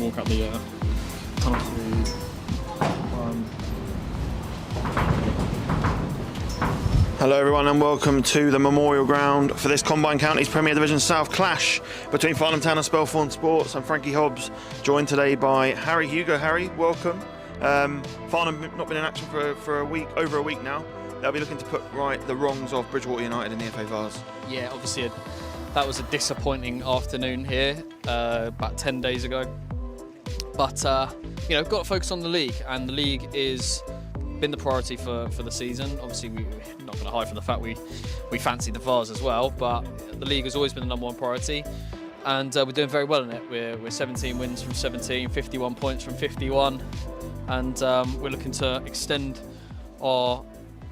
walk out the tunnel. 3, 1. Hello everyone and welcome to the Memorial Ground for this Combined Counties Premier Division South clash between Farnham Town and Spelthorne Sports. I'm Frankie Hobbs, joined today by Harry Hugo. Harry, welcome. Farnham not been in action for over a week now. They'll be looking to put right the wrongs of Bridgewater United in the FA Vase. Yeah, obviously that was a disappointing afternoon here about 10 days ago. But got to focus on the league, and the league is been the priority for the season. Obviously, we're not going to hide from the fact we fancy the Vase as well, but the league has always been the number one priority, and we're doing very well in it. We're 17 wins from 17, 51 points from 51, and we're looking to extend our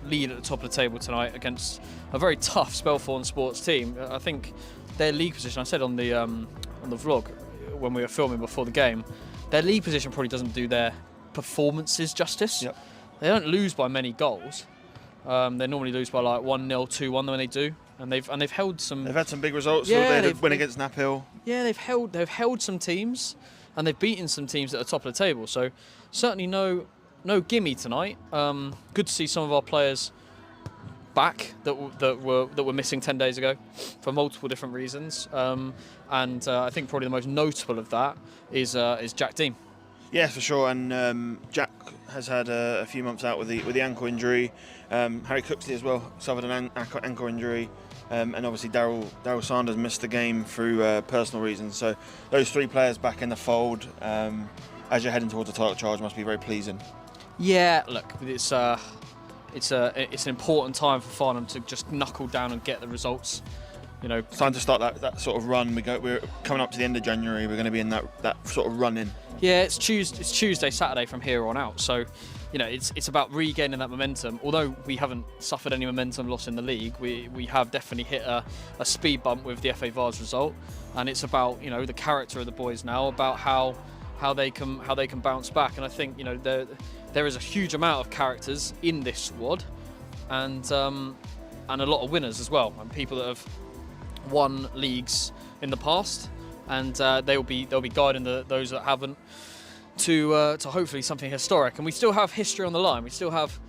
lead at the top of the table tonight against a very tough Spelthorne Sports team. I think their league position, I said on the vlog when we were filming before the game, their league position probably doesn't do their performances justice. Yep. They don't lose by many goals. They normally lose by like 1-0, 2-1 when they do, and they've held some. They've had some big results. Yeah, they win against Nap Hill. Yeah, they've held some teams, and they've beaten some teams at the top of the table. So certainly no gimme tonight. Good to see some of our players back that were missing 10 days ago for multiple different reasons. And I think probably the most notable of that is Jack Dean. Yeah, for sure. And Jack has had a few months out with the ankle injury. Harry Cooksley as well suffered an ankle injury. And obviously Daryl Sanders missed the game through personal reasons. So those three players back in the fold as you're heading towards the title charge must be very pleasing. Yeah, look, it's an important time for Farnham to just knuckle down and get the results. It's time to start that sort of run. We're coming up to the end of January. We're going to be in that sort of run in. Yeah, it's Tuesday, Saturday from here on out. So, it's about regaining that momentum. Although we haven't suffered any momentum loss in the league, we have definitely hit a speed bump with the FA Vase result, and it's about the character of the boys now, about how they can bounce back. And I think there is a huge amount of characters in this squad, and a lot of winners as well, and people that have won leagues in the past, and they'll be guiding those that haven't to hopefully something historic. And we still have history on the line. We still have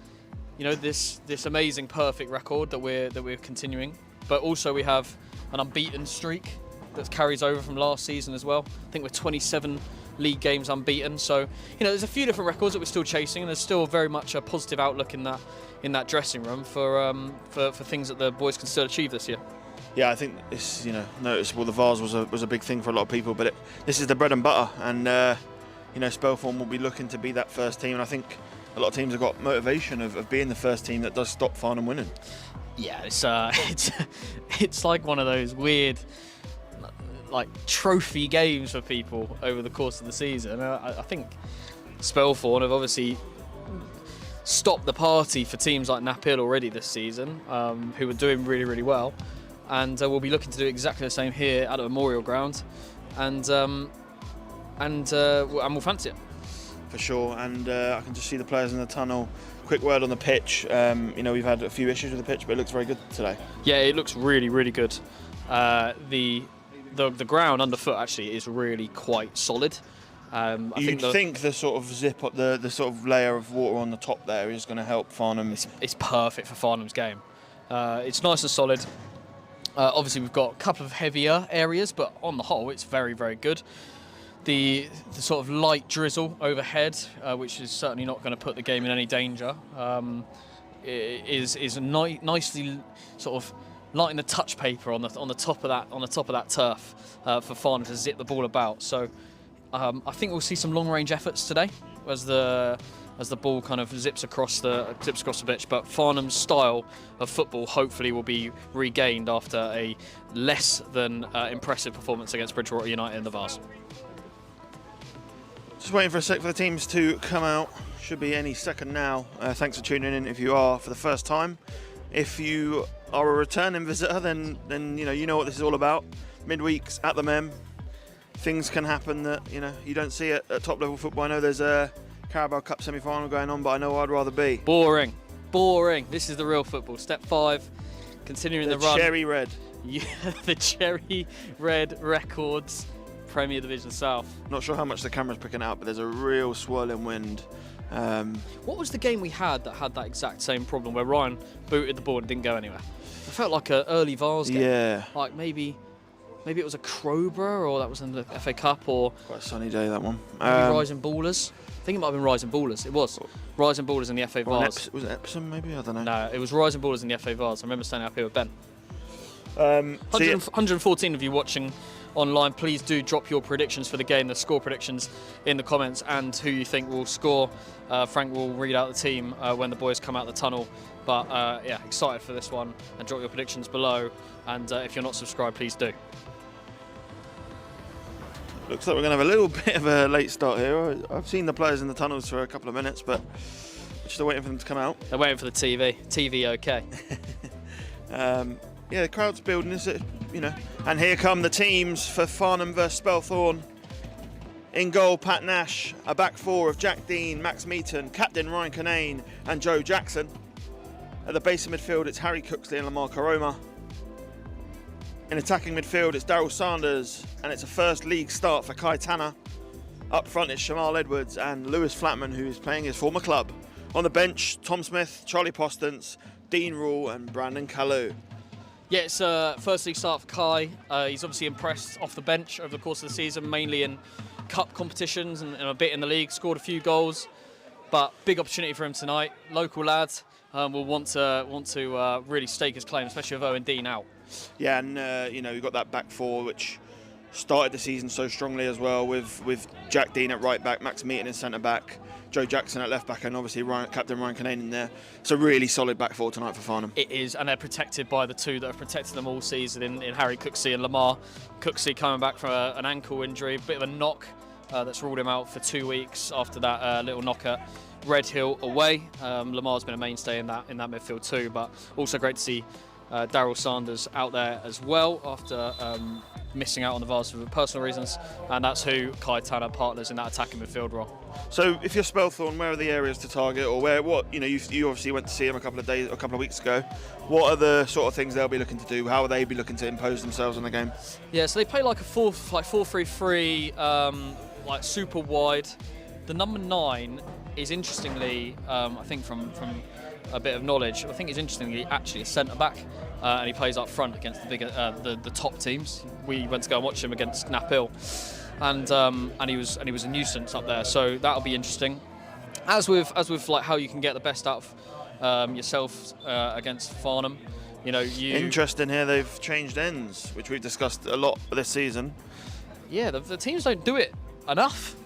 this amazing perfect record that we're continuing, but also we have an unbeaten streak that carries over from last season as well. I think we're 27 league games unbeaten. So there's a few different records that we're still chasing, and there's still very much a positive outlook in that dressing room for things that the boys can still achieve this year. Yeah, I think it's noticeable. The Vase was a big thing for a lot of people, but this is the bread and butter, and Spelthorne will be looking to be that first team, and I think a lot of teams have got motivation of being the first team that does stop Farnham winning. Yeah, it's like one of those weird trophy games for people over the course of the season. I think Spelthorne have obviously stopped the party for teams like Nap Hill already this season, who are doing really, really well. And we'll be looking to do exactly the same here at the Memorial Ground, and we'll fancy it. For sure, and I can just see the players in the tunnel. Quick word on the pitch. We've had a few issues with the pitch, but it looks very good today. Yeah, it looks really, really good. The ground underfoot actually is really quite solid. You'd think the sort of the sort of layer of water on the top there is going to help Farnham. It's perfect for Farnham's game. It's nice and solid. Obviously, we've got a couple of heavier areas, but on the whole, it's very, very good. The sort of light drizzle overhead, which is certainly not going to put the game in any danger, is nicely sort of lighting the touch paper on the top of that turf for Farnham to zip the ball about. So I think we'll see some long range efforts today as the ball kind of zips across the pitch. But Farnham's style of football hopefully will be regained after a less than impressive performance against Bridgewater United in the Vase. Just waiting for a sec for the teams to come out. Should be any second now. Thanks for tuning in if you are for the first time. If you are a returning visitor, then you know what this is all about. Midweeks at the Mem. Things can happen that you don't see at top level football. I know there's a Carabao Cup semi-final going on, but I know where I'd rather be. Boring. This is the real football. Step 5, continuing the run. Cherry red. Yeah, the cherry red records Premier Division South. Not sure how much the camera's picking out, but there's a real swirling wind. What was the game we had that had that exact same problem where Ryan booted the ball and didn't go anywhere? It felt like an early Vars game. Yeah. Like maybe it was a Crowborough, or that was in the FA Cup, or Quite a sunny day, that one. maybe Rising Ballers. I think it might have been Rising Ballers. It was Rising Ballers in the FA Vars. Was it Epsom, maybe? I don't know. No, it was Rising Ballers in the FA Vars. I remember standing up here with Ben. 114 of you watching online, please do drop your predictions for the game, the score predictions in the comments, and who you think will score. Frank will read out the team when the boys come out the tunnel. But yeah, excited for this one, and drop your predictions below. And if you're not subscribed, please do. Looks like we're going to have a little bit of a late start here. I've seen the players in the tunnels for a couple of minutes, but we're still waiting for them to come out. They're waiting for the TV. TV okay. Yeah, the crowd's building, is it? You know. And here come the teams for Farnham versus Spelthorne. In goal, Pat Nash. A back four of Jack Dean, Max Meaton, captain Ryan Kinane and Joe Jackson. At the base of midfield, it's Harry Cooksley and Lamar Karoma. In attacking midfield, it's Daryl Sanders, and it's a first league start for Kai Tanner. Up front, it's Shamal Edwards and Lewis Flatman, who is playing his former club. On the bench, Tom Smith, Charlie Postance, Dean Rule and Brandon Kalu. Yeah, it's first league start for Kai. He's obviously impressed off the bench over the course of the season, mainly in cup competitions and a bit in the league. Scored a few goals, but big opportunity for him tonight. Local lad will want to really stake his claim, especially with Owen Dean out. Yeah, and you know, you've got that back four which started the season so strongly as well, with Jack Dean at right back, Max Meaton in centre back, Joe Jackson at left back, and obviously captain Ryan Kinane in there. It's a really solid back four tonight for Farnham. It is, and they're protected by the two that have protected them all season in Harry Cooksley and Lamar. Cooksley coming back from an ankle injury, a bit of a knock that's ruled him out for 2 weeks after that little knock at Red Hill away. Lamar's been a mainstay in that midfield too, but also great to see Daryl Sanders out there as well after missing out on the Vars for personal reasons, and that's who Kai Tanner partners in that attacking midfield role. So if you're Spelthorne, where are the areas to target, or you obviously went to see him a couple of weeks ago. What are the sort of things they'll be looking to do? How will they be looking to impose themselves on the game? Yeah, so they play like a 4-3-3, like super wide. The number 9 is interestingly, I think from a bit of knowledge, I think is interestingly actually a centre back, and he plays up front against the bigger, the top teams. We went to go and watch him against Knapp Hill, and he was a nuisance up there. So that'll be interesting. As with like how you can get the best out of yourself against Farnham, you know. Interesting here, they've changed ends, which we've discussed a lot this season. Yeah, the teams don't do it enough.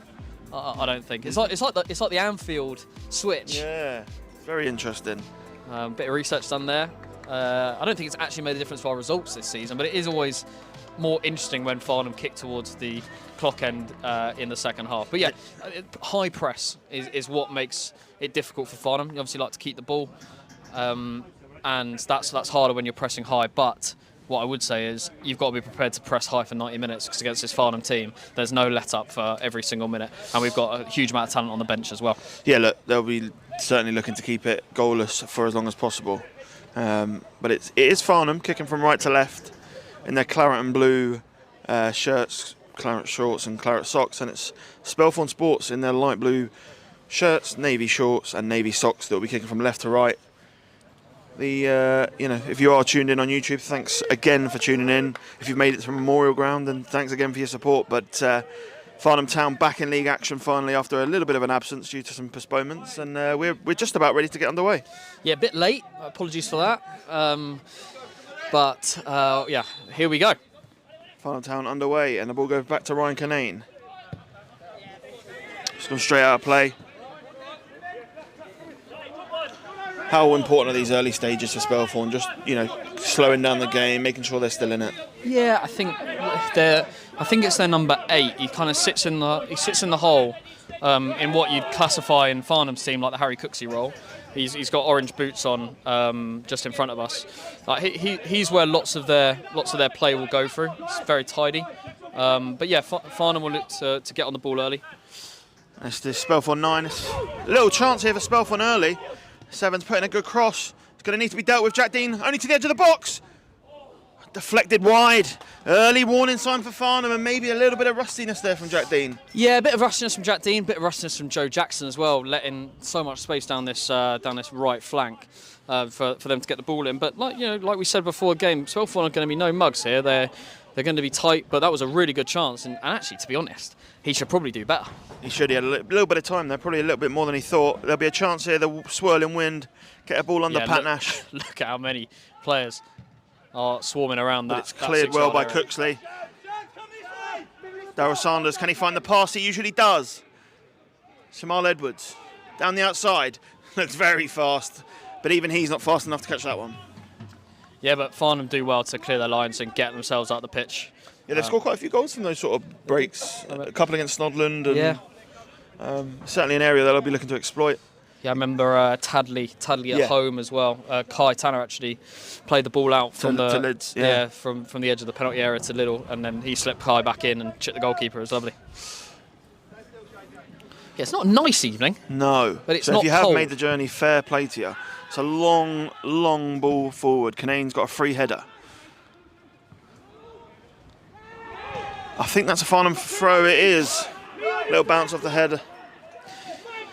I don't think it's like the Anfield switch. Yeah. Very interesting. Bit of research done there. I don't think it's actually made a difference for our results this season, but it is always more interesting when Farnham kick towards the clock end in the second half. But yeah, high press is what makes it difficult for Farnham. You obviously like to keep the ball, and that's harder when you're pressing high. But what I would say is you've got to be prepared to press high for 90 minutes, because against this Farnham team, there's no let-up for every single minute. And we've got a huge amount of talent on the bench as well. Yeah, look, they'll be certainly looking to keep it goalless for as long as possible. But it is Farnham kicking from right to left in their claret and blue shirts, claret shorts and claret socks. And it's Spelthorne Sports in their light blue shirts, navy shorts and navy socks that will be kicking from left to right. If you are tuned in on YouTube, thanks again for tuning in. If you've made it to Memorial Ground, then thanks again for your support. But Farnham Town back in league action finally after a little bit of an absence due to some postponements, and we're just about ready to get underway. Yeah, a bit late. Apologies for that. But yeah, here we go. Farnham Town underway, and the ball goes back to Ryan Kinane. Just gone straight out of play. How important are these early stages for Spelthorne? Just, slowing down the game, making sure they're still in it. Yeah, I think it's their number 8. He kind of sits in the hole in what you'd classify in Farnham's team like the Harry Cooksley role. He's got orange boots on just in front of us. Like he's where lots of their play will go through. It's very tidy. But yeah, Farnham will look to get on the ball early. That's the Spelthorne 9. It's a little chance here for Spelthorne early. Seven's putting a good cross. It's going to need to be dealt with. Jack Dean only to the edge of the box. deflected wide. Early warning sign for Farnham, and maybe a little bit of rustiness there from Jack Dean. Yeah, a bit of rustiness from Jack Dean, a bit of rustiness from Joe Jackson as well, letting so much space down this right flank for them to get the ball in. But like we said before the game, Spelthorne are going to be no mugs here. They're going to be tight, but that was a really good chance. And actually, to be honest, he should probably do better. He should. He had a little bit of time there, probably a little bit more than he thought. There'll be a chance here. The swirling wind, get a ball under Pat Nash. Look at how many players are swarming around that. It's cleared well by Cooksley. Darryl Sanders, can he find the pass? He usually does. Shamal Edwards, down the outside. Looks very fast, but even he's not fast enough to catch that one. Yeah, but Farnham do well to clear their lines and get themselves out the pitch. Yeah, they've scored quite a few goals from those sort of breaks. A couple against Snodland, and certainly an area that I'll be looking to exploit. Yeah, I remember Tadley at home as well. Kai Tanner actually played the ball out from to Lids, from the edge of the penalty area to Little, and then he slipped Kai back in and chipped the goalkeeper. It was lovely. Yeah, it's not a nice evening. No, but it's so not if you have cold. made the journey, fair play to you. It's a long, long ball forward. Canane's got a free header. I think that's a Farnham throw. It is. Little bounce off the head.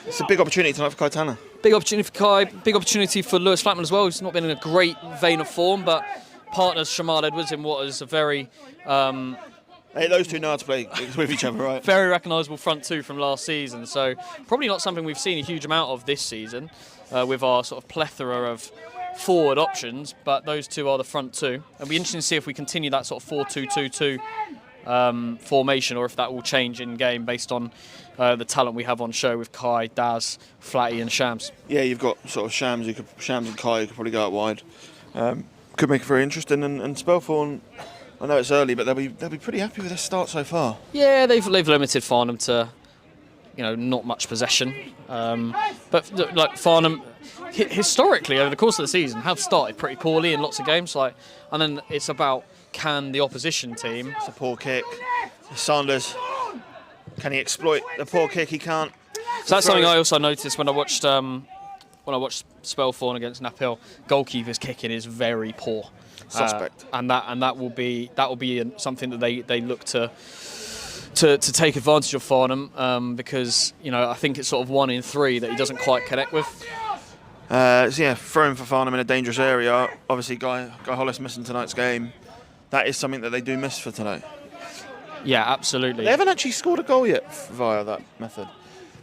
It's a big opportunity tonight for Kai Tanner. Big opportunity for Kai, big opportunity for Lewis Flatman as well. He's not been in a great vein of form, but partners Shamal Edwards in what is a very... Hey, those two know how to play with each other, right? Very recognisable front two from last season, so probably not something we've seen a huge amount of this season with our sort of plethora of forward options, but those two are the front two. It'll be interesting to see if we continue that sort of 4-2-2-2 formation, or if that will change in game based on the talent we have on show with Kai, Daz, Flatty and Shams. Yeah, you've got sort of Shams and Kai who could probably go out wide. Could make it very interesting, and Spelthorne, I know it's early, but they'll be pretty happy with their start so far. Yeah, they've limited Farnham to not much possession, but like Farnham historically over the course of the season have started pretty poorly in lots of games, and then it's about, can the opposition team... It's a poor kick. Sanders, can he exploit the poor kick? He can't. So that's something I also noticed when I watched Spelthorne against Nap Hill. Goalkeeper's kicking is very poor. Suspect. And that will be something that they look to take advantage of Farnham, because I think it's sort of 1 in 3 that he doesn't quite connect with. Throwing for Farnham in a dangerous area. Obviously, Guy Hollis missing tonight's game. That is something that they do miss for tonight. Yeah, absolutely. They haven't actually scored a goal yet via that method.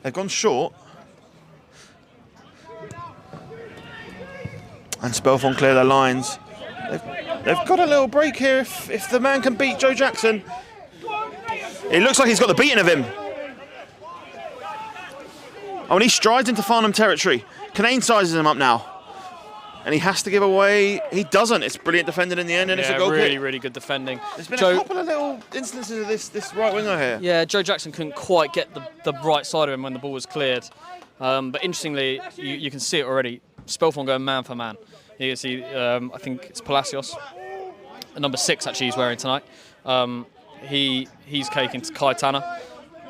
They've gone short. And Spelthorne clear their lines. They've got a little break here if the man can beat Joe Jackson. It looks like he's got the beating of him. Oh, and he strides into Farnham territory. Canane sizes him up now. And he has to give away. He doesn't. It's brilliant defending in the end, and it's a goal really, kick. really good defending. There's been a couple of little instances of this right winger here. Yeah, Joe Jackson couldn't quite get the right side of him when the ball was cleared. But interestingly, you can see it already. Spelthorne going man for man. You can see, I think it's Palacios. Number 6 actually he's wearing tonight. He's caking to Kai Tanner.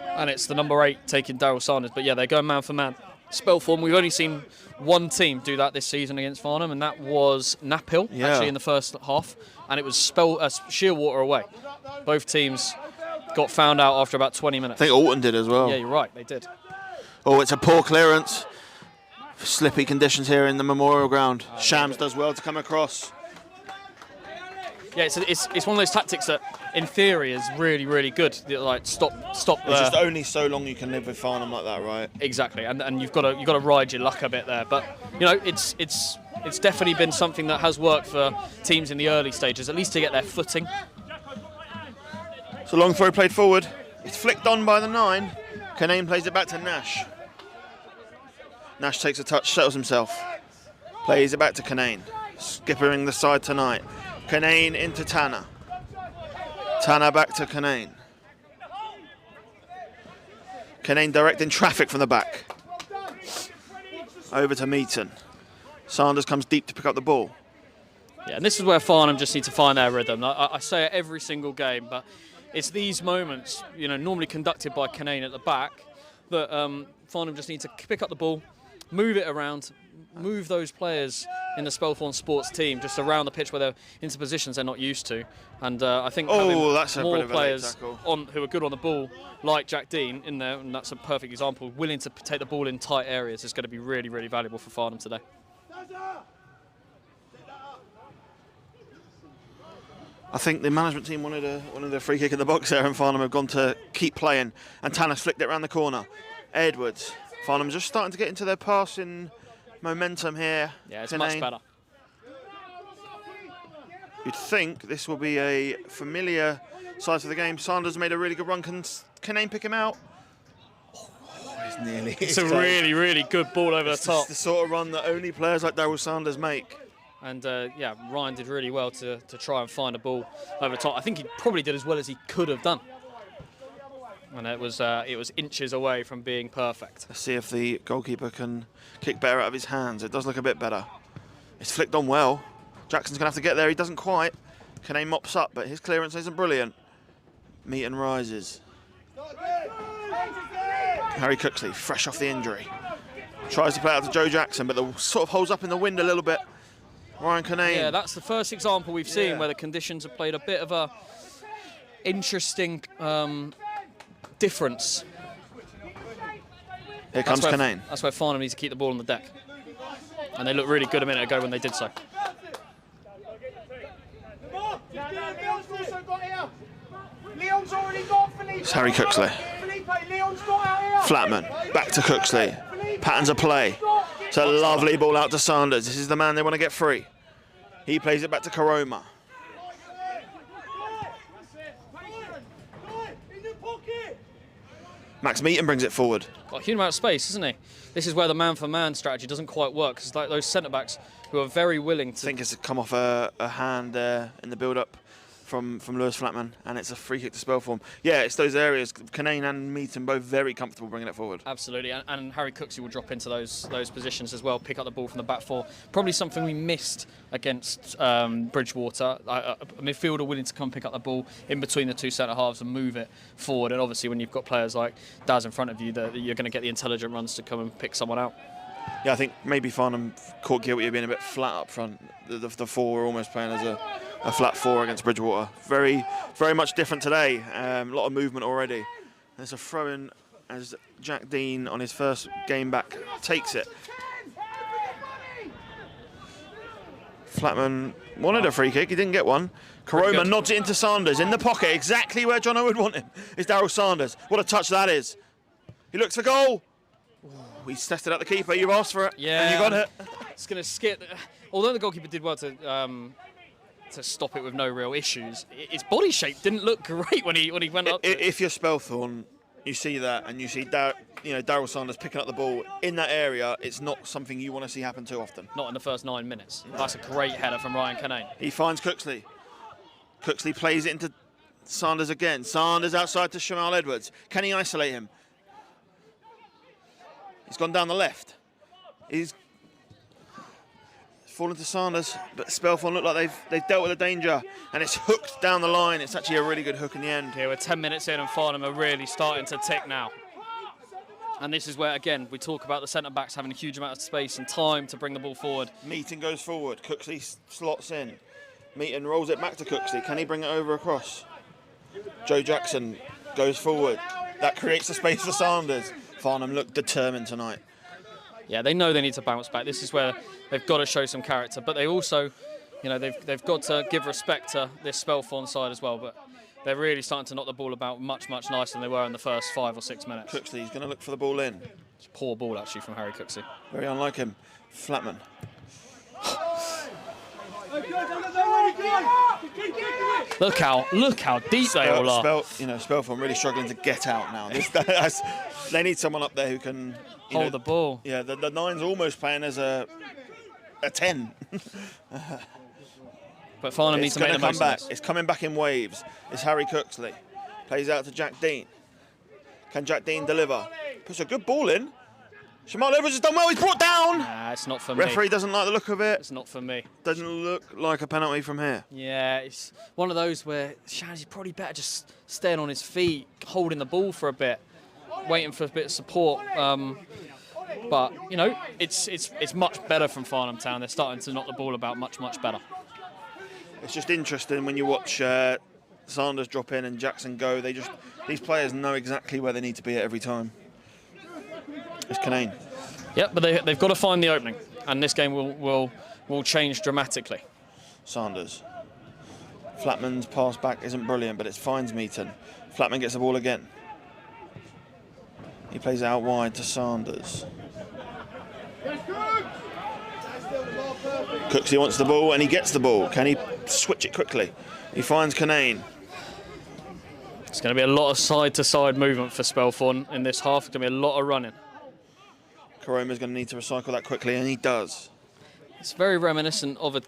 And it's the number 8 taking Darryl Sanders. But yeah, they're going man for man. Spelthorne, we've only seen one team do that this season against Farnham, and that was Nap Hill, actually, in the first half. And it was Shearwater away. Both teams got found out after about 20 minutes. I think Alton did as well. Yeah, you're right, they did. Oh, it's a poor clearance. Slippy conditions here in the Memorial Ground. Shams does well to come across. Yeah, it's one of those tactics that, in theory, is really, really good. Like stop. It's just only so long you can live with Farnham like that, right? Exactly, and you've got to ride your luck a bit there. But it's definitely been something that has worked for teams in the early stages, at least to get their footing. So long throw played forward. It's flicked on by the 9. Canane plays it back to Nash. Nash takes a touch, settles himself. Plays it back to Canane. Skippering the side tonight. Canane into Tanner. Tanner back to Canane. Canane directing traffic from the back. Over to Meaton. Sanders comes deep to pick up the ball. Yeah, and this is where Farnham just need to find their rhythm. I say it every single game, but it's these moments, normally conducted by Canane at the back, that Farnham just need to pick up the ball, move it around, move those players in the Spelthorne sports team just around the pitch where they're into positions they're not used to. And I think having that's a more bit of a players tackle. who are good on the ball, like Jack Dean in there, and that's a perfect example, willing to take the ball in tight areas, is going to be really, really valuable for Farnham today. I think the management team wanted a free kick in the box there, and Farnham have gone to keep playing. And Tanner flicked it around the corner. Edwards. Farnham just starting to get into their passing momentum here. Yeah, it's much better. You'd think this will be a familiar side for the game. Sanders made a really good run. Can Canane pick him out? It's nearly. It's a really, really good ball over the top. It's the sort of run that only players like Daryl Sanders make. And yeah, Ryan did really well to try and find a ball over the top. I think he probably did as well as he could have done. And it was inches away from being perfect. Let's see if the goalkeeper can kick better out of his hands. It does look a bit better. It's flicked on well. Jackson's going to have to get there. He doesn't quite. Canane mops up, but his clearance isn't brilliant. Meaton rises. Harry Cooksley, fresh off the injury. Tries to play out to Joe Jackson, but the sort of holds up in the wind a little bit. Ryan Canane. Yeah, that's the first example we've seen where the conditions have played a bit of a interesting difference. Here comes Canane. That's where Farnham needs to keep the ball on the deck. And they looked really good a minute ago when they did so. It's Harry Cooksley. Flatman, back to Cooksley. Patterns of play. It's a lovely ball out to Sanders. This is the man they want to get free. He plays it back to Karoma. Max Meaton brings it forward. Got a huge amount of space, isn't he? This is where the man-for-man strategy doesn't quite work, because like those centre-backs who are very willing to... I think it's come off a hand there in the build-up from Lewis Flatman, and it's a free kick to Spelthorne. Yeah, it's those areas. Canane and Meaton both very comfortable bringing it forward. Absolutely, and Harry Cooksley will drop into those positions as well, pick up the ball from the back four. Probably something we missed against Bridgewater. A midfielder willing to come pick up the ball in between the two centre-halves and move it forward. And obviously when you've got players like Daz in front of you, you're going to get the intelligent runs to come and pick someone out. Yeah, I think maybe Farnham caught guilty of being a bit flat up front. The four were almost playing as a flat four against Bridgewater. Very, very much different today. A lot of movement already. There's a throw-in as Jack Dean on his first game back takes it. Flatman wanted a free kick, he didn't get one. Karoma nods it into Sanders in the pocket, exactly where John would want him. It's Daryl Sanders. What a touch that is. He looks for goal. Ooh, he's tested out the keeper. You've asked for it, yeah, and you got it. It's going to skip. Although the goalkeeper did well to stop it with no real issues, his body shape didn't look great when he went up. If you're Spelthorne, you see that, and you see Daryl Sanders picking up the ball in that area. It's not something you want to see happen too often. Not in the first 9 minutes. That's a great header from Ryan Canane. He finds Cooksley. Cooksley plays it into Sanders again. Sanders outside to Shamal Edwards. Can he isolate him? He's gone down the left. He's fallen to Sanders, but Spelthorne look like they've dealt with the danger, and it's hooked down the line. It's actually a really good hook in the end. Yeah, we're 10 minutes in and Farnham are really starting to tick now. And this is where, again, we talk about the centre-backs having a huge amount of space and time to bring the ball forward. Meaton goes forward. Cooksley slots in. Meaton rolls it back to Cooksley. Can he bring it over across? Joe Jackson goes forward. That creates the space for Sanders. Farnham look determined tonight. Yeah, they know they need to bounce back. This is where they've got to show some character, but they also, they've got to give respect to this Spelthorne side as well. But they're really starting to knock the ball about much nicer than they were in the first 5 or 6 minutes. Cooksley's going to look for the ball in. It's a poor ball actually from Harry Cooksley. Very unlike him. Flatman. Look how deep they all are. Spelthorne really struggling to get out now. They need someone up there who can hold the ball. Yeah, the 9's almost playing as a 10. But Farnham needs to make the most of this. It's coming back in waves. It's Harry Cooksley. Plays out to Jack Dean. Can Jack Dean deliver? Puts a good ball in. Shamal Edwards has done well. He's brought down. Nah, it's not for me. Referee doesn't like the look of it. It's not for me. Doesn't look like a penalty from here. Yeah, it's one of those where Shazzy's probably better just staying on his feet, holding the ball for a bit, waiting for a bit of support. But you know, it's much better from Farnham Town. They're starting to knock the ball about much better. It's just interesting when you watch Sanders drop in and Jackson go. These players know exactly where they need to be at every time. It's Canane. Yep, but they've got to find the opening, and this game will change dramatically. Sanders. Flatman's pass back isn't brilliant, but it finds Meaton. Flatman gets the ball again. He plays it out wide to Sanders. Cooksey wants the ball and he gets the ball. Can he switch it quickly? He finds Canane. It's going to be a lot of side-to-side movement for Spelthorne in this half. It's going to be a lot of running. Karoma's going to need to recycle that quickly, and he does. It's very reminiscent of a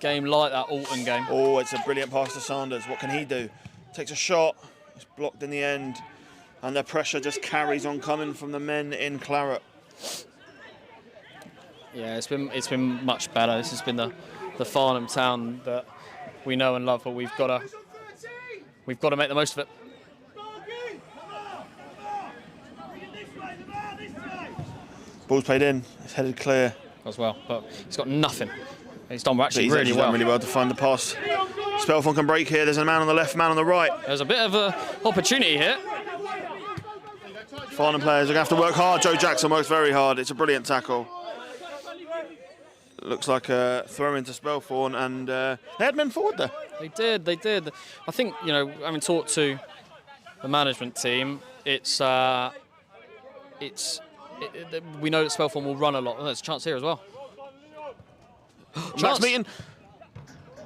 game like that Alton game. Oh, it's a brilliant pass to Sanders. What can he do? Takes a shot. It's blocked in the end. And the pressure just carries on coming from the men in claret. Yeah, it's been much better. This has been the Farnham Town that we know and love, but we've got to make the most of it. Ball's played in. It's headed clear as well, but he's got nothing. He's done actually really well to find the pass. Spelthorne can break here. There's a man on the left, man on the right. There's a bit of an opportunity here. Farnham players are going to have to work hard. Joe Jackson works very hard. It's a brilliant tackle. Looks like a throw into Spelthorne, and they had men forward there. They did. I think, you know, having talked to the management team, we know that Spelthorne will run a lot. Oh, there's a chance here as well. Max Meaton.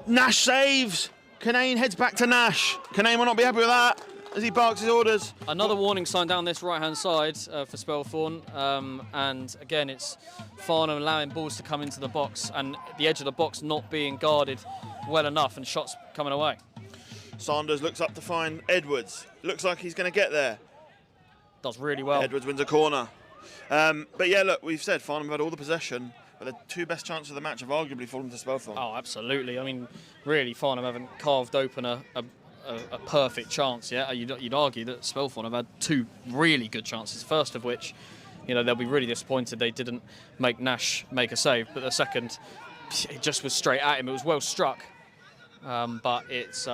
Nash saves. Canane heads back to Nash. Canane will not be happy with that as he barks his orders. Another warning sign down this right-hand side for Spelthorne, and again it's Farnham allowing balls to come into the box and the edge of the box not being guarded well enough and shots coming away. Sanders looks up to find Edwards. Looks like he's going to get there. Does really well. Edwards wins a corner. But yeah, look, we've said Farnham have had all the possession, but the two best chances of the match have arguably fallen to Spelthorne. Oh, absolutely. I mean, really, Farnham haven't carved open a perfect chance yet. You'd argue that Spelthorne have had two really good chances. First of which, you know, they'll be really disappointed they didn't make Nash make a save. But the second, it just was straight at him. It was well struck, but it's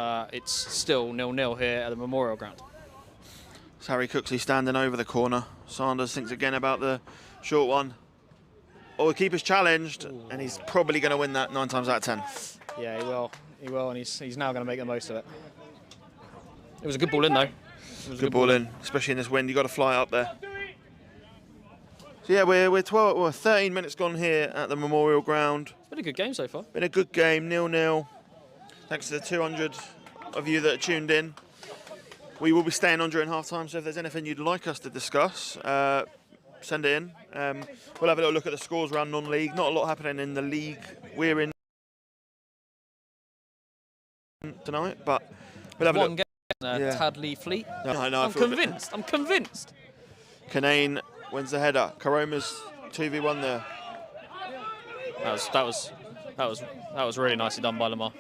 still 0-0 here at the Memorial Ground. It's Harry Cooksley standing over the corner. Sanders thinks again about the short one. Oh, the keeper's challenged, and he's probably going to win that 9 times out of 10. Yeah, he will. He will, and he's now going to make the most of it. It was a good ball in, though. It was a good ball in, especially in this wind. You've got to fly up there. So yeah, we're 13 minutes gone here at the Memorial Ground. It's been a good game so far. Been a good game, 0-0. Thanks to the 200 of you that are tuned in. We will be staying on during half-time, so if there's anything you'd like us to discuss, send it in. We'll have a little look at the scores around non-league. Not a lot happening in the league we're in tonight, but we'll have a look. Yeah. Tadley Fleet. No, I'm convinced. I'm convinced. Canane wins the header. Karoma's 2v1 there. That was really nicely done by Lamar.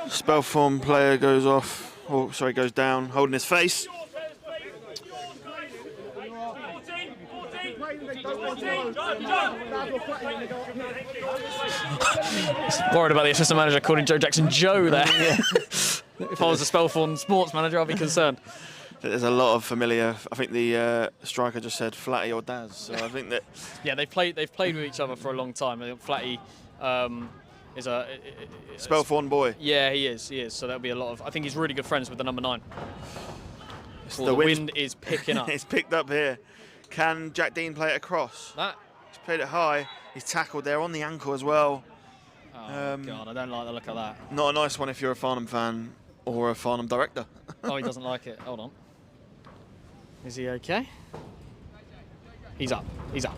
Spelthorne player goes off. Oh, sorry, goes down, holding his face. Worried about the assistant manager calling Joe Jackson Joe there. If I was a Spelthorne sports manager, I'd be concerned. There's a lot of familiar. I think the striker just said Flatty or Daz. So I think that. Yeah, they've played with each other for a long time. I think Flatty is a Spelthorne boy. Yeah, he is. So there'll be a lot of. I think he's really good friends with the number 9. The wind is picking up. It's picked up here. Can Jack Dean play it across? He's played it high. He's tackled there on the ankle as well. Oh, God, I don't like the look of that. Not a nice one if you're a Farnham fan or a Farnham director. Oh, he doesn't like it. Hold on. Is he okay? He's up. He's up.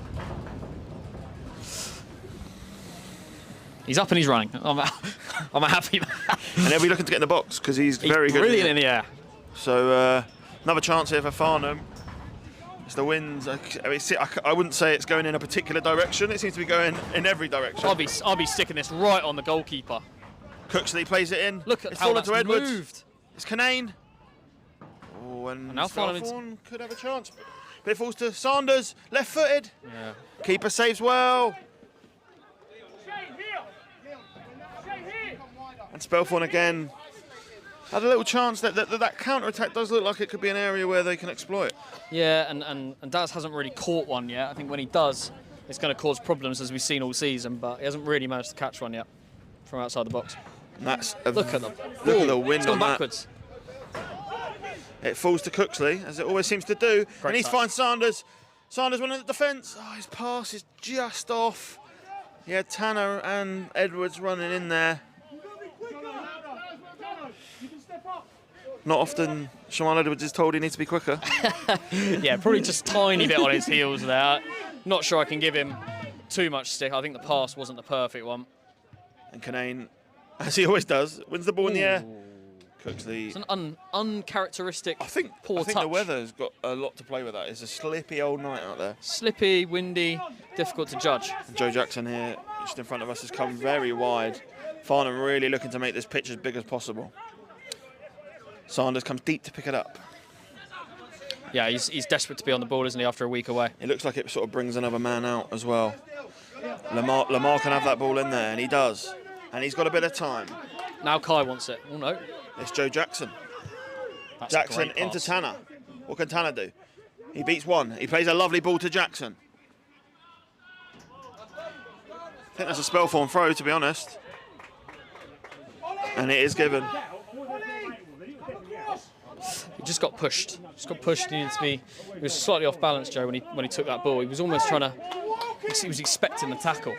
He's up and he's running. I'm happy. And he'll be looking to get in the box because he's very good. Brilliant in the air. So another chance here for Farnham. It's the winds. I wouldn't say it's going in a particular direction. It seems to be going in every direction. I'll be sticking this right on the goalkeeper. Cooksley plays it in. Look at it's how fallen that's to Edwards. moved. It's Canane. Oh, Oh, and now Spelthorne could have a chance. But it falls to Sanders, left-footed. Yeah. Keeper saves well. And Spelthorne again had a little chance. That counter-attack does look like it could be an area where they can exploit. Yeah, and Daz hasn't really caught one yet. I think when he does, it's going to cause problems, as we've seen all season, but he hasn't really managed to catch one yet from outside the box. And that's Look at them. Look at the wind it's gone on that. backwards. It falls to Cooksley, as it always seems to do. Great and he's touch. finds Sanders. Sanders winning the defence. Oh, his pass is just off. He had Tanner and Edwards running in there. Not often Shaman Edwards is told he needs to be quicker. Yeah, probably just tiny bit on his heels there. Not sure I can give him too much stick. I think the pass wasn't the perfect one. And Canane, as he always does, wins the ball in the air. Cooksley. It's an uncharacteristic I think touch. the weather's got a lot to play with that. It's a slippy old night out there. Slippy, windy, difficult to judge. And Joe Jackson here, just in front of us, has come very wide. Farnham really looking to make this pitch as big as possible. Sanders comes deep to pick it up. Yeah, he's desperate to be on the ball, isn't he, after a week away? It looks like it sort of brings another man out as well. Lamar can have that ball in there, and he does. And he's got a bit of time. Now Kai wants it. Oh, no. It's Joe Jackson. That's a Jackson great into pass. Tanner. What can Tanner do? He beats one. He plays a lovely ball to Jackson. I think that's a Spelthorne throw, to be honest. And it is given. He just got pushed. Just got pushed. He was slightly off balance, Joe, when he took that ball. He was almost trying to. He was expecting the tackle.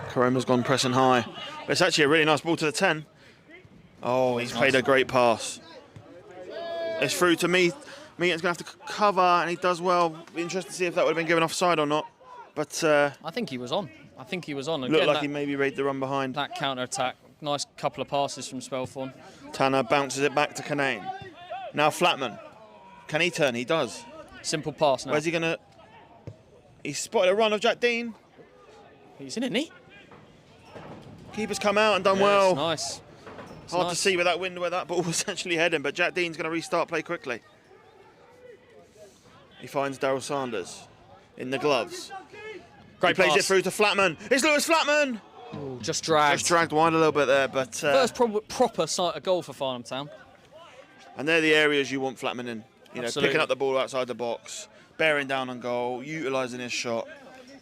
Karoma's gone pressing high. But it's actually a really nice ball to the 10. Oh, he's played a great pass. It's through to Meath. Meaton's going to have to cover, and he does well. Be interested to see if that would have been given offside or not. But I think he was on. Again, looked like he maybe read the run behind. That counter-attack. Nice couple of passes from Spelthorne. Tanner bounces it back to Canane. Now Flatman. Can he turn? He does. Simple pass now. Where's he going to... He's spotted a run of Jack Dean. He's in it, isn't he? Keeper's come out and done well. It's nice. It's Hard nice. to see with that wind where that ball was actually heading, but Jack Dean's going to restart play quickly. He finds Daryl Sanders in the gloves. Great He plays pass. it through to Flatman. It's Lewis Flatman! Ooh, just dragged. Just dragged wide a little bit there, but... First proper sight of goal for Farnham Town. And they're the areas you want Flatman in. You know, Absolutely. picking up the ball outside the box, bearing down on goal, utilising his shot.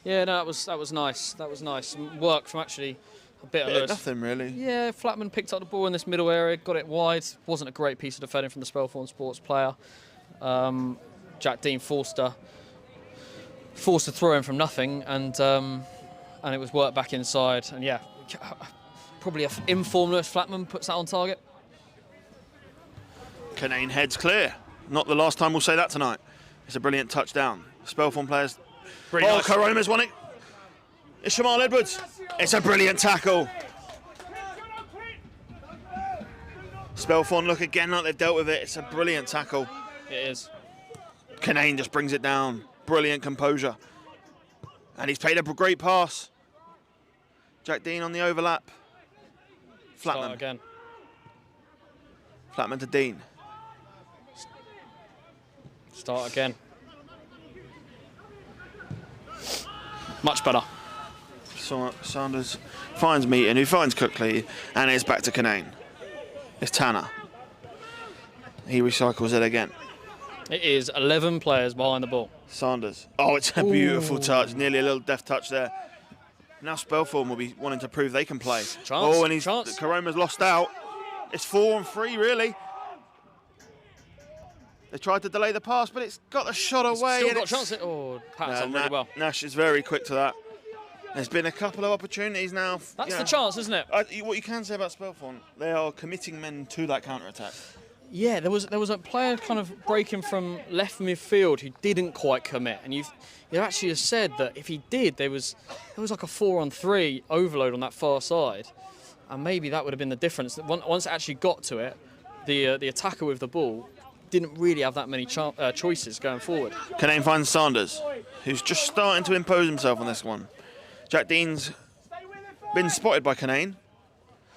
Yeah, no, that was nice. That was nice. Some work from actually a bit of Lewis. Nothing really. Yeah, Flatman picked up the ball in this middle area, got it wide. Wasn't a great piece of defending from the Spelthorne Sports player. Jack Dean forced to throw in from nothing, and it was worked back inside. And yeah, probably an informed Lewis Flatman puts that on target. Canane heads clear. Not the last time we'll say that tonight. It's a brilliant touchdown. Spelthorne players. Nice. Karoma's won it. It's Shamal Edwards. It's a brilliant tackle. Spelthorne look again like they've dealt with it. It's a brilliant tackle. It is. Canane just brings it down. Brilliant composure. And he's played a great pass. Jack Dean on the overlap. Start Flatman. again. Flatman to Dean. Start again. Much better. Sanders finds Meaton, who finds Cookley, and it's back to Canane. It's Tanner. He recycles it again. It is 11 players behind the ball. Sanders. Oh, it's a beautiful touch. Nearly a little deft touch there. Now Spelthorne will be wanting to prove they can play. Chance, and chance. Karoma's lost out. It's 4-3, really. They tried to delay the pass, but it's got the shot away. Still and got a it's- chance. Oh, Pat's on really well. Nash is very quick to that. There's been a couple of opportunities now. That's the chance, isn't it? What you can say about Spelthorne, they are committing men to that counter-attack. Yeah, there was a player kind of breaking from left midfield who didn't quite commit, and you actually have said that if he did, there was like a 4-on-3 overload on that far side, and maybe that would have been the difference. That once it actually got to it, the attacker with the ball didn't really have that many choices going forward. Canane finds Sanders, who's just starting to impose himself on this one. Jack Dean's been spotted by Canane.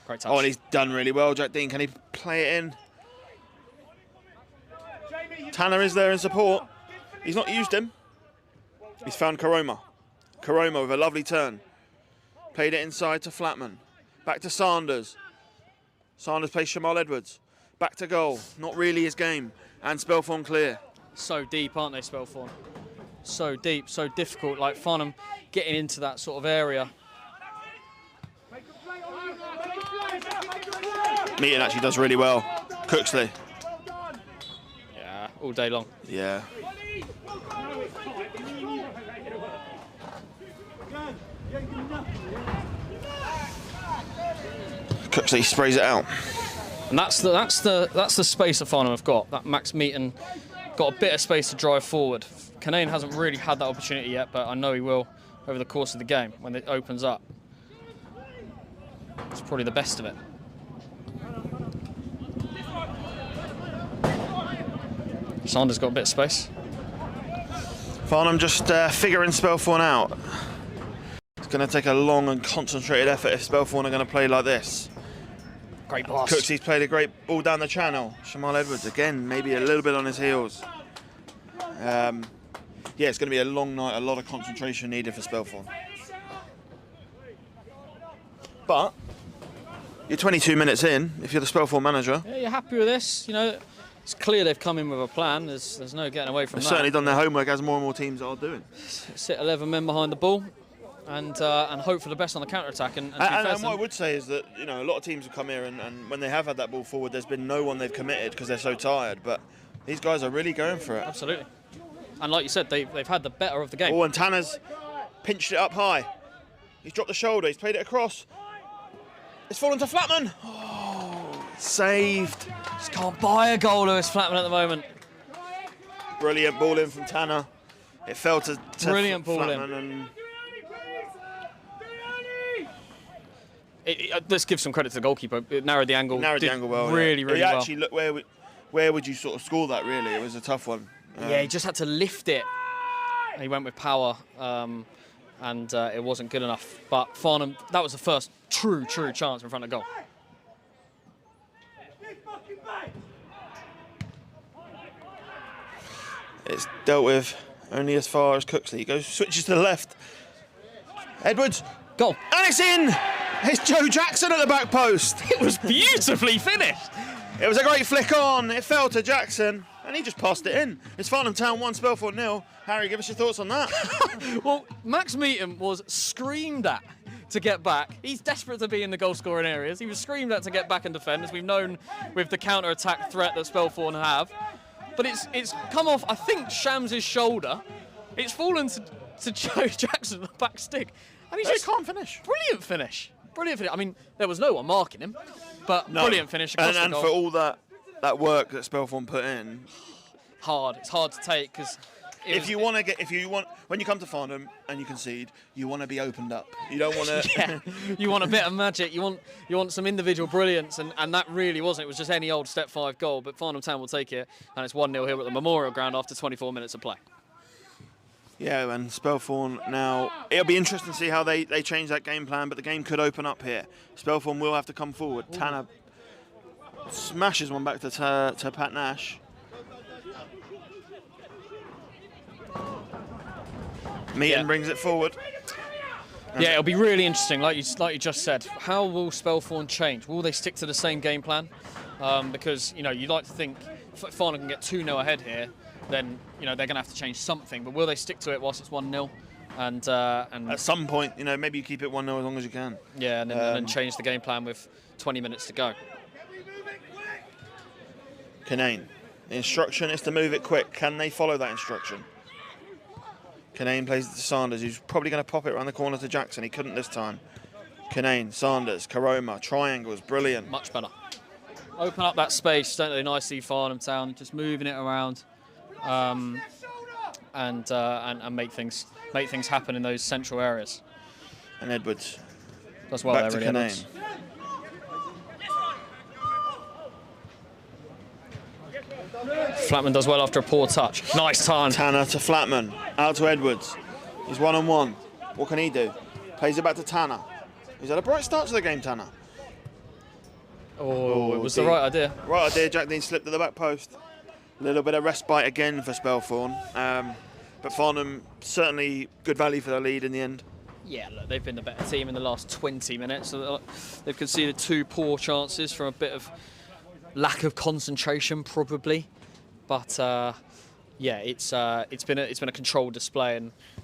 Great touch. Oh, and he's done really well, Jack Dean. Can he play it in? Tanner is there in support. He's not used him. He's found Karoma. Karoma with a lovely turn. Played it inside to Flatman. Back to Sanders. Sanders plays Shamal Edwards. Back to goal. Not really his game. And Spelthorne clear. So deep, aren't they, Spelthorne? So deep, so difficult. Like Farnham getting into that sort of area. Meaton actually does really well. Cooksley. Yeah, all day long. Yeah. Cooksley sprays it out. And that's the space that Farnham have got. That Max Meaton got a bit of space to drive forward. Canane hasn't really had that opportunity yet, but I know he will over the course of the game when it opens up. It's probably the best of it. Sanders got a bit of space. Farnham just figuring Spelthorne out. It's going to take a long and concentrated effort if Spelthorne are going to play like this. Great pass. Cooksy's played a great ball down the channel. Shamal Edwards again, maybe a little bit on his heels. Yeah, it's going to be a long night, a lot of concentration needed for Spelthorne. But you're 22 minutes in, if you're the Spelthorne manager. Yeah, you're happy with this. You know, it's clear they've come in with a plan. There's no getting away from They've that. certainly done their homework, as more and more teams are doing. Sit 11 men behind the ball and hope for the best on the counter-attack. And what I would say is that, you know, a lot of teams have come here and when they have had that ball forward, there's been no one they've committed because they're so tired. But these guys are really going for it. Absolutely. And like you said, they've had the better of the game. Oh, and Tanner's pinched it up high. He's dropped the shoulder. He's played it across. It's fallen to Flatman. Oh, saved. Just can't buy a goal, Lewis Flatman, at the moment. Brilliant ball in from Tanner. It fell to Brilliant ball Flatman in. Let's give some credit to the goalkeeper. It narrowed the angle. Narrowed the angle well. Really, really well. Actually, look, where would you sort of score that, really? It was a tough one. Yeah, he just had to lift it. He went with power, and it wasn't good enough. But Farnham, that was the first true chance in front of goal. It's dealt with only as far as Cooksley. He goes, switches to the left. Edwards. Goal. And it's in! It's Joe Jackson at the back post. It was beautifully finished. It was a great flick on. It fell to Jackson, and he just passed it in. It's Farnham Town 1, Spelthorne 0. Harry, give us your thoughts on that. Well, Max Meaton was screamed at to get back. He's desperate to be in the goal-scoring areas. He was screamed at to get back and defend, as we've known with the counter-attack threat that Spelthorne have. But it's come off, I think, Shams' shoulder. It's fallen to Joe Jackson, the back stick. And he just can't finish. Brilliant finish. Brilliant finish. I mean, there was no one marking him, but no. Brilliant finish across and the goal. For all that work that Spelthorne put in, hard. It's hard to take because when you come to Farnham and you concede, you want to be opened up. You don't want to. Yeah. You want a bit of magic. You want some individual brilliance, and that really wasn't. It was just any old step 5 goal. But Farnham Town will take it, and it's 1-0 here at the Memorial Ground after 24 minutes of play. Yeah, and Spelthorne now, it'll be interesting to see how they change that game plan, but the game could open up here. Spelthorne will have to come forward. Ooh. Tanner smashes one back to Pat Nash. Meaton brings it forward. Yeah, it'll be really interesting, like you just said. How will Spelthorne change? Will they stick to the same game plan? Because, you know, you'd like to think if Farnham can get 2-0 ahead here, then, you know, they're going to have to change something. But will they stick to it whilst it's 1-0? And at some point, you know, maybe you keep it 1-0 as long as you can. Yeah, and then change the game plan with 20 minutes to go. Canane. The instruction is to move it quick. Can they follow that instruction? Canane plays it to Sanders, who's probably going to pop it around the corner to Jackson. He couldn't this time. Canane, Sanders, Karoma, triangles, brilliant. Much better. Open up that space, don't they? Nicely, Farnham Town, just moving it around. And make things happen in those central areas. And Edwards does well back there, to really. Canane. Flatman does well after a poor touch. Nice turn. Tanner to Flatman, out to Edwards. He's 1-on-1. What can he do? Plays it back to Tanner. He's had a bright start to the game, Tanner. Oh, it was the right idea. Right idea. Jack Dean slipped at the back post. A little bit of respite again for Spelthorne. But Farnham, certainly good value for their lead in the end. Yeah, look, they've been the better team in the last 20 minutes. So they've conceded 2 poor chances from a bit of lack of concentration, probably. But yeah, it's been a controlled display,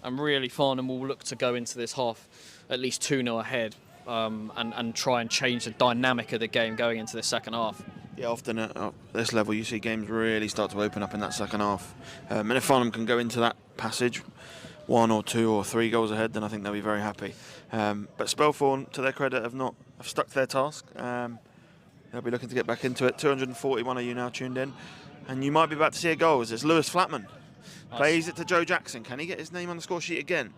and really Farnham will look to go into this half at least 2-0 ahead, and try and change the dynamic of the game going into the second half. Yeah, often at this level you see games really start to open up in that second half. And if Farnham can go into that passage 1 or 2 or 3 goals ahead, then I think they'll be very happy. But Spelthorne, to their credit, have stuck to their task. They'll be looking to get back into it. 241 of you now tuned in, and you might be about to see a goal as it's Lewis Flatman. Nice. Plays it to Joe Jackson. Can he get his name on the score sheet again?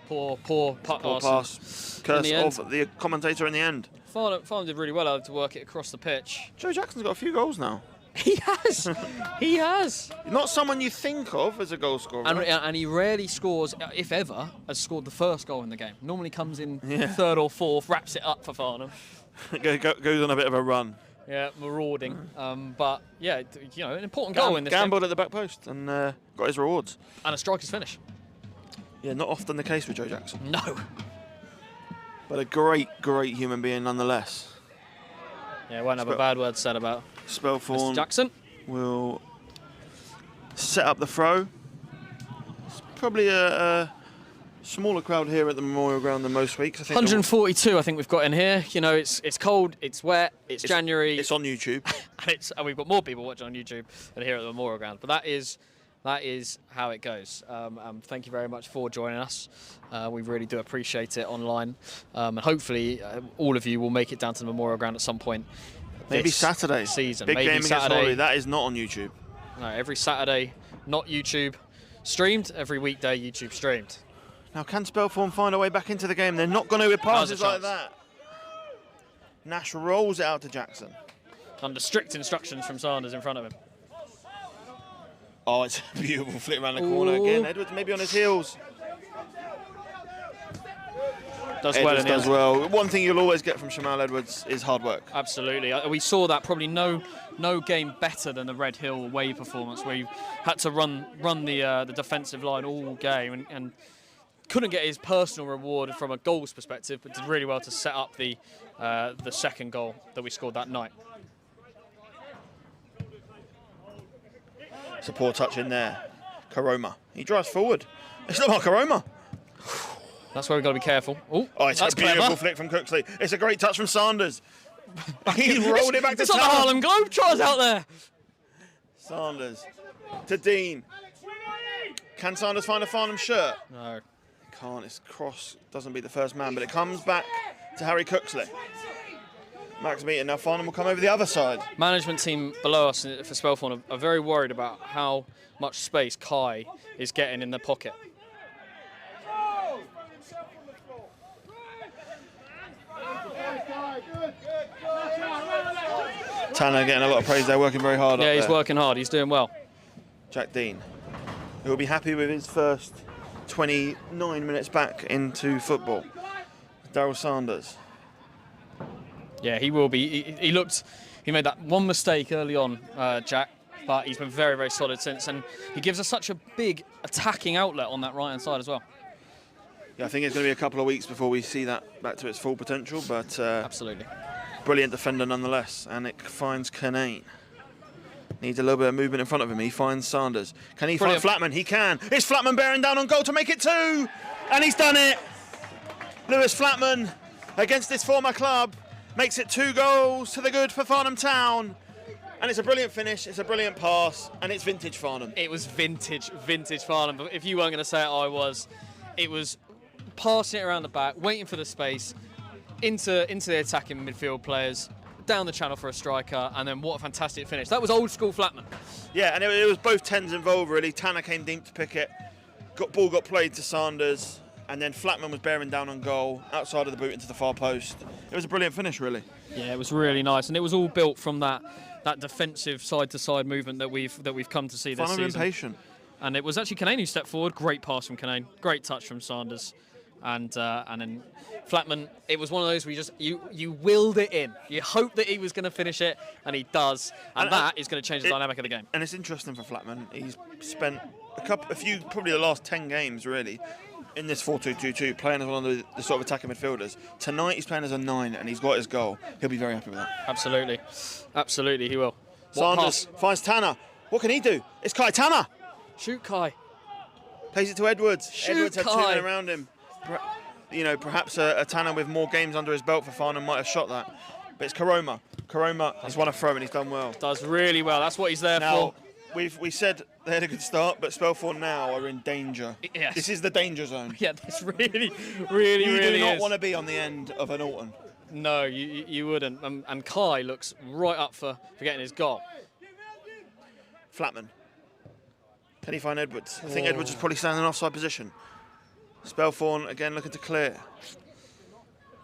Poor pass. Curse of the commentator in the end. Farnham did really well to work it across the pitch. Joe Jackson's got a few goals now. He has. He has. Not someone you think of as a goal scorer. And he rarely scores, if ever, has scored the first goal in the game. Normally comes in third or fourth, wraps it up for Farnham. Goes on a bit of a run. Yeah, marauding. But yeah, an important goal in this Gambled game. at the back post and got his rewards. And a striker's finish. Yeah, not often the case with Joe Jackson. No. But a great human being nonetheless. Yeah, won't have a bad word said about Spelthorne Mr. Jackson. Will set up the throw. It's probably a smaller crowd here at the Memorial Ground than most weeks. I think 142, I think we've got in here. It's cold, it's wet, it's January. It's on YouTube. and we've got more people watching on YouTube than here at the Memorial Ground. But that is how it goes. Thank you very much for joining us. We really do appreciate it online. And hopefully all of you will make it down to the Memorial Ground at some point. Maybe Saturday. Season. Big Maybe game against Saturday. Holly. That is not on YouTube. No, every Saturday, not YouTube streamed. Every weekday, YouTube streamed. Now, can Spelthorne find a way back into the game? They're not going to with passes like that. Nash rolls it out to Jackson. Under strict instructions from Sanders in front of him. Oh, it's a beautiful flick around the corner again. Edwards maybe on his heels. Does well. One thing you'll always get from Shamal Edwards is hard work. Absolutely. We saw that probably no game better than the Red Hill away performance, where he had to run the defensive line all game and couldn't get his personal reward from a goals perspective, but did really well to set up the second goal that we scored that night. It's a poor touch in there. Karoma. He drives forward. It's not Karoma. That's where we've got to be careful. Ooh, it's a beautiful flick from Cooksley. It's a great touch from Sanders. He rolled it back to It's like the Harlem Globetrotters out there. Sanders to Dean. Can Sanders find a Farnham shirt? No. Can't. His cross doesn't beat the first man, but it comes back to Harry Cooksley. Max Meaton. Now Farnham will come over the other side. Management Team below us for Spelthorne are very worried about how much space Kai is getting in the pocket. Tanner getting a lot of praise there, working very hard. Yeah, he's working hard. He's doing well. Jack Dean, who will be happy with his first 29 minutes back into football. Daryl Sanders. Yeah, he will be. He made that one mistake early on, Jack, but he's been very, very solid since, and he gives us such a big attacking outlet on that right-hand side as well. Yeah, I think it's going to be a couple of weeks before we see that back to its full potential, but absolutely. Brilliant defender nonetheless, and it finds Canane. Needs a little bit of movement in front of him. He finds Sanders. Can he find Flatman? He can. It's Flatman bearing down on goal to make it 2, and he's done it. Lewis Flatman, against his former club, makes it 2 goals to the good for Farnham Town. And it's a brilliant finish, it's a brilliant pass, and it's vintage Farnham. It was vintage Farnham. But if you weren't going to say it, I was. It was passing it around the back, waiting for the space, into the attacking midfield players, down the channel for a striker, and then what a fantastic finish. That was old school Flatman. Yeah, and it was both 10s involved really. Tanner came deep to pick it, ball got played to Sanders, and then Flatman was bearing down on goal, outside of the boot into the far post. It was a brilliant finish really. Yeah, it was really nice, and it was all built from that defensive side-to-side movement that we've come to see this season. Impatient. And it was actually Canane who stepped forward. Great pass from Canane. Great touch from Sanders. And then Flatman, it was one of those where you willed it in. You hope that he was going to finish it, and he does. And that is going to change the dynamic of the game. And it's interesting for Flatman. He's spent a few, probably the last 10 games really, in this 4-2-2-2, playing as one of the sort of attacking midfielders. Tonight he's playing as a 9, and he's got his goal. He'll be very happy with that. Absolutely. Absolutely, he will. Sanders finds Tanner. What can he do? It's Kai Tanner. Shoot, Kai. Plays it to Edwards. Shoot, Edwards had Kai. 2 men around him. You know, perhaps a Tanner with more games under his belt for Farnham might have shot that. But it's Karoma. Karoma has won a throw and he's done well. Does really well. That's what he's there now, for. We said they had a good start, but Spelthorne now are in danger. Yes. This is the danger zone. Yeah, this really, really, you really do not is. want to be on the end of an Alton. No, you wouldn't. And Kai looks right up for getting his goal. Flatman. Can he find Edwards? I think Edwards is probably standing in an offside position. Spelthorne again looking to clear.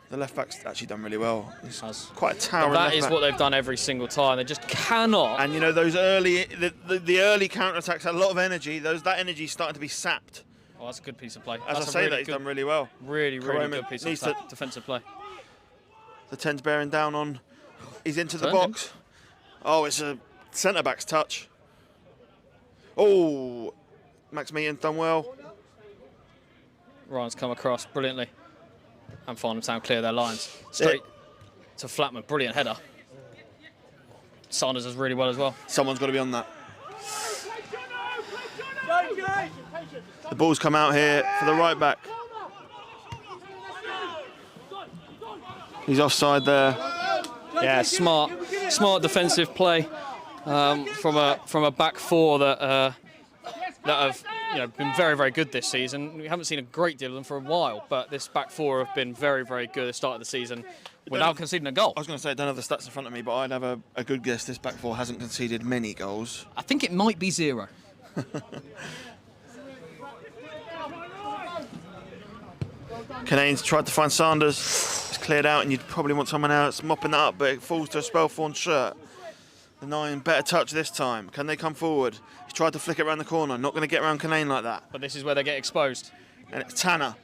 The left back's actually done really well. He's quite a towering That left is back. what they've done every single time. They just cannot. And you know those early, the early counter attacks had a lot of energy. That energy is starting to be sapped. Oh, that's a good piece of play. As that's I say, really he's done really well. Really Karoma good piece needs of defensive play. The 10's bearing down on. He's into the Turned box. Oh, it's a centre back's touch. Oh, Max Meaton's done well. Ryan's come across brilliantly. And Farnham Town clear their lines. Straight to Flatman. Brilliant header. Sanders does really well as well. Someone's got to be on that. The ball's come out here for the right back. He's offside there. Yeah, smart defensive play from a back four that have been very, very good this season. We haven't seen a great deal of them for a while, but this back four have been very, very good at the start of the season without conceding a goal. I was going to say, I don't have the stats in front of me, but I'd have a good guess this back four hasn't conceded many goals. I think it might be 0. Canane's tried to find Sanders. It's cleared out, and you'd probably want someone else mopping that up, but it falls to a Spelthorne shirt. The 9, better touch this time. Can they come forward? He's tried to flick it around the corner. Not going to get around Canane like that. But this is where they get exposed. And it's Tanner.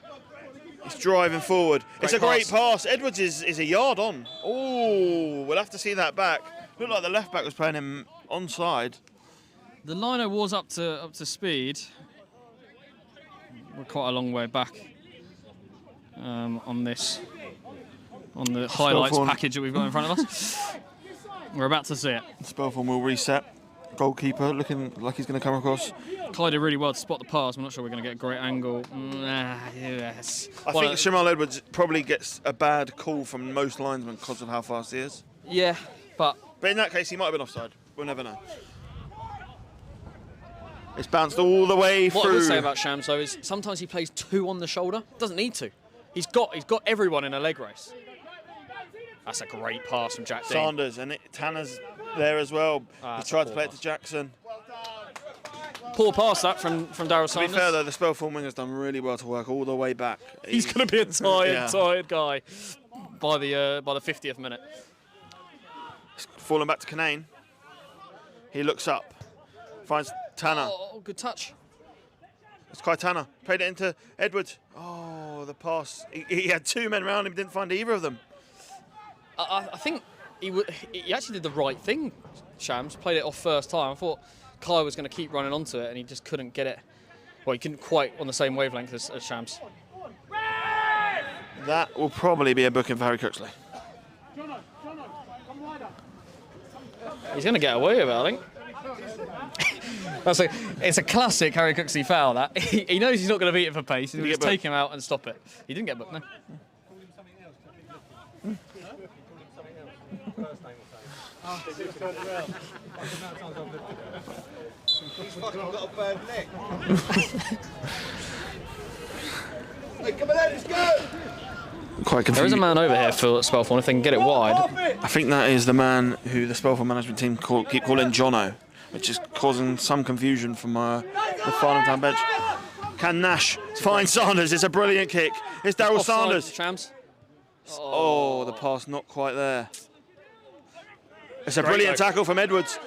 He's driving forward. It's a great pass. Edwards is a yard on. Oh, we'll have to see that back. Looked like the left back was playing him onside. The lino was up to speed. We're quite a long way back on the highlights package that we've got in front of us. We're about to see it. Spelthorne will reset. Goalkeeper looking like he's going to come across. Kai did really well to spot the pass. I'm not sure we're going to get a great angle. Yes. I think Shamal Edwards probably gets a bad call from most linesmen because of how fast he is. Yeah, but in that case, he might have been offside. We'll never know. It's bounced all the way through. What I would say about Shams, though, is sometimes he plays 2 on the shoulder. Doesn't need to. He's got everyone in a leg race. That's a great pass from Jack Dean. Sanders, and Tanner's there as well. He tried to play it to Jackson. Poor pass that from Daryl Sanders. To be fair, though, the Spelthorne winger's done really well to work all the way back. He's going to be a tired guy by the 50th minute. It's falling back to Canane. He looks up, finds Tanner. Oh, good touch. It's Kai Tanner. Played it into Edwards. Oh, the pass. He had 2 men around him, didn't find either of them. I think he actually did the right thing, Shams. Played it off first time. I thought Kai was going to keep running onto it, and he just couldn't get it. Well, he couldn't quite on the same wavelength as Shams. That will probably be a booking for Harry Cooksley. He's going to get away with it, I think. It's a classic Harry Cooksley foul, that. He knows he's not going to beat it for pace. He'll just take him out and stop it. He didn't get booked, no. He's fucking got a bad neck. Hey, come on, let's go! Quite confused. There is a man over here for Spelthorne if they can get it wide. I think that is the man who the Spelthorne management team keep calling Jono, which is causing some confusion from the Farnham Town bench. Can Nash find Sanders? It's a brilliant kick. It's Daryl Sanders. Shams. Oh, the pass not quite there. It's a brilliant tackle from Edwards.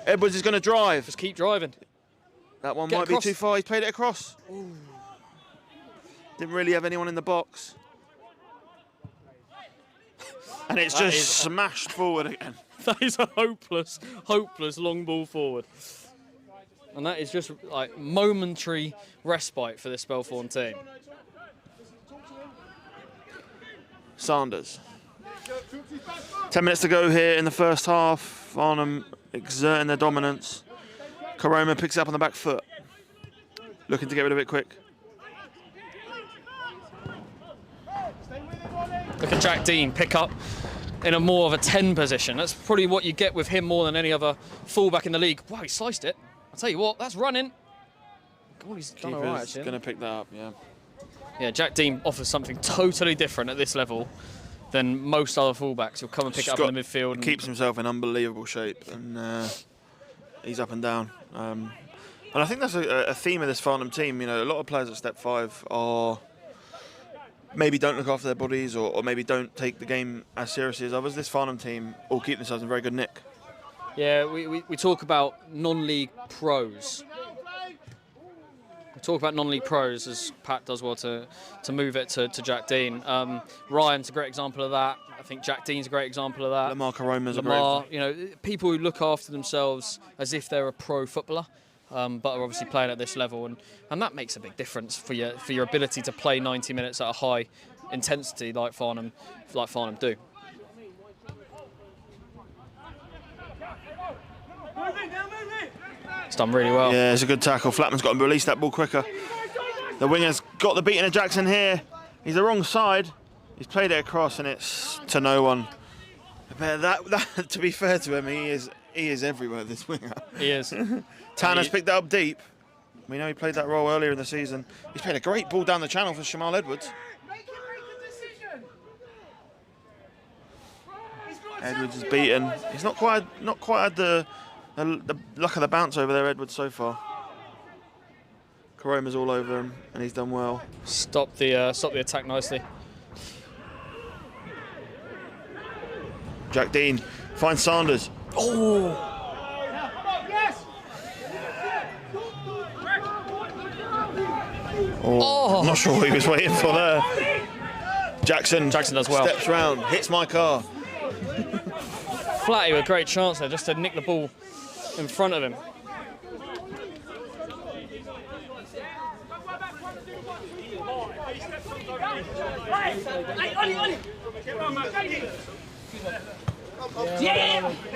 Edwards is going to drive. Just keep driving. That one might be too far. He's played it across. Ooh. Didn't really have anyone in the box. And it's just smashed forward again. That is a hopeless long ball forward. And that is just like momentary respite for this Spelthorne team. Sanders. 10 minutes to go here in the first half. Farnham exerting their dominance. Karoma picks it up on the back foot. Looking to get rid of it quick. Look at Jack Dean pick up in a more of a 10 position. That's probably what you get with him more than any other fullback in the league. Wow, he sliced it. I'll tell you what, that's running. God, he's done all right, actually. Going to pick that up, yeah. Yeah, Jack Dean offers something totally different at this level than most other fullbacks. He'll come and pick it up in the midfield. He keeps himself in unbelievable shape, and he's up and down. And I think that's a theme of this Farnham team. You know, a lot of players at step 5 are maybe don't look after their bodies or maybe don't take the game as seriously as others. This Farnham team all keep themselves in very good nick. Yeah, we talk about non-league pros. We talk about non-league pros, as Pat does well to move it to Jack Dean. Ryan's a great example of that. I think Jack Dean's a great example of that. Lamar Karoma's a great, you know, people who look after themselves as if they're a pro footballer, but are obviously playing at this level, and that makes a big difference for your ability to play 90 minutes at a high intensity like Farnham do. It's done really well. Yeah, it's a good tackle. Flatman's got to release that ball quicker. The winger's got the beating of Jackson here. He's the wrong side. He's played it across, and it's to no one. But that to be fair to him, he is everywhere, this winger. He is. Tanner's picked that up deep. We know he played that role earlier in the season. He's played a great ball down the channel for Shamal Edwards. Edwards is beaten. He's not quite had the luck of the bounce over there, Edwards, so far. Karoma's all over him, and he's done well. Stop the attack nicely. Jack Dean finds Sanders. Oh! Oh, I'm not sure what he was waiting for there. Jackson does well. Steps round, hits my car. Flatty with a great chance there, just to nick the ball in front of him.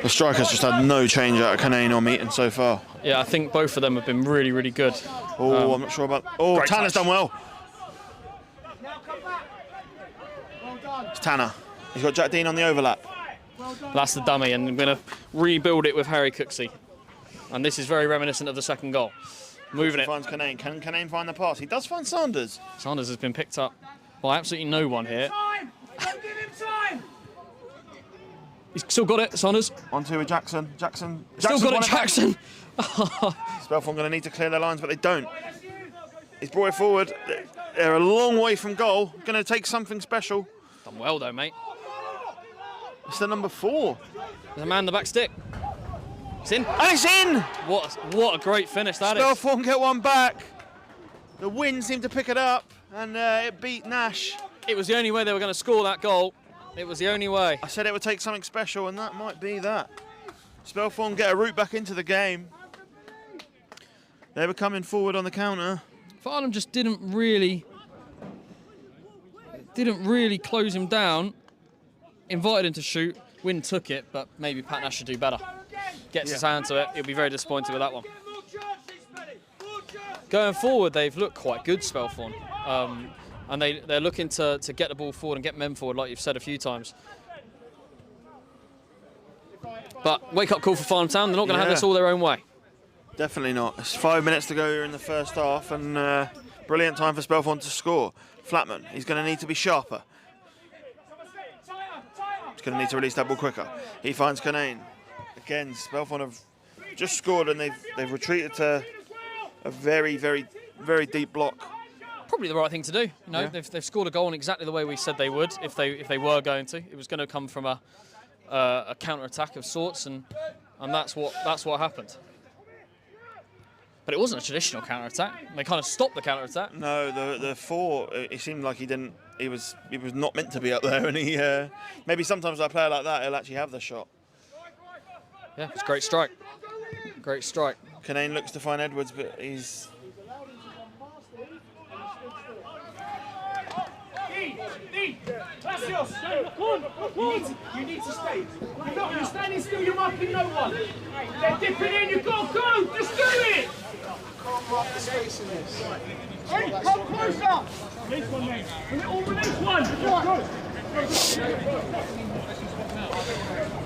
The strikers just had no change out of Canane or Meaton so far. Yeah, I think both of them have been really, really good. Oh, I'm not sure about... Oh, Tanner's done well. It's Tanner. He's got Jack Dean on the overlap. That's the dummy, and I'm going to rebuild it with Harry Cooksey. And this is very reminiscent of the second goal. Moving it. Finds Canane. Can Canane find the pass? He does find Sanders. Sanders has been picked up by absolutely no one here. Don't give him time! He's still got it, Sanders. 1-2 with Jackson. Still got it, Jackson. Spelthorne going to need to clear their lines, but they don't. He's brought it forward. They're a long way from goal. Going to take something special. Done well, though, mate. It's the number 4. There's a man in the back stick. It's in. And it's in! What a great finish that is. Spelthorne get one back. The wind seemed to pick it up, and it beat Nash. It was the only way they were going to score that goal. It was the only way. I said it would take something special, and that might be that. Spelthorne get a route back into the game. They were coming forward on the counter. Farnham just didn't really close him down. Invited him to shoot. Wynn took it, but maybe Pat Nash should do better. Gets his hand to it. He'll be very disappointed with that one. Going forward, they've looked quite good, Spelthorne. And they're looking to get the ball forward and get men forward, like you've said a few times. But wake-up call for Farnham Town. They're not going to have this all their own way. Definitely not. It's 5 minutes to go here in the first half, and brilliant time for Spelthorne to score. Flatman, he's going to need to be sharper. He's going to need to release that ball quicker. He finds Canane. Again, Spelthorne have just scored, and they've retreated to a very, very, very deep block. Probably the right thing to do. You know, they've scored a goal in exactly the way we said they would if they were going to. It was going to come from a counter attack of sorts, and that's what happened. But it wasn't a traditional counter-attack. They kind of stopped the counter-attack. No, the 4. It seemed like he didn't. He was not meant to be up there, and he maybe sometimes a player like that, he'll actually have the shot. Yeah, it's a great strike. Great strike. Canane looks to find Edwards, but he's. That's yours. You need to stay. You're standing still, you're marking no one. They're dipping in, you've got to go. Just do it. Can't mark the space in this. Hey, come closer. Release one, mate. Release one.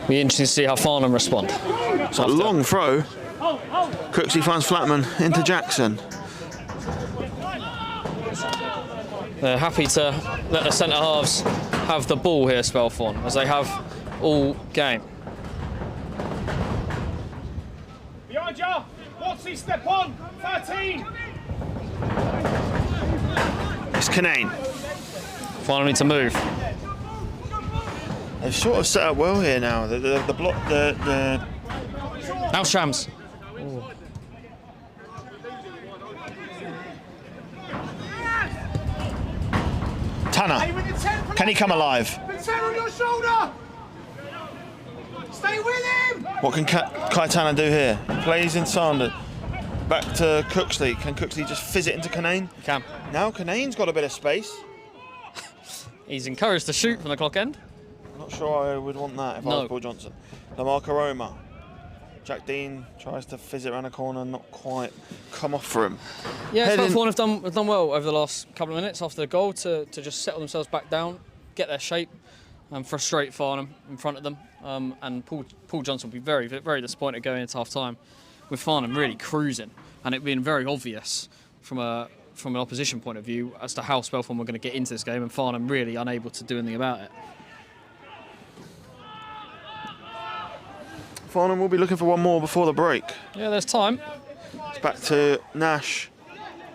Be interesting to see how Farnham respond. It's a long throw. Cooksey finds Flatman into Jackson. They're happy to let the centre halves have the ball here, Spelthorne, as they have all game. Behind you. What's he step on? 13. It's Canane. Farnham need to move. They've sort of set up well here now. The block, the Now Shams. Tanner. Can he come alive? The 10 on your shoulder. Stay with him. What can Kai Tanner do here? Plays in Sanders. Back to Cooksley. Can Cooksley just fizz it into Canane? He can. Now Canane's got a bit of space. He's encouraged to shoot from the clock end. I'm not sure I would want that if I was Paul Johnson. Lamar Karoma. Jack Dean tries to fizz it around a corner, not quite come off for him. Yeah, Spelthorne have done well over the last couple of minutes after the goal to just settle themselves back down, get their shape, and frustrate Farnham in front of them. And Paul Johnson will be very, very disappointed going into half-time with Farnham really cruising, and it being very obvious from an opposition point of view as to how Spelthorne were going to get into this game, and Farnham really unable to do anything about it. Farnham will be looking for one more before the break. Yeah, there's time. It's back to Nash.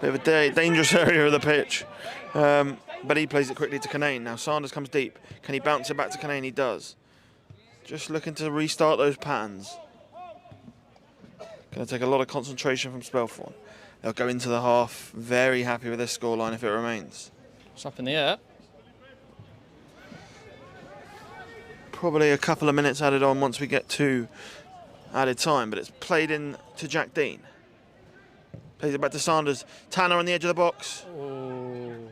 Bit of a dangerous area of the pitch. But he plays it quickly to Canane. Now Sanders comes deep. Can he bounce it back to Canane? He does. Just looking to restart those patterns. Going to take a lot of concentration from Spelthorne. They'll go into the half very happy with this scoreline if it remains. It's up in the air. Probably a couple of minutes added on once we get to added time, but it's played in to Jack Dean. Plays it back to Sanders. Tanner on the edge of the box. Ooh.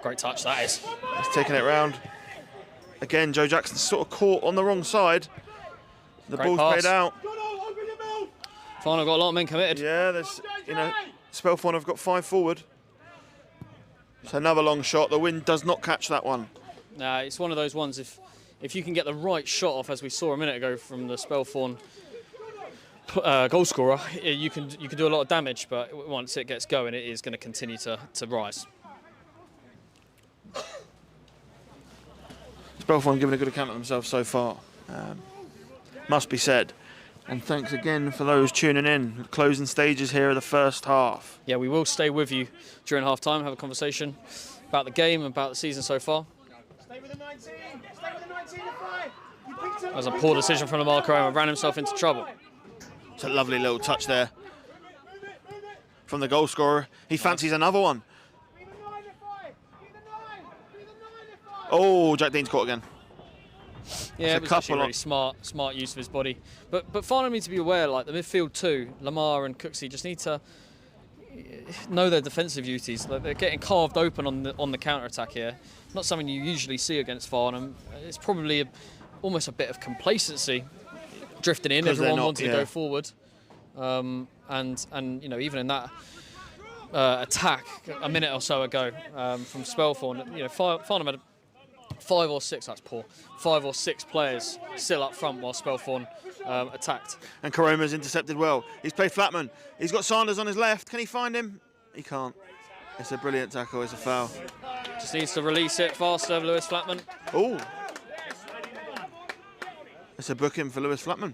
Great touch, that is. He's taking it round. Again, Joe Jackson's sort of caught on the wrong side. The Great ball's pass. played out. Farnham got a lot of men committed. Yeah, there's, Spelthorne have got 5 forward. So another long shot. The wind does not catch that one. Nah, it's one of those ones, if you can get the right shot off, as we saw a minute ago from the Spelthorne goal scorer, you can do a lot of damage, but once it gets going, it is going to continue to rise. Spelthorne giving a good account of themselves so far, must be said. And thanks again for those tuning in. Closing stages here of the first half. Yeah, we will stay with you during half-time, have a conversation about the game, about the season so far. Stay with the 19. Stay with the 19 and 5. You picked That was a poor decision from Lamar Karoma, ran himself into trouble. It's a lovely little touch there from the goal scorer. He fancies another one. Oh, Jack Dean's caught again. Yeah, it was actually really smart use of his body. But Farnham need to be aware, like the midfield too, Lamar and Cooksey just need to know their defensive duties. Like, they're getting carved open on the counter attack here. Not something you usually see against Farnham. It's probably almost a bit of complacency drifting in. Everyone wanting to go forward, and even in that attack a minute or so ago from Spelthorne, Farnham had 5 or 6. That's poor. 5 or 6 players still up front while Spelthorne attacked. And Karoma's intercepted well. He's played Flatman. He's got Sanders on his left. Can he find him? He can't. It's a brilliant tackle. It's a foul. Just needs to release it faster, Lewis Flatman. Oh. It's a booking for Lewis Flatman.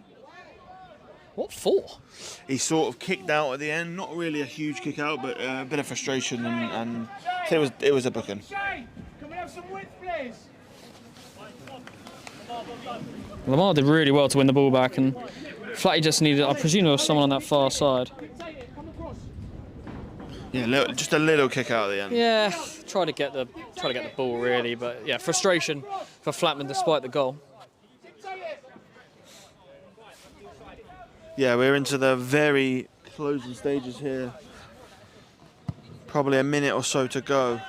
What for? He sort of kicked out at the end. Not really a huge kick out, but a bit of frustration, and it was a booking. Can we have some width, please? Lamar did really well to win the ball back, and Flatty just needed. I presume there was someone on that far side. Yeah, just a little kick out at the end. Yeah, try to get the ball really, but yeah, frustration for Flatman despite the goal. Yeah, we're into the very closing stages here. Probably a minute or so to go.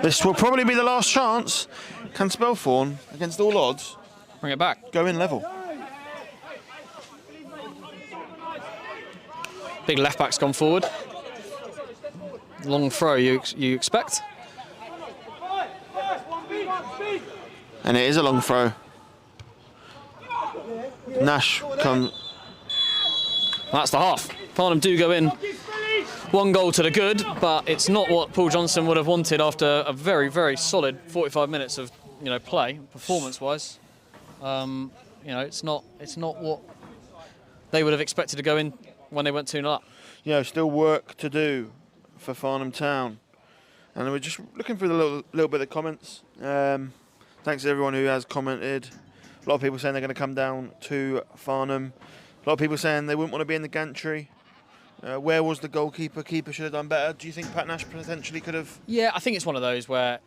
This will probably be the last chance. Can Spelthorne, against all odds, Bring it back. go in level? Big left back's gone forward. Long throw, you expect? And it is a long throw. Nash comes. That's the half. Farnham do go in. 1 goal to the good, but it's not what Paul Johnson would have wanted after a very, very solid 45 minutes of play, performance-wise. It's not what they would have expected to go in when they went 2-0 up. Yeah, still work to do for Farnham Town. And we're just looking through the little bit of comments. Thanks to everyone who has commented. A lot of people saying they're going to come down to Farnham. A lot of people saying they wouldn't want to be in the gantry. Where was the goalkeeper? Keeper should have done better. Do you think Pat Nash potentially could have? Yeah, I think it's one of those where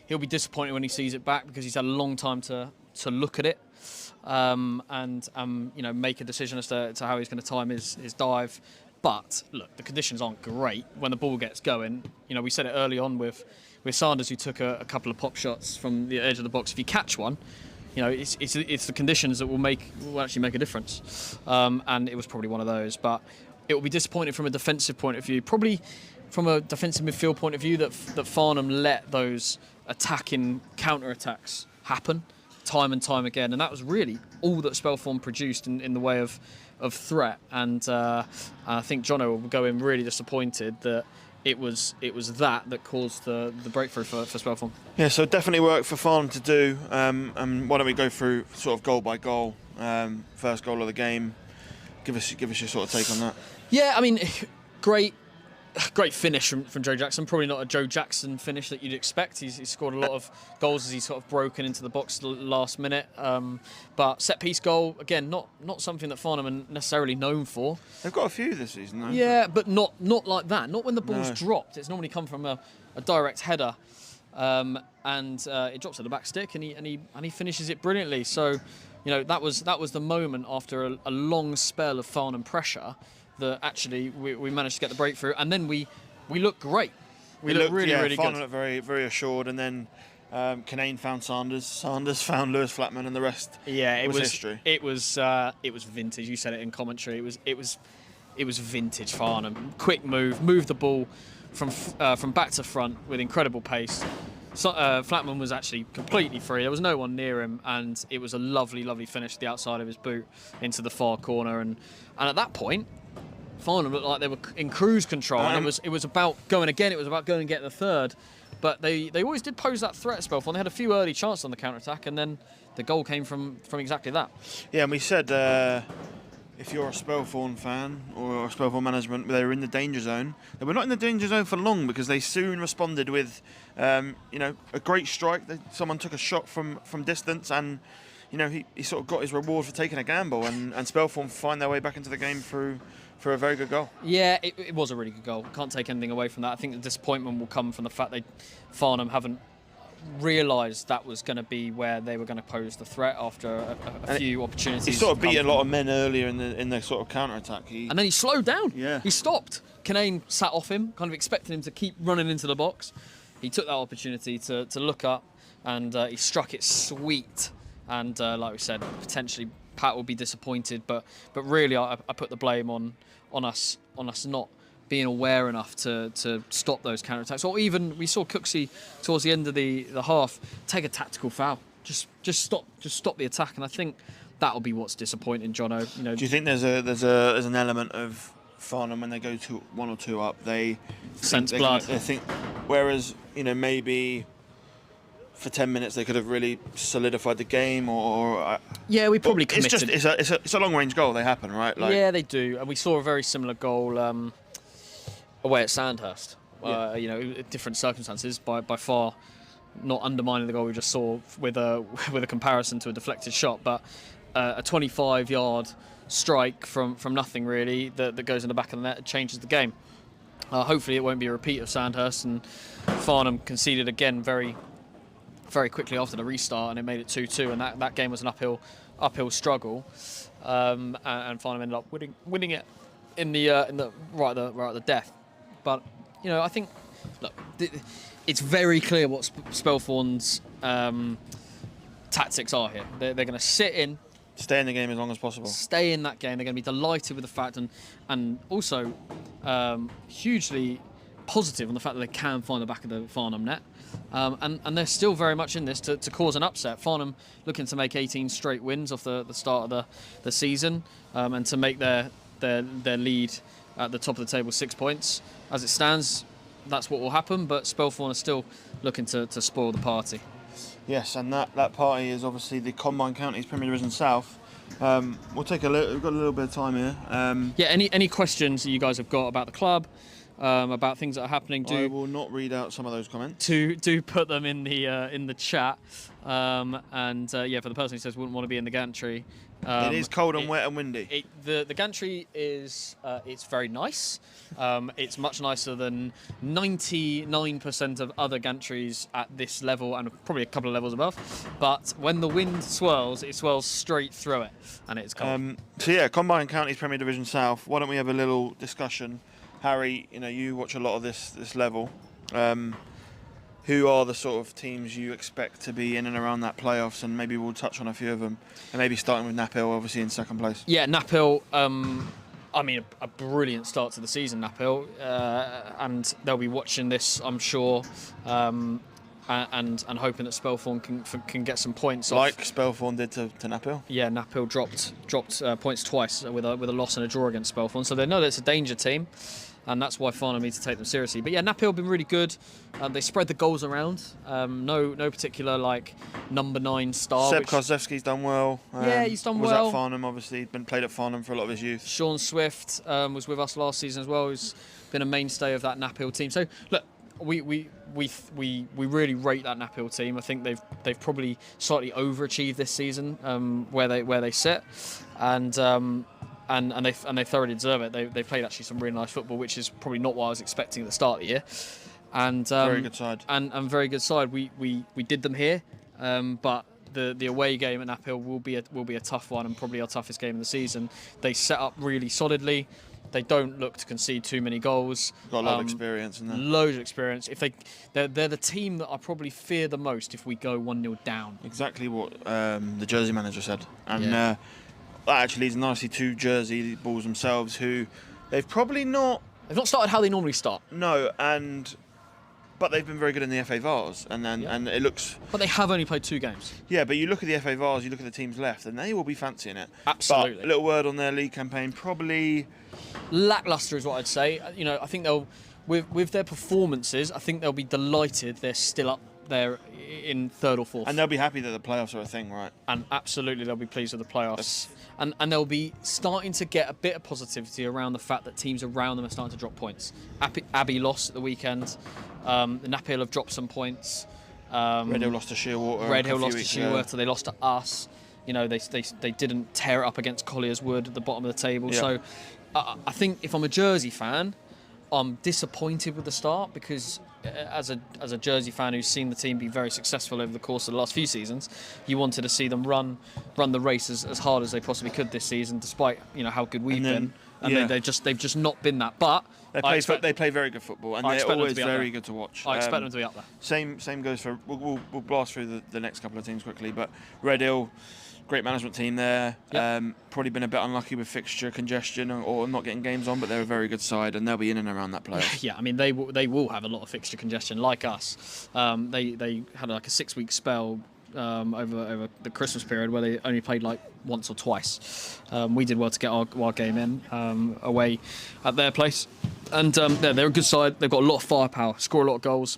he'll be disappointed when he sees it back because he's had a long time to look at it and make a decision as to how he's going to time his dive. But look, the conditions aren't great when the ball gets going. We said it early on with Sanders, who took a couple of pop shots from the edge of the box. If you catch one, it's the conditions that will actually make a difference. And it was probably one of those. But it will be disappointing from a defensive point of view, probably from a defensive midfield point of view, that Farnham let those attacking counter-attacks happen time and time again. And that was really all that Spelthorne produced in the way of threat. And I think Jono will go in really disappointed that it was that caused the breakthrough for Spelthorne. Yeah, so definitely work for Farnham to do. And why don't we go through sort of goal by goal, first goal of the game. Give us your sort of take on that. Yeah, I mean, great finish from Joe Jackson. Probably not a Joe Jackson finish that you'd expect. He's scored a lot of goals as he's sort of broken into the box last minute. But set piece goal, again, not something that Farnham are necessarily known for. They've got a few this season, though. Yeah, but not like that. Not when the ball's dropped. It's normally come from a direct header, and it drops at the back stick, and he finishes it brilliantly. So, that was the moment after a long spell of Farnham pressure that actually we managed to get the breakthrough, and then we looked great. We looked really good. Farnham looked very, very assured, and then Canane found Sanders found Lewis Flatman, and the rest was history. It was vintage. You said it in commentary. It was vintage Farnham. Quick moved the ball from back to front with incredible pace. So, Flatman was actually completely free. There was no one near him, and it was a lovely, lovely finish to the outside of his boot into the far corner. And at that point, Farnham looked like they were in cruise control, and it was about going again. It was about going and getting the third, but they always did pose that threat. Spelthorne. They had a few early chances on the counter attack, and then the goal came from exactly that. Yeah, and we said if you're a Spelthorne fan or a Spelthorne management, they were in the danger zone. They were not in the danger zone for long because they soon responded with, a great strike. Someone took a shot from distance, and he sort of got his reward for taking a gamble, and Spelthorne find their way back into the game for a very good goal. Yeah, it was a really good goal. Can't take anything away from that. I think the disappointment will come from the fact that Farnham haven't realised that was going to be where they were going to pose the threat after a few opportunities. He sort of beat a lot of men earlier in the sort of counter attack. And then he slowed down. Yeah. He stopped. Canane sat off him, kind of expecting him to keep running into the box. He took that opportunity to look up, and he struck it sweet. And like we said, potentially Pat will be disappointed, but really I put the blame on us not being aware enough to stop those counter-attacks. Or even we saw Cooksey towards the end of the half take a tactical foul. Just stop the attack, and I think that'll be what's disappointing, Jono. Do you think there's an element of Farnham when they go to 1 or 2 up, they sense blood? They think, whereas maybe for 10 minutes they could have really solidified the game, or yeah, we probably committed. It's a long range goal. They happen, right? Yeah, they do, and we saw a very similar goal away at Sandhurst. Different circumstances, by far not undermining the goal we just saw with a comparison to a deflected shot, but a 25-yard strike from nothing really that goes in the back of the net changes the game. Hopefully it won't be a repeat of Sandhurst, and Farnham conceded again very quickly after the restart, and it made it 2-2, and that game was an uphill struggle, and Farnham ended up winning it in the right at the death. But I think, look, it's very clear what Spelthorne's tactics are here. They're going to sit in, Stay in the game as long as possible. Stay in that game. They're going to be delighted with the fact, and also hugely positive on the fact that they can find the back of the Farnham net. And they're still very much in this to cause an upset. Farnham looking to make 18 straight wins off the start of the season, and to make their lead at the top of the table 6 points. As it stands, that's what will happen, but Spelthorne are still looking to spoil the party. Yes, and that party is obviously the Combined Counties Premier Division South. We'll take we've got a little bit of time here. Any questions that you guys have got about the club, about things that are happening, I will not read out some of those comments. Do put them in the chat. For the person who says wouldn't want to be in the gantry, it is cold and wet and windy. The gantry is it's very nice. It's much nicer than 99% of other gantries at this level, and probably a couple of levels above. But when the wind swirls, it swirls straight through it, and it's cold. Combined Counties Premier Division South. Why don't we have a little discussion? Harry, you watch a lot of this level. Who are the sort of teams you expect to be in and around that playoffs? And maybe we'll touch on a few of them. And maybe starting with Knaphill, obviously in second place. Yeah, Knaphill. A brilliant start to the season, Knaphill, and they'll be watching this, I'm sure, and hoping that Spelthorne can get some points. Like off. Spelthorne did to Knaphill. Yeah, Knaphill dropped points twice with a loss and a draw against Spelthorne, so they know that it's a danger team. And that's why Farnham need to take them seriously. But yeah, Knaphill have been really good. They spread the goals around. No particular number 9 star. Seb Kozlewski's done well. He's done was well. At Farnham, obviously. He's been played at Farnham for a lot of his youth. Sean Swift was with us last season as well. He's been a mainstay of that Knaphill team. So look, we really rate that Knaphill team. I think they've probably slightly overachieved this season where they sit, and they thoroughly deserve it. They played actually some really nice football, which is probably not what I was expecting at the start of the year. And very good side. And very good side. We did them here, but the away game at Knaphill will be a tough one, and probably our toughest game of the season. They set up really solidly. They don't look to concede too many goals. Got a lot of experience in there. Loads of experience. They're the team that I probably fear the most if we go 1-0 down. Exactly what the Jersey manager said, and Yeah. that actually leads nicely to Jersey Bulls themselves, who they've probably not. They've not started how they normally start. No, but they've been very good in the FA Vars, and it looks. But they have only played 2 games. Yeah, but you look at the FA Vars, you look at the teams left, and they will be fancying it. Absolutely. But a little word on their league campaign, probably Lackluster is what I'd say. I think they'll, with their performances, I think they'll be delighted they're still up there in 3rd or 4th. and they'll be happy that the playoffs are a thing, right? And absolutely they'll be pleased with the playoffs. And they'll be starting to get a bit of positivity around the fact that teams around them are starting to drop points. Abbey lost at the weekend. Knaphill have dropped some points. Redhill lost to Shearwater. Redhill lost to Shearwater. They lost to us. They didn't tear it up against Collier's Wood at the bottom of the table. Yeah. So I think if I'm a Jersey fan, I'm disappointed with the start, because as a Jersey fan who's seen the team be very successful over the course of the last few seasons, you wanted to see them run the race as hard as they possibly could this season, despite how good we've been. And they've just not been that. But they play very good football, and they're always very good to watch. I expect them to be up there. Same goes for. We'll blast through the next couple of teams quickly, but Redhill, great management team there. Yep. Probably been a bit unlucky with fixture congestion or not getting games on, but they're a very good side, and they'll be in and around that playoff. Yeah, I mean they will have a lot of fixture congestion like us. They had like a 6-week spell over the Christmas period where they only played like once or twice. We did well to get our game in away at their place, and they're a good side. They've got a lot of firepower, score a lot of goals.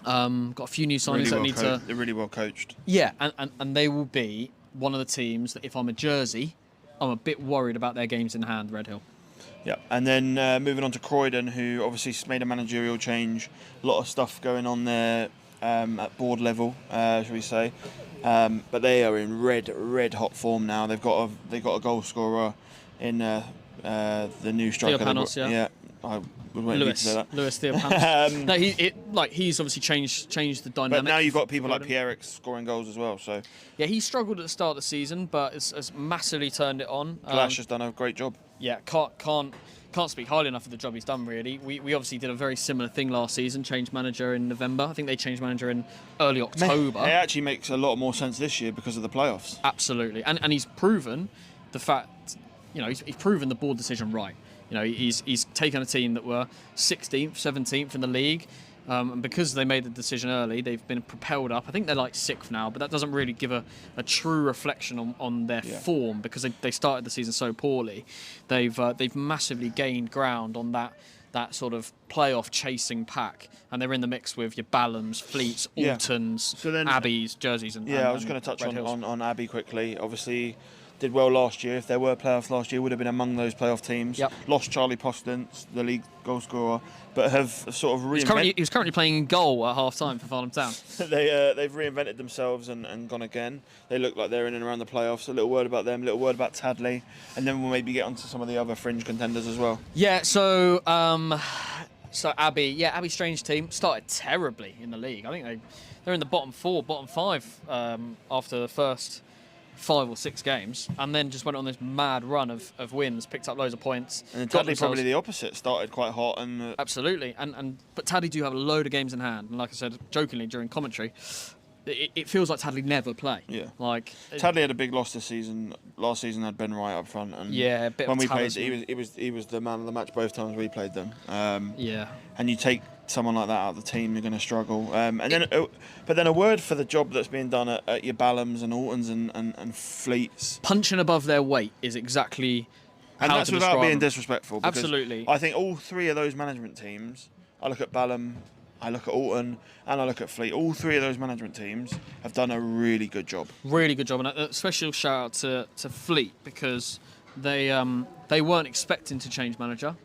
Got a few new signings They're really well coached. Yeah, and they will be one of the teams that if I'm a Jersey, I'm a bit worried about their games in hand, Redhill. Yeah, and then moving on to Croydon, who obviously made a managerial change. A lot of stuff going on there at board level, shall we say? But they are in red hot form now. They've got a goal scorer in the new striker. Theopanos, yeah. I was waiting for you to say that. Lewis Theopanos. No, he's obviously changed the dynamic. But now you've got people like Pierrick scoring goals as well. So yeah, he struggled at the start of the season, but has massively turned it on. Glash has done a great job. Yeah, can't speak highly enough of the job he's done, really. We obviously did a very similar thing last season, changed manager in November. I think they changed manager in early October. It actually makes a lot more sense this year because of the playoffs. Absolutely. And he's proven the fact, he's proven the board decision right. He's taken a team that were 16th, 17th in the league. And because they made the decision early, they've been propelled up. I think they're like 6th now, but that doesn't really give a true reflection on their form because they started the season so poorly. They've massively gained ground on that sort of playoff chasing pack, and they're in the mix with your Ballams, Fleets, Altons, Abbeys, Jerseys, and I was going to touch on Abbey quickly. Obviously, did well last year. If there were playoffs last year, would have been among those playoff teams. Yep. Lost Charlie Postance, the league goal scorer, but have sort of reinvented. He was currently playing in goal at half time for Farnham Town. They've reinvented themselves and gone again. They look like they're in and around the playoffs. A little word about them, a little word about Tadley, and then we'll maybe get onto some of the other fringe contenders as well. Yeah, so Abbey's strange team started terribly in the league. I think they're in the bottom 4, bottom 5 after the first 5 or 6 games, and then just went on this mad run of wins, picked up loads of points. And Tadley probably the opposite, started quite hot and absolutely, but Tadley do have a load of games in hand, and like I said jokingly during commentary, it feels like Tadley never play. Yeah, like Tadley had a big loss this season. Last season had Ben Wright up front, and a bit when of we played, he was the man of the match both times we played them. And you take someone like that out of the team, you're going to struggle. But then a word for the job that's being done at your Ballams and Altons and Fleets. Punching above their weight is exactly. And that's without being disrespectful. Absolutely. I think all 3 of those management teams. I look at Ballam, I look at Alton, and I look at Fleet. All 3 of those management teams have done a really good job. Really good job, and a special shout out to Fleet because they weren't expecting to change manager.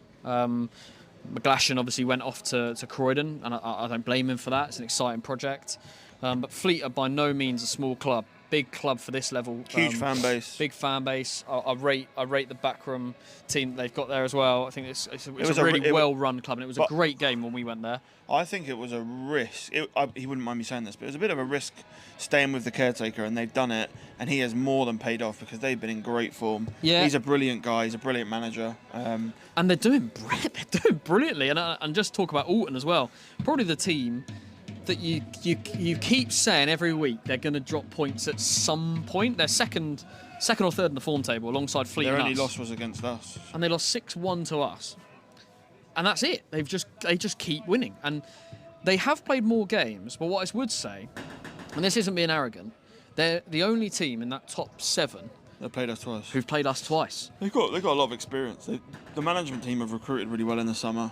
McGlashan obviously went off to Croydon, and I don't blame him for that. It's an exciting project. But Fleet are by no means a small club. Big club for this level. Huge fan base. Big fan base. I rate the backroom team that they've got there as well. I think it's a really well-run club, and it was a great game when we went there. I think it was a risk. He wouldn't mind me saying this, but it was a bit of a risk staying with the caretaker, and they've done it, and he has more than paid off because they've been in great form. Yeah. He's a brilliant guy. He's a brilliant manager. And they're doing brilliantly. And just talk about Alton as well. Probably the team that you keep saying every week they're going to drop points at some point. They're second or third in the form table alongside Fleet. Their only loss was against us, and they lost 6-1 to us, and that's it. They just keep winning, and they have played more games. But what I would say, and this isn't being arrogant, they're the only team in that top 7 They've played us twice. Who've played us twice. They've got a lot of experience. The management team have recruited really well in the summer.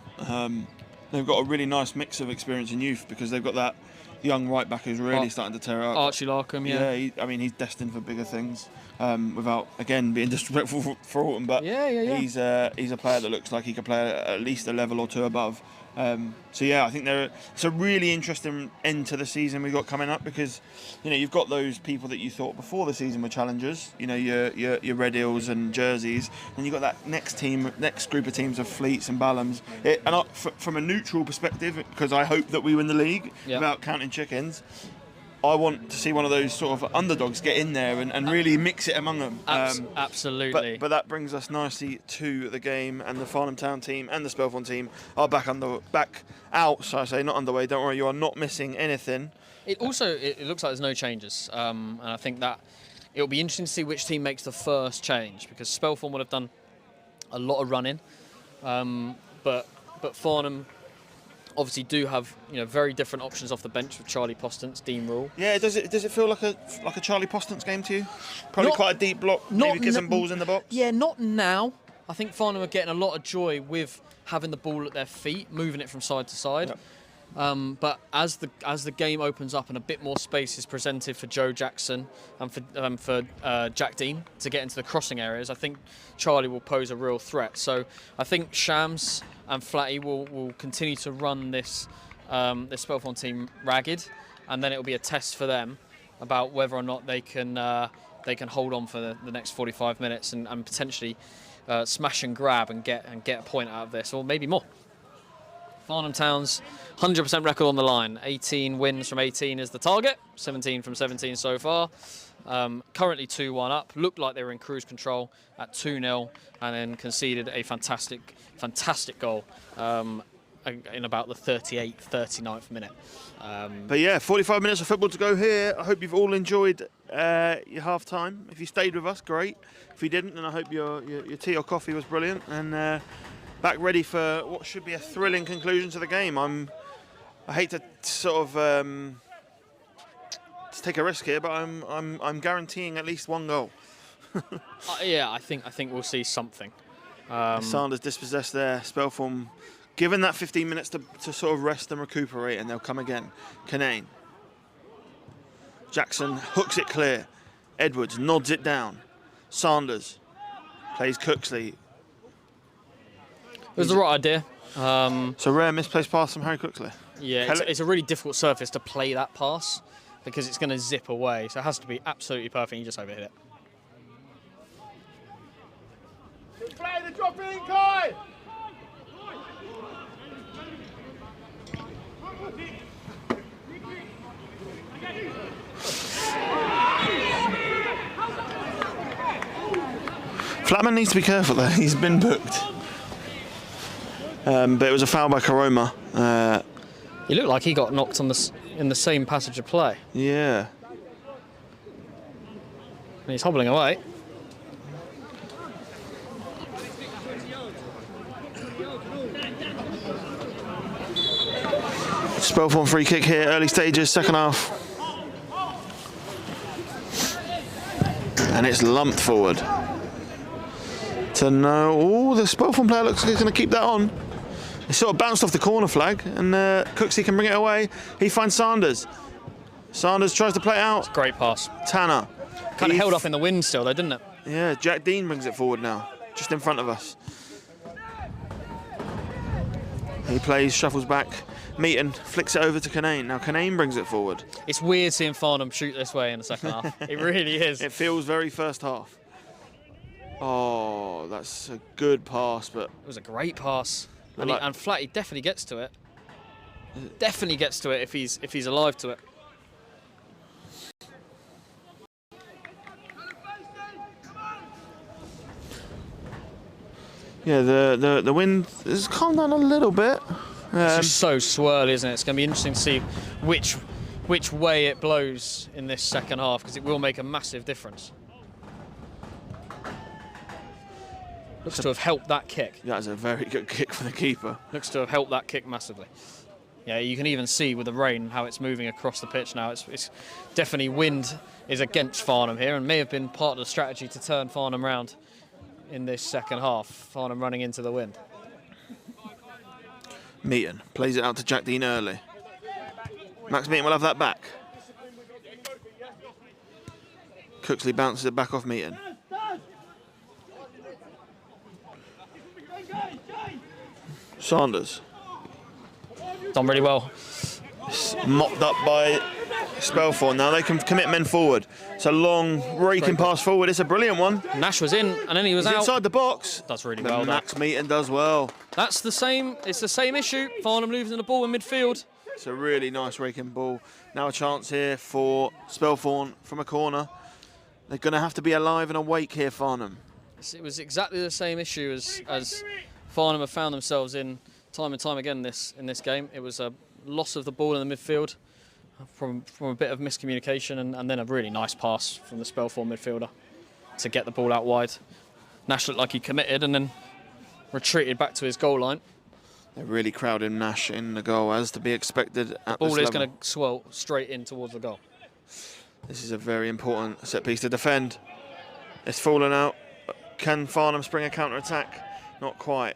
They've got a really nice mix of experience and youth because they've got that young right back who's really starting to tear up. Archie Larkham, yeah. He's destined for bigger things. Without again being disrespectful for Alton, but he's a player that looks like he could play at least a level or 2 above. I think it's a really interesting end to the season we've got coming up because you've got those people that you thought before the season were challengers, your Red Hills and Jerseys, and you've got that next group of teams of Fleets and Ballams. From a neutral perspective, because I hope that we win the league without counting chickens, I want to see one of those sort of underdogs get in there and really mix it among them. Absolutely. But that brings us nicely to the game, and the Farnham Town team and the Spelthorne team are back out. So I say not underway. Don't worry, you are not missing anything. It looks like there's no changes, and I think that it'll be interesting to see which team makes the first change because Spelthorne would have done a lot of running, but Farnham obviously do have very different options off the bench with Charlie Postance, Dean Rule. Yeah, does it feel like a Charlie Postance game to you? Probably quite a deep block, maybe get some balls in the box. Yeah, not now. I think Farnham are getting a lot of joy with having the ball at their feet, moving it from side to side. Yep. But as the game opens up and a bit more space is presented for Joe Jackson and for Jack Dean to get into the crossing areas, I think Charlie will pose a real threat. So I think Shams and Flatty will continue to run this Spelthorne team ragged. and then it'll be a test for them about whether or not they can hold on for the next 45 minutes and potentially smash and grab and get a point out of this, or maybe more. Farnham Town's 100% record on the line. 18 wins from 18 is the target. 17 from 17 so far. Currently 2-1 up. Looked like they were in cruise control at 2-0, and then conceded a fantastic goal in about the 38th, 39th minute. But yeah, 45 minutes of football to go here. I hope you've all enjoyed your half time. If you stayed with us, great. If you didn't, then I hope your tea or coffee was brilliant. And back ready for what should be a thrilling conclusion to the game. I hate to sort of to take a risk here, but I'm guaranteeing at least one goal. Yeah, I think we'll see something. Sanders dispossessed there. Spelthorne given that 15 minutes to sort of rest and recuperate, and they'll come again. Canane. Jackson hooks it clear. Edwards nods it down. Sanders plays Cooksley. It was the right idea. So rare misplaced pass from Harry Cooksley. Yeah, it's a really difficult surface to play that pass because it's going to zip away. So it has to be absolutely perfect. You just overhit it. Play the drop in, Kai! Flatman needs to be careful there. He's been booked. But it was a foul by Karoma. He looked like he got knocked in the same passage of play. Yeah. And he's hobbling away. Spelthorne free kick here, early stages, second half. And it's lumped forward. To know, oh, the Spelthorne player looks like he's going to keep that on. It sort of bounced off the corner flag, and Cooksey can bring it away. He finds Sanders. Sanders tries to play it out. It's a great pass. Tanner. Kind of held up in the wind still, though, didn't it? Yeah, Jack Dean brings it forward now, just in front of us. He plays, shuffles back. Meaton flicks it over to Canane. Now Canane brings it forward. It's weird seeing Farnham shoot this way in the second half. It really is. It feels very first half. Oh, that's a good pass, but it was a great pass. And, like, and Flatty definitely gets to it. Definitely gets to it if he's alive to it. yeah, the wind has calmed down a little bit. It's just so swirly, isn't it? It's going to be interesting to see which way it blows in this second half, because it will make a massive difference. Looks to have helped that kick. That was a very good kick for the keeper. Looks to have helped that kick massively. Yeah, you can even see with the rain how it's moving across the pitch now. It's definitely wind is against Farnham here, and may have been part of the strategy to turn Farnham round in this second half. Farnham running into the wind. Meaton plays it out to Jack Dean early. Max Meaton will have that back. Cooksley bounces it back off Meaton. Sanders. Done really well. Mopped up by Spelthorne. Now they can commit men forward. It's a long raking pass forward. It's a brilliant one. Nash was in and then he was He's out. inside the box. Does really But well. Max Meaton does well. That's the same. It's the same issue. Farnham losing the ball in midfield. It's a really nice raking ball. Now a chance here for Spelthorne from a corner. They're going to have to be alive and awake here, Farnham. It was exactly the same issue as Farnham have found themselves in time and time again in this game. It was a loss of the ball in the midfield from a bit of miscommunication and then a really nice pass from the Spelthorne midfielder to get the ball out wide. Nash looked like he committed and then retreated back to his goal line. They're really crowding Nash in the goal, as to be expected at this level. Ball is going to swirl straight in towards the goal. This is a very important set piece to defend. It's fallen out. Can Farnham spring a counter-attack? Not quite.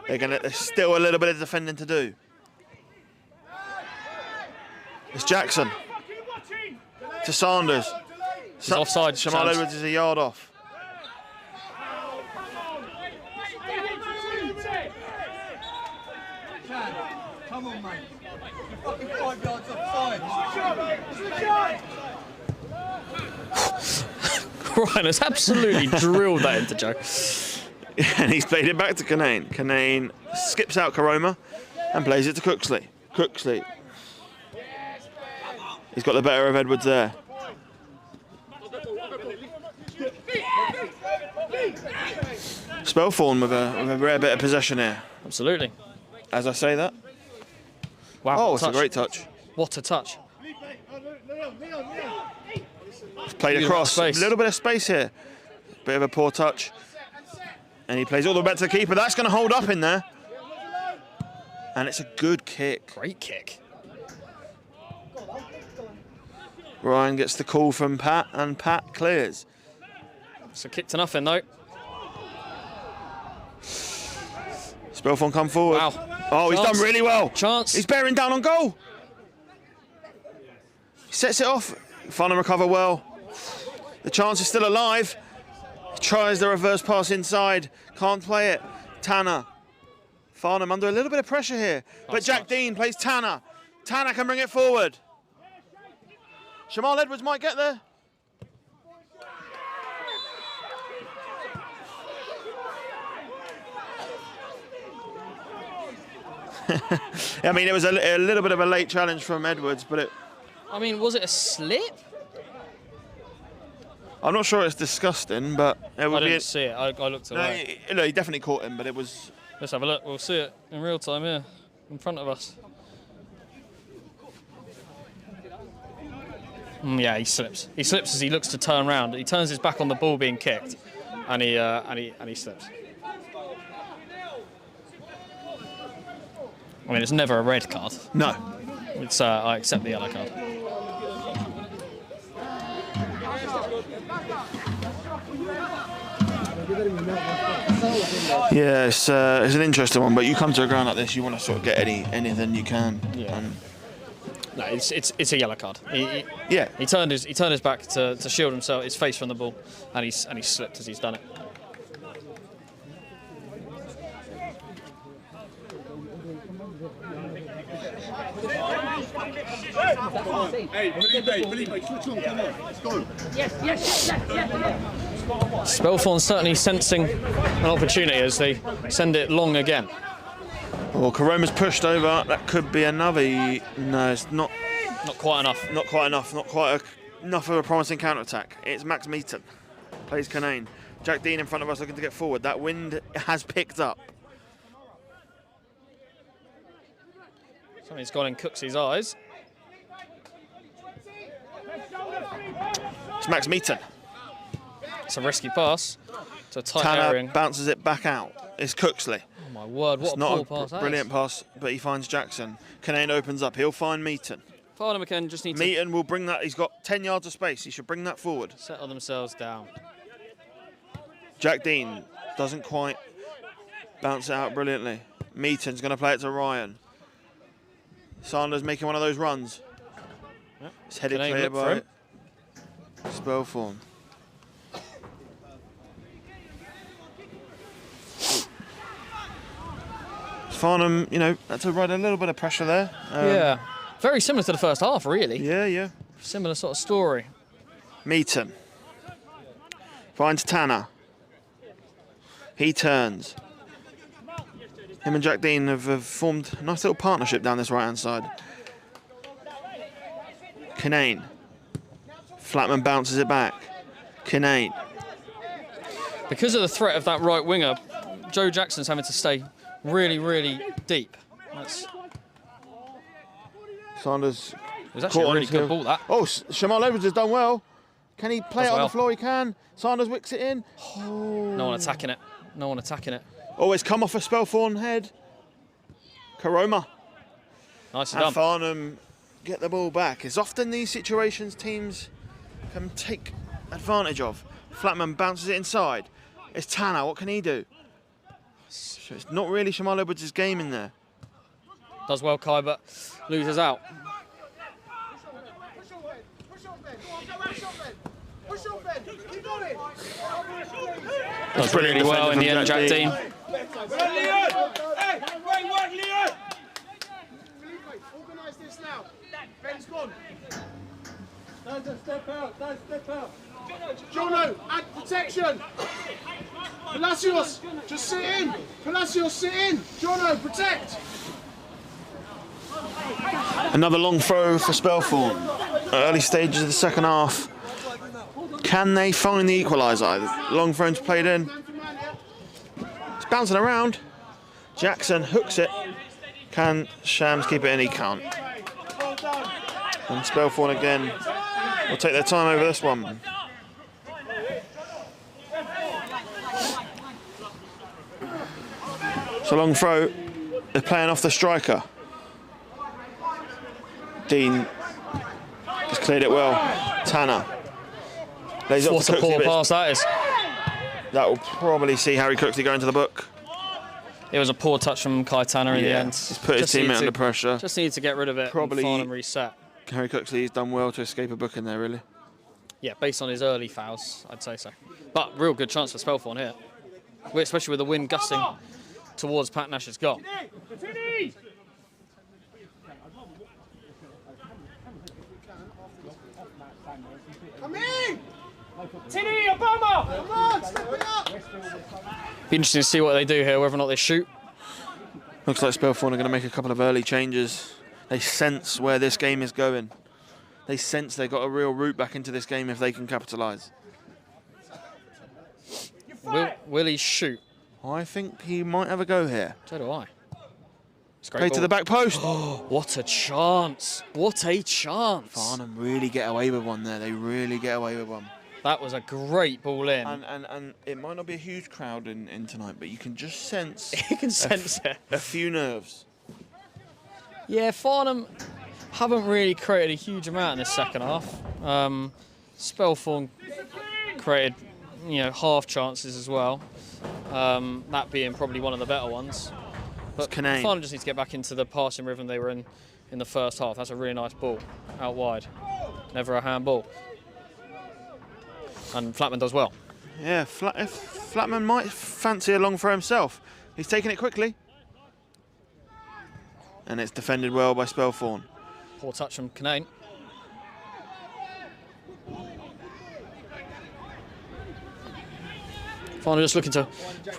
There's still a little bit of defending to do. It's Jackson to Sanders. He's offside. Shamal Edwards is a yard off. Come on, mate. You're fucking 5 yards off. Ryan has absolutely drilled that into Joe. And he's played it back to Canane. Canane skips out Karoma and plays it to Cooksley. Cooksley. He's got the better of Edwards there. Spelthorne with a rare bit of possession here. Absolutely. As I say that. Wow. Oh, it's a great touch. What a touch. It's played across. A little bit of space here. Bit of a poor touch. And he plays all the way back to the keeper. That's going to hold up in there. And it's a good kick. Great kick. Ryan gets the call from Pat, and Pat clears. It's a kick to nothing, though. Spelthorne come forward. Wow. Oh, he's done really well. Chance. He's bearing down on goal. He sets it off. Farnham recover well. The chance is still alive. He tries the reverse pass inside. Can't play it. Tanner. Farnham under a little bit of pressure here. But Jack Dean plays Tanner. Tanner can bring it forward. Shamal Edwards might get there. I mean, it was a little bit of a late challenge from Edwards, but it... I mean, was it a slip? I'm not sure it's disgusting, but it would I be... didn't see it. I looked away. No, he definitely caught him, but it was... Let's have a look. We'll see it in real time here, in front of us. Yeah, he slips. He slips as he looks to turn round. He turns his back on the ball being kicked, and he slips. I mean, it's never a red card. No. It's I accept the yellow card. Yeah, it's an interesting one, but you come to a ground like this, you want to sort of get anything you can. Yeah. And No, it's a yellow card. yeah. He turned his back to shield himself, his face from the ball, and he slipped as he's done it. Hey, Felipe, switch on, come on, let's go. Yes. Spelthorne certainly sensing an opportunity as they send it long again. Well, Karoma's pushed over. That could be another... No, it's not. Not quite enough. Not quite enough. Not quite enough of a promising counter-attack. It's Max Meaton. Plays Canane. Jack Dean in front of us looking to get forward. That wind has picked up. Something's gone in Cooksy's eyes. It's Max Meaton. It's a risky pass. It's a tight Tanner airing. bounces it back out. It's Cooksley. Oh my word, what It's a not poor a pass that brilliant is. pass, but he finds Jackson. Canane opens up. He'll find Meaton. Farnham again just need to Meaton will bring that. He's got 10 yards of space. He should bring that forward. settle themselves down. Jack Dean doesn't quite bounce it out brilliantly. Meaton's going to play it to Ryan. Sanders making one of those runs. Yep. It's headed Canane clear look for by him. Spelthorne. Farnham, you know, had to ride a little bit of pressure there. Yeah, very similar to the first half, really. Yeah. Similar sort of story. Meaton finds Tanner. He turns. Him and Jack Dean have formed a nice little partnership down this right-hand side. Canane. Flatman bounces it back. Canane. Because of the threat of that right winger, Joe Jackson's having to stay really, really deep. That's, Sanders. it was actually a really good ball, that. Oh, Shamal Edwards has done well. Can he play Does it on well. the floor? He can. Sanders wicks it in. No one attacking it. No one attacking it. Oh, it's come off a Spelthorne head. Karoma. Nicely And done. Farnham get the ball back. It's often these situations teams can take advantage of. Flatman bounces it inside. It's Tanner. What can he do? So it's not really Shamal Edwards' game in there. Does well, Kai, but loses out. Does really well in the end, Jack Dean. Organise this now. Ben's gone. Don't step out. Jono, add protection. Palacios, just sit in. Palacios, sit in. Jono, protect. Another long throw for Spelthorne. Early stages of the second half. Can they find the equaliser? Long throws played in. It's bouncing around. Jackson hooks it. Can Shams keep it in? He can't. And Spelthorne again will take their time over this one. It's a long throw. They're playing off the striker. Dean has cleared it well. Tanner lays it off What to a Cooksley, poor but pass that is. that will probably see Harry Cooksley go into the book. It was a poor touch from Kai Tanner in the end. He's put his teammate needed under pressure. Just needed to get rid of it. Probably- And Farnham reset. Harry Cooksley's done well to escape a booking there, really. Yeah, based on his early fouls, I'd say so. But real good chance for Spelthorne here, especially with the wind gusting towards Pat Nash's goal. Come in. Tinny, Obama! Come on, step it up. Be interesting to see what they do here, whether or not they shoot. Looks like Spelthorne are going to make a couple of early changes. They sense where this game is going. They sense they've got a real route back into this game if they can capitalise. Will he shoot? I think he might have a go here. So do I. It's a great Play to ball. the back post. What a chance. What a chance. Farnham really get away with one there. They really get away with one. That was a great ball in. And it might not be a huge crowd in tonight, but you can just sense You can sense it. a few nerves. Yeah, Farnham haven't really created a huge amount in this second half. Spelthorne created, half chances as well. That being probably one of the better ones. But Canane. Farnham just need to get back into the passing rhythm they were in the first half. That's a really nice ball out wide. Never a handball. And Flatman does well. Yeah, Flatman might fancy a long throw himself. He's taking it quickly. And it's defended well by Spelthorne. Poor touch from Canane. Farnham just looking to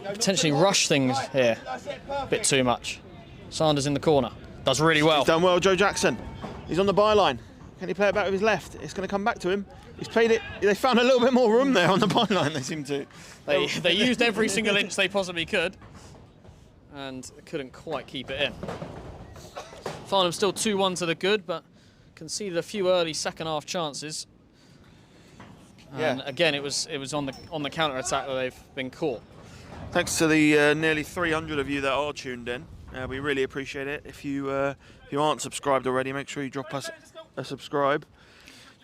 potentially rush things here a bit too much. Sanders in the corner. Does really well. He's done well, Joe Jackson. He's on the byline. Can he play it back with his left? It's going to come back to him. He's played it. They found a little bit more room there on the byline, they seem to. They used every single inch they possibly could and couldn't quite keep it in. Farnham still 2-1 to the good, but conceded a few early second half chances. And again, it was on the counter attack that they've been caught. Thanks to the nearly 300 of you that are tuned in. We really appreciate it. If you aren't subscribed already, make sure you drop us a subscribe.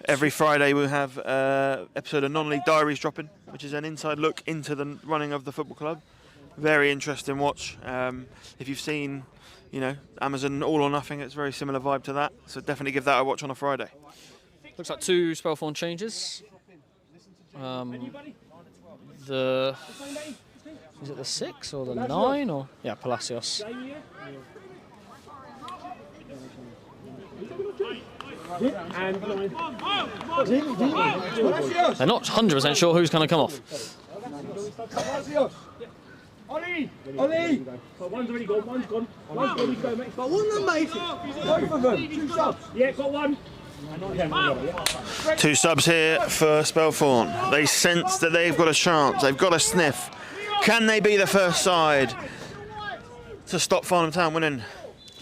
Every Friday we'll have an episode of Non-League Diaries dropping, which is an inside look into the running of the football club. Very interesting watch. If you've seen, Amazon All or Nothing, it's a very similar vibe to that. So definitely give that a watch on a Friday. Looks like 2 Spelthorne changes. Is it the 6 or the 9 or Palacios? They're not 100% sure who's going to come off. Ollie! One's already gone, one's gone. One's gone, he's going, mate. But one of them, mate. Both of them. 2 subs. Yeah, got one. 2 subs here for Spelthorne. They sense that they've got a chance. They've got a sniff. Can they be the first side to stop Farnham Town winning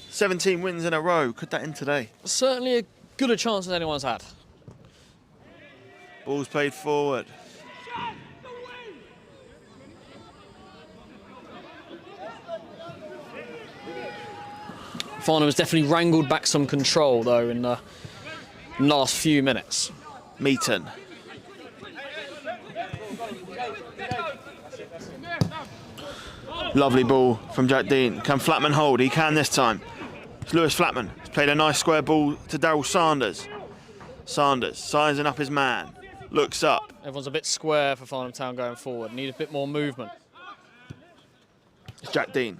17 wins in a row? Could that end today? Certainly as good a chance as anyone's had. Ball's played forward. Farnham has definitely wrangled back some control though in the last few minutes. Meaton. Lovely ball from Jack Dean. Can Flatman hold? He can this time. It's Lewis Flatman. He's played a nice square ball to Daryl Sanders. Sanders sizing up his man. Looks up. Everyone's a bit square for Farnham Town going forward. Need a bit more movement. It's Jack Dean.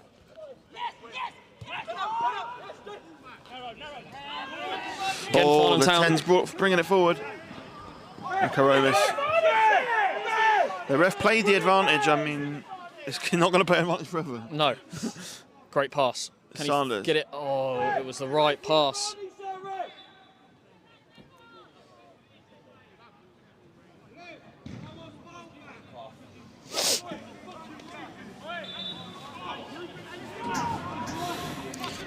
Again, Oh, Farnham the Town 10's bringing it forward. And Karomis The ref played the advantage. I mean, it's not going to play advantage forever. No. Great pass. Can Sanders. he get it? Oh, it was the right pass.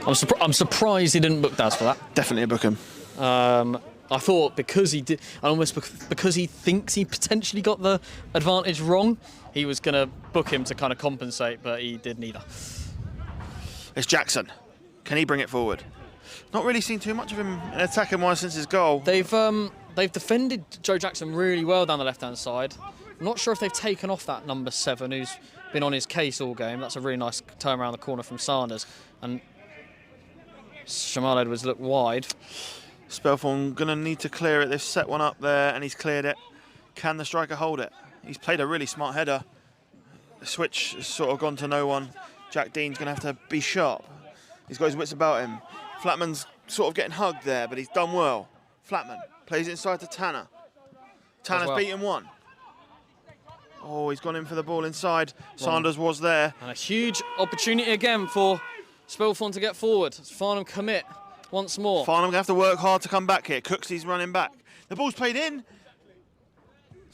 I'm surprised he didn't book Daz for that. Definitely a book him. I thought because he did, almost because he thinks he potentially got the advantage wrong, he was going to book him to kind of compensate, but he did neither. It's Jackson. Can he bring it forward? Not really seen too much of him in attacking wise since his goal. They've defended Joe Jackson really well down the left-hand side. I'm not sure if they've taken off that number 7 who's been on his case all game. That's a really nice turn around the corner from Sanders. And Jamal Edwards looked wide. Spelthorne going to need to clear it. They've set one up there and he's cleared it. Can the striker hold it? He's played a really smart header. The switch has sort of gone to no one. Jack Dean's going to have to be sharp. He's got his wits about him. Flatman's sort of getting hugged there, but he's done well. Flatman plays it inside to Tanner. Tanner's beaten one. Oh, he's gone in for the ball inside. Sanders was there. And a huge opportunity again for Spelthorne to get forward. Farnham commit once more. Farnham going to have to work hard to come back here. Cooksy's running back. The ball's played in.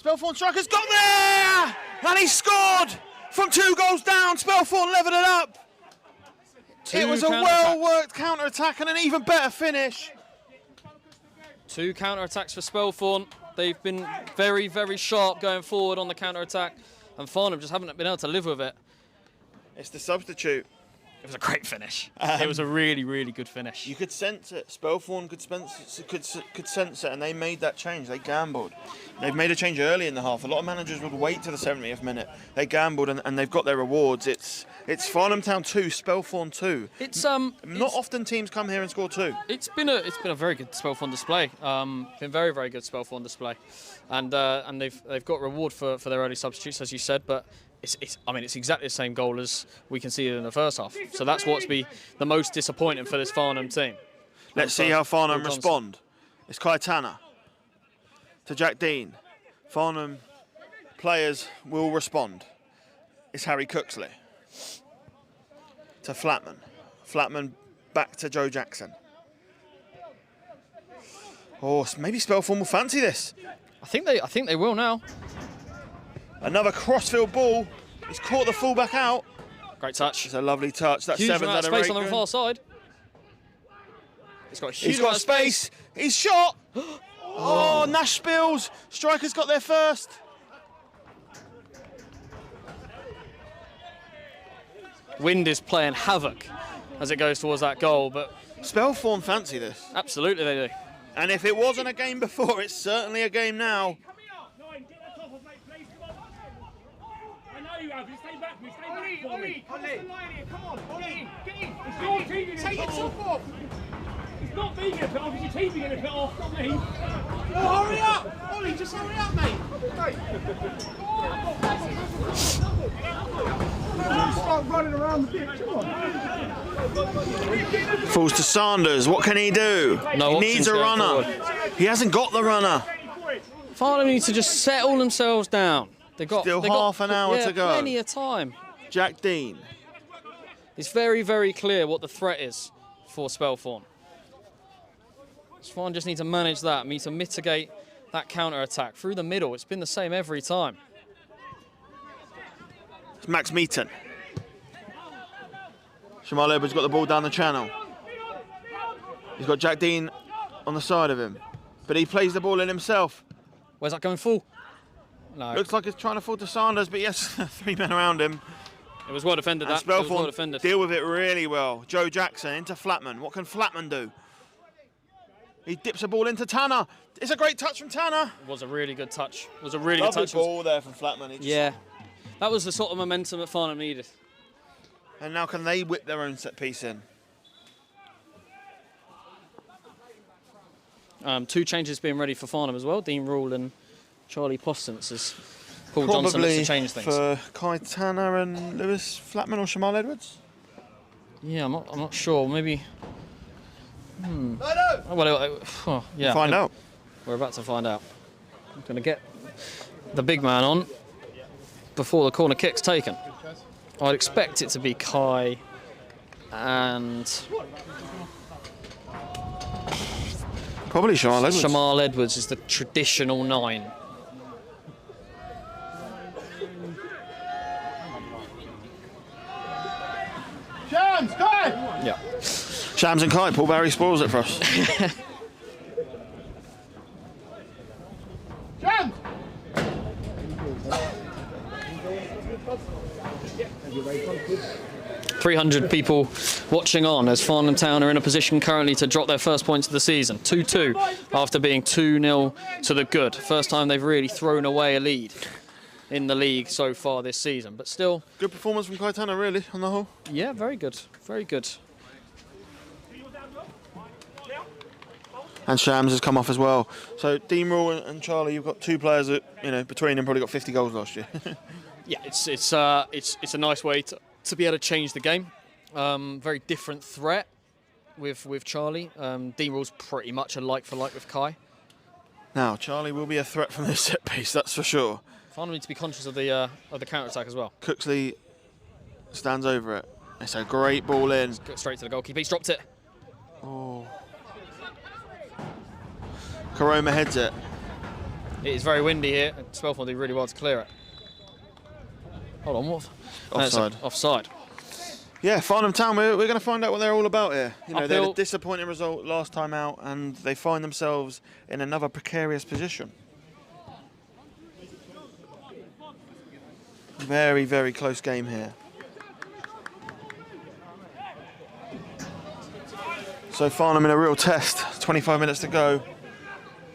Spelthorne striker's got there! And he scored! From 2 goals down, Spelthorne levelled it up. It was a well-worked counter-attack and an even better finish. 2 counter-attacks for Spelthorne. They've been very, very sharp going forward on the counter-attack, and Farnham just haven't been able to live with it. It's the substitute. It was a great finish. It was a really, really good finish. You could sense it. Spelthorne could sense it, and they made that change. They gambled. They've made a change early in the half. A lot of managers would wait to the 70th minute. They gambled, and they've got their rewards. It's Farnham Town 2, Spelthorne 2. Not often teams come here and score 2. It's been a very good Spelthorne display. Been very, very good Spelthorne display, and they've got reward for their early substitutes, as you said, but. It's exactly the same goal as we conceded in the first half. So that's what's the most disappointing for this Farnham team. Let's see how Farnham respond. It's Kai Tanner to Jack Dean. Farnham players will respond. It's Harry Cooksley to Flatman. Flatman back to Joe Jackson. Oh, maybe Spelthorne will fancy this. I think they will now. Another crossfield ball. He's caught the fullback out. Great touch. It's a lovely touch. That's huge 7. Amount of space on the far side. He's got space. He's shot. Oh, Nash spills. Striker's got there first. Wind is playing havoc as it goes towards that goal, but Spelthorne fancy this. Absolutely they do. And if it wasn't a game before, it's certainly a game now. Ollie, come on, come on, Ollie, get in. It's your team you're take your top off. It's not me going to put off, it's your team you're going to put off, not me. Oh, hurry up! Ollie, just hurry up, mate. Start running around the pitch, come on. Falls to Sanders, what can he do? No, he needs a runner. He hasn't got the runner. Farnham need to just settle themselves down. They've got half an hour to go. Plenty of time. Jack Dean. It's very, very clear what the threat is for Spelthorne. Farnham just need to manage that, need to mitigate that counter-attack through the middle. It's been the same every time. It's Max Meaton. Jamal Edwards got the ball down the channel. He's got Jack Dean on the side of him, but he plays the ball in himself. Where's that going full? No. Looks like it's trying to fall to Sanders, but yes, 3 men around him. It was well defended, that. Spelthorne It was well defended. deal with it really well. Joe Jackson into Flatman. What can Flatman do? He dips a ball into Tanner. It's a great touch from Tanner. It was a really good touch. It was a really Lovely good touch. Ball there from Flatman. Yeah. That was the sort of momentum that Farnham needed. And now can they whip their own set piece in? 2 changes being ready for Farnham as well. Dean Rule and Charlie Postance as Paul Johnson looks to change things. For Kai Tanner and Lewis Flatman or Jamal Edwards? Yeah, I'm not sure. Maybe. No. Well, yeah. Find out. We're about to find out. I'm going to get the big man on. before the corner kick's taken. I'd expect it to be Kai and Probably Shamal Edwards. Shamal Edwards is the traditional 9. Shams, Kai! Yeah. Shams and Kai. Paul Barry spoils it for us. Shams! 300 people watching on as Farnham Town are in a position currently to drop their first points of the season. 2-2 after being 2-0 to the good. First time they've really thrown away a lead in the league so far this season. But still... Good performance from Kaitana, really, on the whole. Yeah, very good. Very good. And Shams has come off as well. So Dean Rule and Charlie, you've got 2 players that, you know, between them probably got 50 goals last year. Yeah, it's a nice way to be able to change the game. Very different threat with Charlie. Dean Rule's pretty much a like for like with Kai. Now Charlie will be a threat from this set piece, that's for sure. Farnham need to be conscious of the counter attack as well. Cooksley stands over it. It's a great ball in. Go straight to the goalkeeper. He's dropped it. Oh. Karoma heads it. It is very windy here, and Spelthorne do really well to clear it. Hold on, what? Offside. Offside. Yeah, Farnham Town, we're going to find out what they're all about here. You know, they had a Uphill. disappointing result last time out, and they find themselves in another precarious position. Very, very close game here. So Farnham in a real test, 25 minutes to go.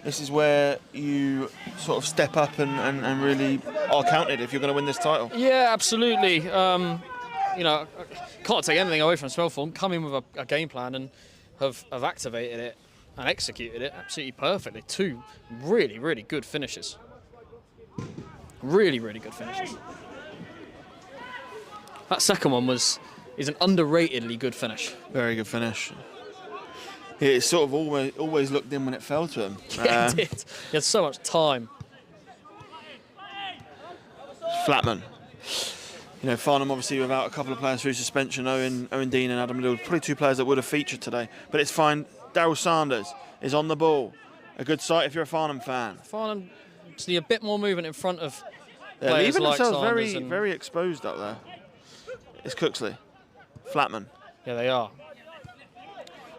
This is where you sort of step up and really are counted if you're going to win this title. Yeah, absolutely. You know, I can't take anything away from Spelthorne. Come in with a game plan and have activated it and executed it absolutely perfectly. 2 really, really good finishes. Really, really good finishes. That second one is an underratedly good finish. Very good finish. It sort of always looked in when it fell to him. Yeah, it did. He had so much time. Flatman. You know, Farnham obviously without a couple of players through suspension, Owen Dean and Adam Liddell, probably 2 players that would have featured today. But it's fine. Daryl Sanders is on the ball. A good sight if you're a Farnham fan. Farnham just need a bit more movement in front of They're players leaving like themselves Sanders very, and- very exposed up there. It's Cooksley. Flatman. Yeah, they are.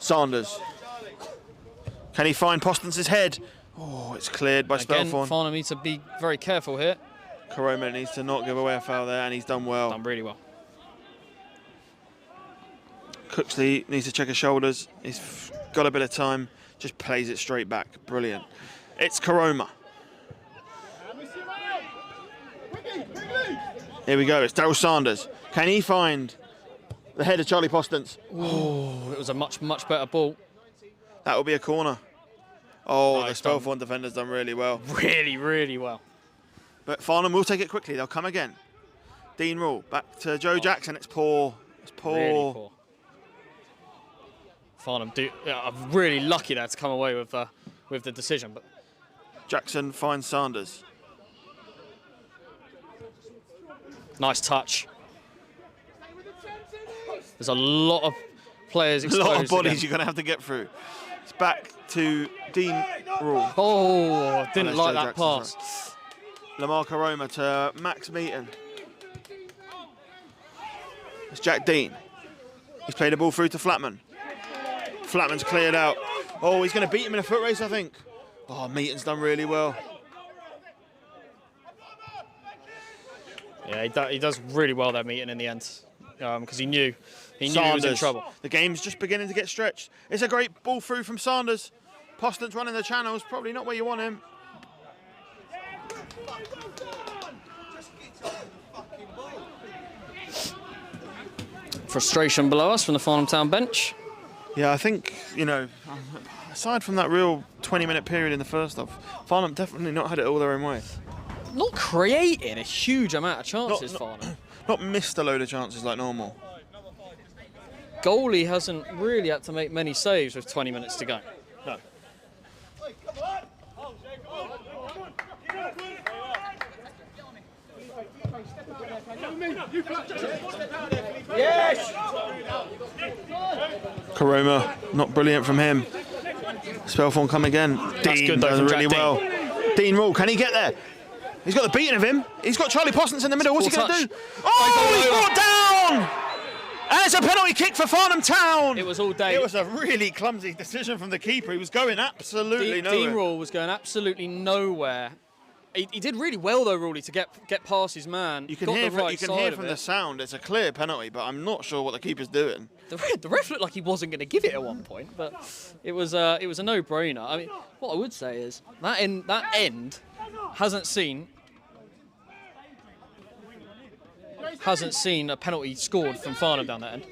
Sanders. Can he find Postens's head? Oh, it's cleared by Again, Spelthorne. Farnham need to be very careful here. Karoma needs to not give away a foul there, and he's done well. Done really well. Cooksley needs to check his shoulders. He's got a bit of time. Just plays it straight back. Brilliant. It's Karoma. Here we go. It's Daryl Sanders. Can he find the head of Charlie Postens? Oh, it was a much, much better ball. That will be a corner. Oh, the Nice done. Spelthorne defender's done really well. Really, really well. But Farnham will take it quickly. They'll come again. Dean Rule back to Joe Jackson. It's poor. It's poor. Really poor. Farnham are really lucky there to come away with the decision. But Jackson finds Sanders. nice touch. There's a lot of players A exposed. lot of bodies again. you're going to have to get through. It's back to Dean Rule. Oh, didn't that's like Joe that Jackson's pass. Lamar Karoma to Max Meaton. It's Jack Dean. He's played the ball through to Flatman. Flatman's cleared out. Oh, he's going to beat him in a foot race, I think. Oh, Meaton's done really well. Yeah, he does really well there, Meeting in the end, because he knew he was in trouble. The game's just beginning to get stretched. It's a great ball through from Sanders. Postens running the channels, probably not where you want him. Frustration below us from the Farnham Town bench. Yeah, I think, you know, aside from that real 20-minute period in the first half, Farnham definitely not had it all their own way. Not creating a huge amount of chances, Farnham. Not missed a load of chances like normal. Goalie hasn't really had to make many saves with 20 minutes to go. No. Yes! Karoma, not brilliant from him. Spelthorne come again. Dean good though does from really Jack well. Dean Rule, can he get there? He's got the beating of him. He's got Charlie Postons in the middle. What's he going to do? Oh, he's brought down! And it's a penalty kick for Farnham Town. It was all day. It was a really clumsy decision from the keeper. He was going absolutely nowhere. Dean Rule was going absolutely nowhere. He did really well though, Ruley, to get past his man. You can Got hear, the right you can side hear of from it. the sound. It's a clear penalty, but I'm not sure what the keeper's doing. The ref looked like he wasn't going to give it at one point, but it was a no-brainer. I mean, what I would say is that end hasn't seen a penalty scored from Farnham down that end.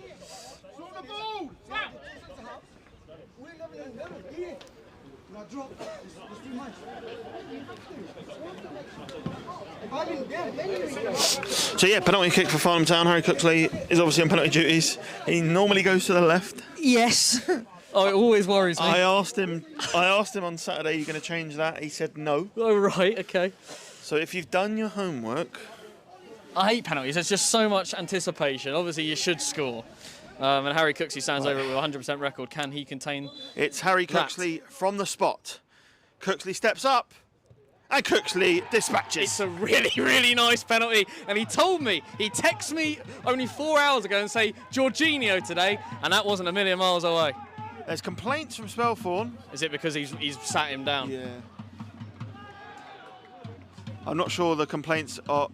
So yeah, penalty kick for Farnham Town. Harry Cooksley is obviously on penalty duties. He normally goes to the left. Yes. Oh, it always worries me. I asked him on Saturday, are you going to change that? He said no. Oh, right, okay. So if you've done your homework... I hate penalties. There's just so much anticipation. Obviously, you should score. And Harry Cooksley stands over it with a 100% record. Can he contain It's Harry Cooksley from the spot. Cooksley steps up. And Cooksley dispatches. It's a really, really nice penalty. And he texted me only 4 hours ago and say, Jorginho today, and that wasn't a million miles away. There's complaints from Spelthorne. Is it because he's sat him down? Yeah. I'm not sure the complaints are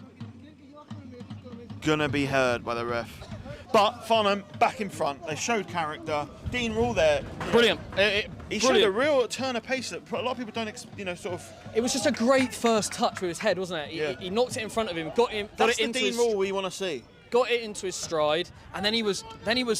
gonna be heard by the ref. But Farnham back in front. They showed character. Dean Rule there. Brilliant. He showed a real turn of pace that a lot of people don't, sort of. It was just a great first touch with his head, wasn't it? Yeah. He knocked it in front of him, got That's it into the Dean his Rule we want to see. got it into his stride, and then he was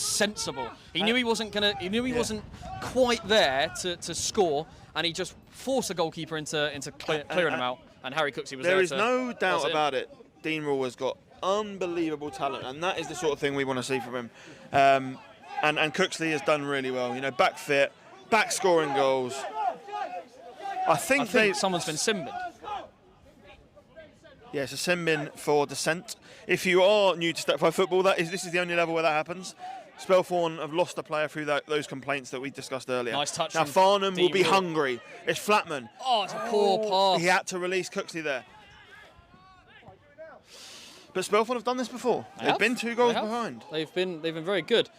sensible. He knew he wasn't wasn't quite there to score, and he just forced the goalkeeper into clearing him out. And Harry Cooksley was there. There is no doubt about it. Dean Rule has got unbelievable talent, and that is the sort of thing we want to see from him. And Cooksley has done really well. You know, back fit, back scoring goals. I think someone's been simbined. Yeah, it's a sin bin for dissent. If you are new to Step 5 football, this is the only level where that happens. Spelthorne have lost a player through those complaints that we discussed earlier. Nice touch. Now Farnham will be hungry. It's Flatman. Oh, it's a poor pass. He had to release Cooksley there. But Spelthorne have done this before. They've been 2 goals behind. They've been very good.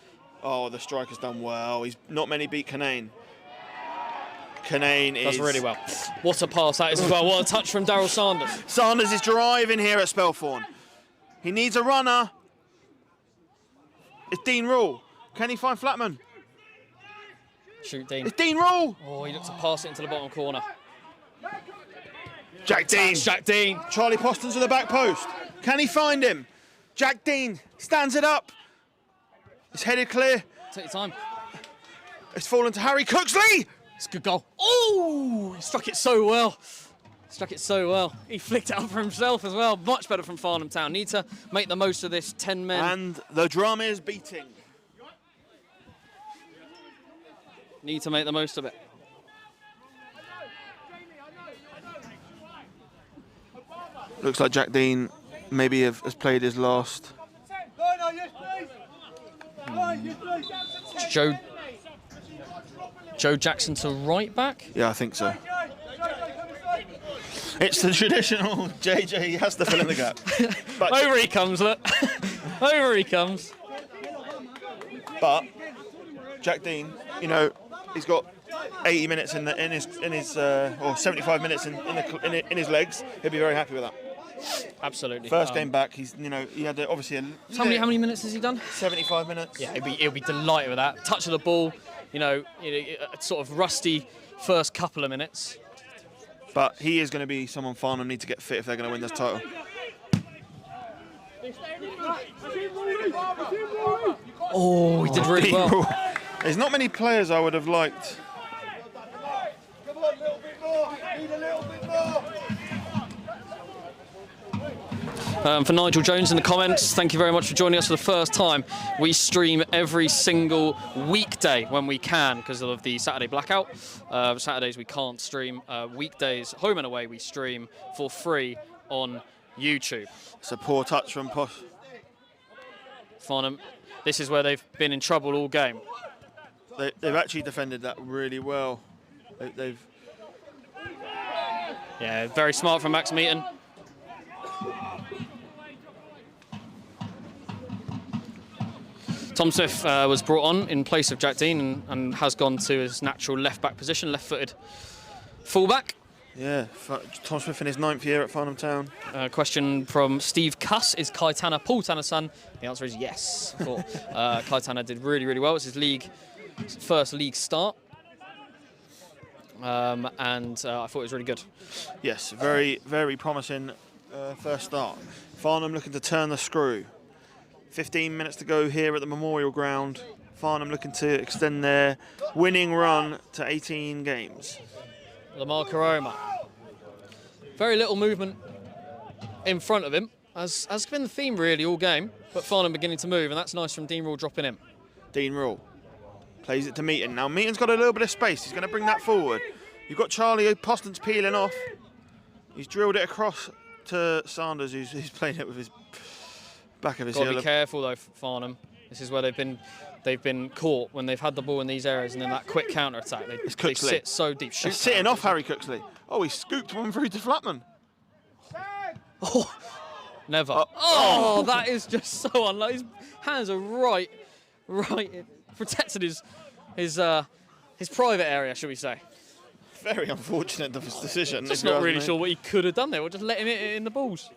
Oh, the striker's done well. He's not many beat Canane. Canane does really well. What a pass that is as well. What a touch from Daryl Sanders. Sanders is driving here at Spelthorne. He needs a runner. It's Dean Rule. Can he find Flatman? Shoot, Dean. It's Dean Rule. Oh, he looks to pass it into the bottom corner. Jack Dean. Jack Dean. Charlie Postons to the back post. Can he find him? Jack Dean stands it up. It's headed clear. Take your time. It's fallen to Harry Cooksley. It's a good goal. Oh, he struck it so well. He flicked it up for himself as well. Much better from Farnham Town. Need to make the most of this 10 men. And the drum is beating. Need to make the most of it. Looks like Jack Dean maybe has played his last. Joe Jackson to right back? Yeah, I think so. It's the traditional JJ has to fill in the gap. But over he comes, look. Over he comes. But Jack Dean, you know, he's got 80 minutes in his or 75 minutes in his legs. He'll be very happy with that. Absolutely. First game back, he had obviously how many minutes has he done? 75 minutes. Yeah, he'll be delighted with that. Touch of the ball, a sort of rusty first couple of minutes. But he is going to be someone Farnham need to get fit if they're going to win this title. Oh, he did really well. There's not many players I would have liked. Come on, a little bit more. Need a little bit more. For Nigel Jones in the comments, thank you very much for joining us for the first time. We stream every single weekday when we can because of the Saturday blackout. Saturdays we can't stream. Weekdays, home and away, we stream for free on YouTube. It's a poor touch from Posh. Farnham, this is where they've been in trouble all game. They've actually defended that really well. Yeah, very smart from Max Meaton. Tom Smith was brought on in place of Jack Dean and has gone to his natural left-back position, left-footed fullback. Yeah, Tom Smith in his 9th year at Farnham Town. Question from Steve Cuss: is Kai Tanner Paul Tanner's son? The answer is yes. I thought Kai Tanner did really, really well. It's his first league start. And I thought it was really good. Yes, very, very promising first start. Farnham looking to turn the screw. 15 minutes to go here at the Memorial Ground. Farnham looking to extend their winning run to 18 games. Lamar Karoma. Very little movement in front of him, as has been the theme really all game, but Farnham beginning to move, and that's nice from Dean Rule dropping in. Dean Rule plays it to Meaton. Now Meaton's got a little bit of space. He's going to bring that forward. You've got Charlie Poston's peeling off. He's drilled it across to Sanders, who's playing it with his back of his heel. Got to be careful though, Farnham. This is where they've been caught when they've had the ball in these areas, and then that quick counter attack. They sit so deep. He's sitting off Harry Cooksley. Oh, he scooped one through to Flatman. Oh, never. Oh, that is just so unlucky. His hands are right, protected his private area, shall we say? Very unfortunate of his decision. Just not really sure what he could have done there. We'll just let him hit it in the balls.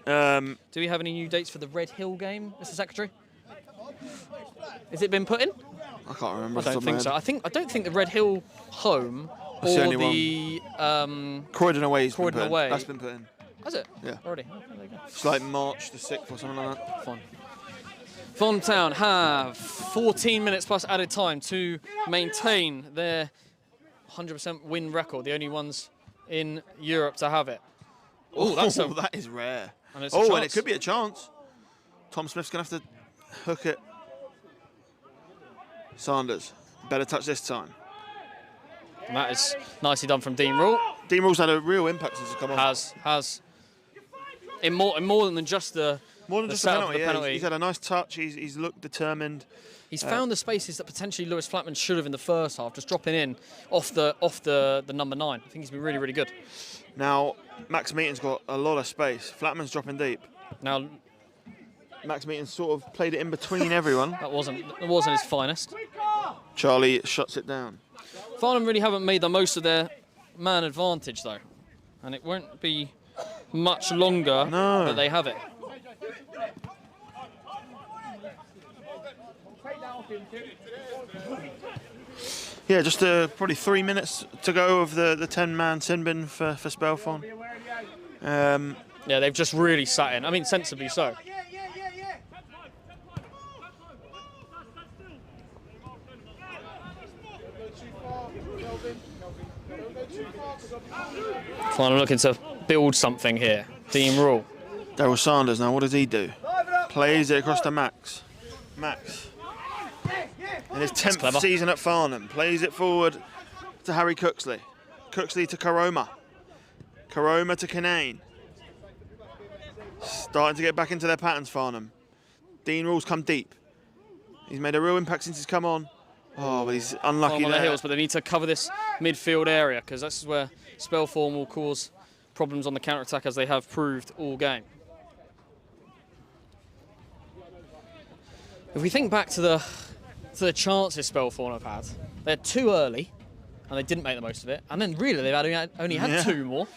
Do we have any new dates for the Red Hill game, Mr. Secretary? Has it been put in? I can't remember. I don't think so. I don't think the Red Hill home or the Croydon away. Croydon away. That's been put in. Has it? Yeah. Already. Oh, there you go. It's like March the 6th or something like that. Fine. Farnham Town have 14 minutes plus added time to maintain their 100% win record, the only ones in Europe to have it. That is rare. And and it could be a chance. Tom Smith's going to have to hook it. Sanders, better touch this time. And that is nicely done from Dean Rule. Dean Rule's had a real impact since he's come on. Has. In more than just the penalty. He's had a nice touch. He's looked determined. He's found the spaces that potentially Lewis Flatman should have in the first half, just dropping in off the number 9. I think he's been really, really good. Now, Max Meaton's got a lot of space. Flatman's dropping deep. Now, Max Meaton sort of played it in between everyone. That wasn't his finest. Charlie shuts it down. Farnham really haven't made the most of their man advantage, though. And it won't be much longer that they have it. Yeah, just probably 3 minutes to go of the 10-man sin bin for Spelthorne. Yeah, they've just really sat in. I mean, sensibly so. Farnham looking to build something here. Dean Rule. Daryl Sanders, now what does he do? Plays it across to Max. In his 10th season at Farnham, plays it forward to Harry Cooksley. Cooksley to Karoma. Karoma to Kinane. Starting to get back into their patterns, Farnham. Dean Rule's come deep. He's made a real impact since he's come on. Oh, but he's unlucky on there. the heels, but they need to cover this midfield area, because that's where Spelthorne will cause problems on the counter-attack, as they have proved all game. If we think back to the chances Spelthorne have had, they're too early, and they didn't make the most of it. And then really they've only had 2 more,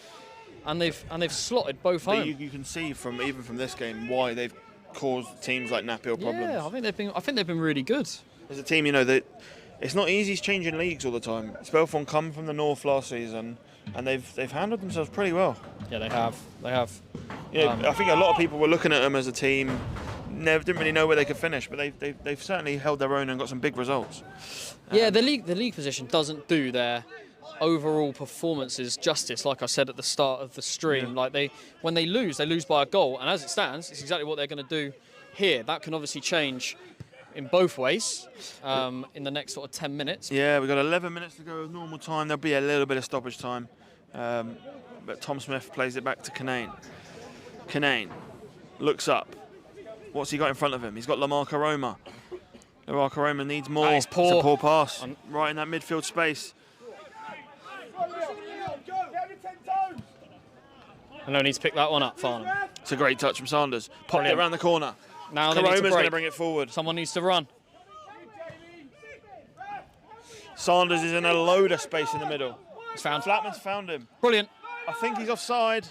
and they've slotted both home. You can see even from this game why they've caused teams like Nap Hill problems. Yeah, I think they've been really good. As a team, that it's not easy changing leagues all the time. Spelthorne come from the north last season, and they've handled themselves pretty well. Yeah, they have. I think a lot of people were looking at them as a team. Didn't really know where they could finish, but they've certainly held their own and got some big results. Yeah, the league position doesn't do their overall performances justice. Like I said at the start of the stream, when they lose by a goal, and as it stands, it's exactly what they're going to do here. That can obviously change in both ways in the next sort of 10 minutes. Yeah, we've got 11 minutes to go of normal time. There'll be a little bit of stoppage time, but Tom Smith plays it back to Kinane. Canane looks up. What's he got in front of him? He's got Lamar Karoma. Lamar Karoma needs more. That is poor. It's a poor pass. Right in that midfield space. And no need to pick that one up, Farnham. It's a great touch from Sanders. Popped it Brilliant. around the corner. Now they need to Karoma's going to break. bring it forward. Someone needs to run. Sanders is in a load of space in the middle. He's found. Flatman's found him. Brilliant. I think he's offside.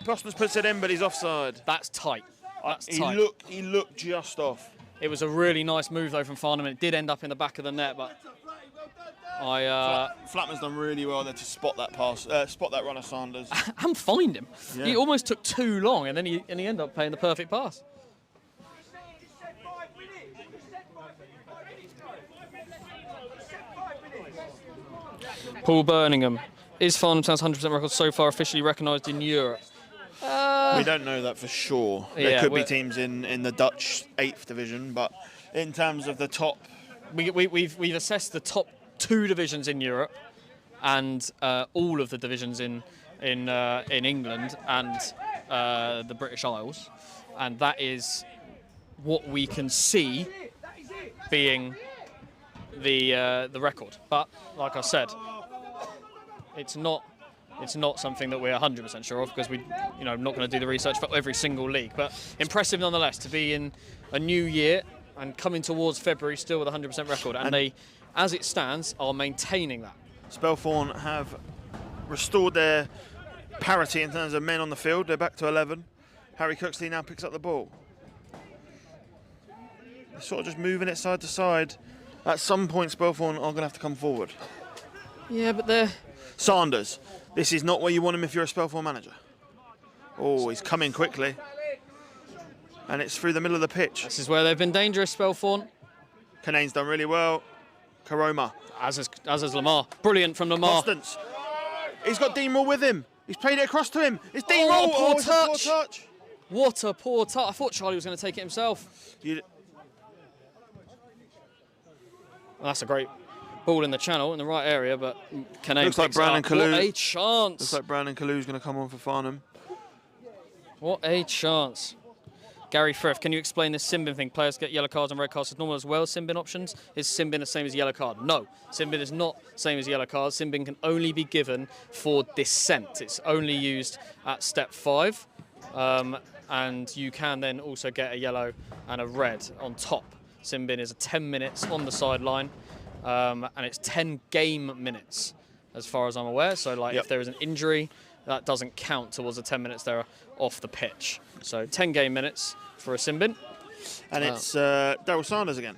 Postman's puts it in, but he's offside. That's tight. That's He tight. looked just off. It was a really nice move though from Farnham. It did end up in the back of the net, but Flatman's done really well there to spot that pass, spot that runner Sanders. and find him. Yeah. He almost took too long, and then he ended up playing the perfect pass. Paul Birmingham. Is Farnham Town's 100% record so far officially recognised in Europe? We don't know that for sure. There yeah, could be teams in the Dutch 8th division, but in terms of the top, We've assessed the top 2 divisions in Europe and all of the divisions in England and the British Isles, and that is what we can see being the record. But like I said, it's not something that we're 100% sure of, because I'm not going to do the research for every single league. But impressive nonetheless to be in a new year and coming towards February still with a 100% record, and they, as it stands, are maintaining that. Spelthorne have restored their parity in terms of men on the field. They're back to 11. Harry Cooksley now picks up the ball. They're sort of just moving it side to side. At some point, Spelthorne are going to have to come forward. Yeah, but they're... Sanders, this is not where you want him if you're a Spelthorne manager. Oh, he's coming quickly. And it's through the middle of the pitch. This is where they've been dangerous, Spelthorne. Canane's done really well. Karoma. As is Lamar. Brilliant from Lamar. Constance. He's got Dean Rule with him. He's played it across to him. It's Dean Oh, Rule. poor It's a poor touch. touch. What a poor touch. I thought Charlie was going to take it himself. You- Well, that's a great ball in the channel, in the right area, but Canane Looks like picks it Brandon up. Kalu. What a chance. Looks like Brandon Kalu's going to come on for Farnham. What a chance. Gary Frith, can you explain this sin bin thing? Players get yellow cards and red cards as normal as well as sin bin options. Is sin bin the same as yellow card? No, sin bin is not the same as yellow card. Sin bin can only be given for dissent. It's only used at step 5, and you can then also get a yellow and a red on top. Sin bin is 10 minutes on the sideline, and it's 10 game minutes as far as I'm aware. So like if there is an injury, that doesn't count towards the 10 minutes they're off the pitch. So 10 game minutes for a sin bin. And it's Daryl Sanders again.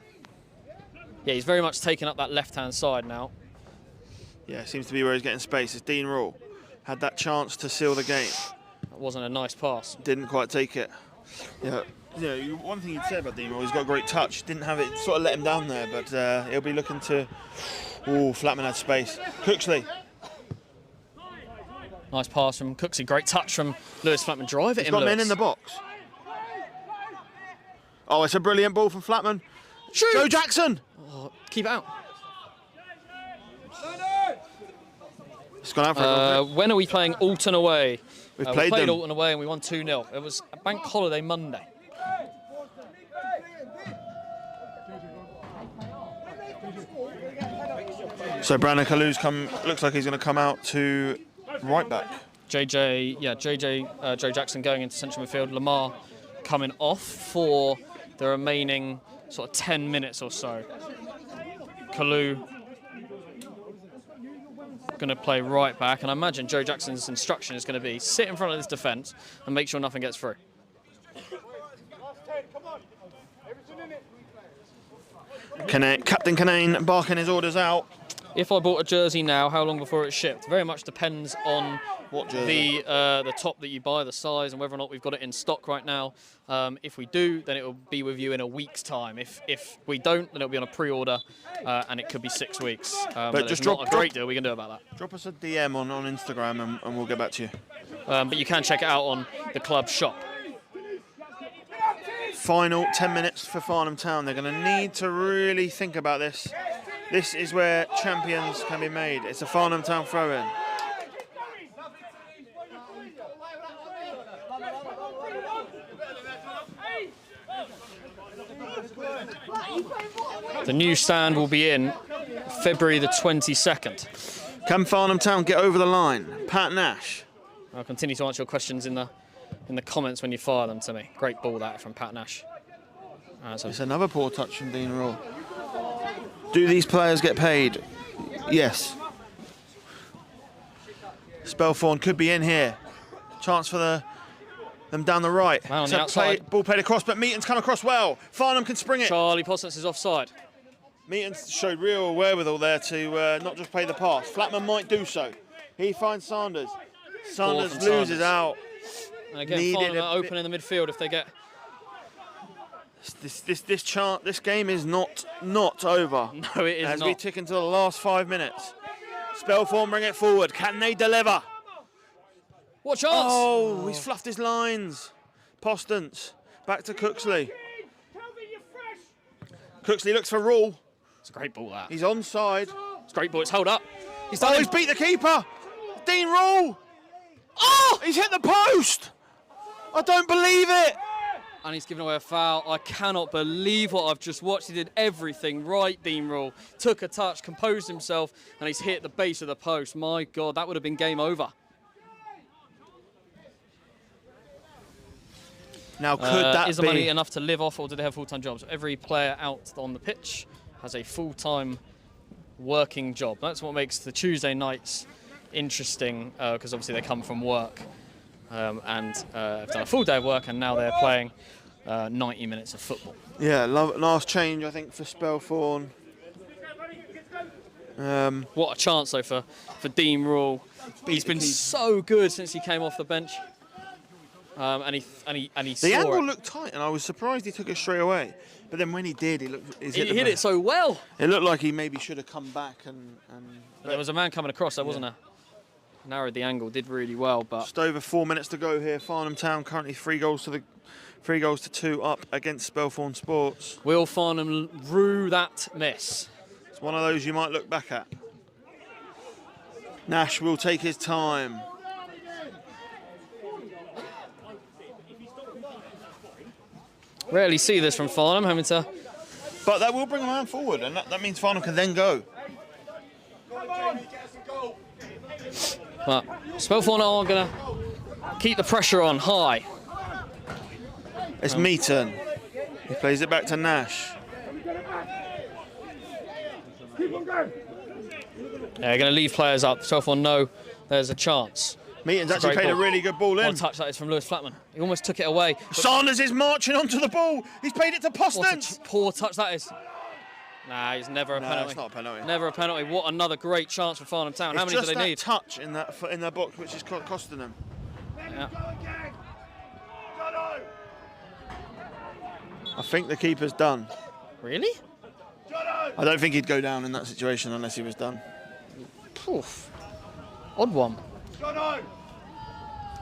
Yeah, he's very much taken up that left-hand side now. Yeah, seems to be where he's getting space. It's Dean Rule. Had that chance to seal the game. That wasn't a nice pass. Didn't quite take it. Yeah. One thing you'd say about Dean Rule, he's got a great touch. Didn't have it, sort of let him down there, but he'll be looking to... Ooh, Flatman had space. Cooksley. Nice pass from Cooksey. Great touch from Lewis Flatman. Drive it He's in, got Lewis. men in the box. Oh, it's a brilliant ball from Flatman. Shoot! Joe Jackson! Oh, keep it out. It's gone out for a little bit. When are we playing Alton away? We've we played played them. Alton away and we won 2-0. It was a bank holiday Monday. So Brandon Kalu's looks like he's going to come out to right back. Joe Jackson going into central midfield. Lamar coming off for the remaining sort of 10 minutes or so. Kalu going to play right back, and I imagine Joe Jackson's instruction is going to be sit in front of this defence and make sure nothing gets through. Captain Canane barking his orders out. If I bought a jersey now, how long before it's shipped? Very much depends on What jersey? the top that you buy, the size, and whether or not we've got it in stock right now. If we do, then it will be with you in a week's time. If we don't, then it'll be on a pre-order, and it could be 6 weeks. But just not a great deal we can do about that. Drop us a DM on Instagram and we'll get back to you. But you can check it out on the club shop. Final 10 minutes for Farnham Town. They're going to need to really think about this. This is where champions can be made. It's a Farnham Town throw-in. The new stand will be in February the 22nd. Can Farnham Town get over the line? Pat Nash. I'll continue to answer your questions in the comments when you fire them to me. Great ball that from Pat Nash. It's another poor touch from Dean Rule. Do these players get paid? Yes. Spelthorne could be in here. Chance for them down the right. Man on the outside. Ball played across, but Meaton's come across well. Farnham can spring it. Charlie Postance is offside. Meaton showed real wherewithal there to not just play the pass. Flatman might do so. He finds Sanders. Sanders loses out. And again, Farnham are open in the midfield if they get... This game is not over. No, it is as not. we tick into the last 5 minutes. Spelthorne bring it forward. Can they deliver? What chance? Oh, he's fluffed his lines. Postance. Back to Cooksley. Cooksley looks for Rule. It's a great ball, that. He's onside. It's a great ball. It's held up. He's done He's beat the keeper. Dean Rule. Oh, he's hit the post. I don't believe it. And he's given away a foul. I cannot believe what I've just watched. He did everything right, Dean Rule. Took a touch, composed himself, and he's hit the base of the post. My God, that would have been game over. Now, could that is the be money enough to live off, or do they have full-time jobs? Every player out on the pitch has a full-time working job. That's what makes the Tuesday nights interesting, because obviously they come from work and have done a full day of work, and now they're playing 90 minutes of football. Yeah, last change, I think, for Spelthorne. What a chance, though, for Dean Rule. He's been so good since he came off the bench. And he saw the angle it. looked tight, and I was surprised he took it straight away. But then when he did, he hit it so well. It looked like he maybe should have come back and There was a man coming across there, wasn't there? Narrowed the angle, did really well, but just over 4 minutes to go here. Farnham Town currently 3 goals to 2 up against Spelthorne Sports. will Farnham rue that miss? It's one of those you might look back at. Nash will take his time. Rarely see this from Farnham, having to... But that will bring a man forward, and that means Farnham can then go. But Spelthorne are going to keep the pressure on high. It's Meaton. He plays it back to Nash. Yeah, they're going to leave players up. Spelthorne know there's a chance. Meaton's actually played a really good ball in. What a touch that is from Lewis Flatman. He almost took it away. Sanders is marching onto the ball. He's played it to Postance. What a poor touch that is. Nah, he's never a penalty. It's not a penalty. Never a penalty. What another great chance for Farnham Town. How many do they need? It's just that touch in their box which is costing them. Yeah. I think the keeper's done. Really? I don't think he'd go down in that situation unless he was done. Oof. Odd one.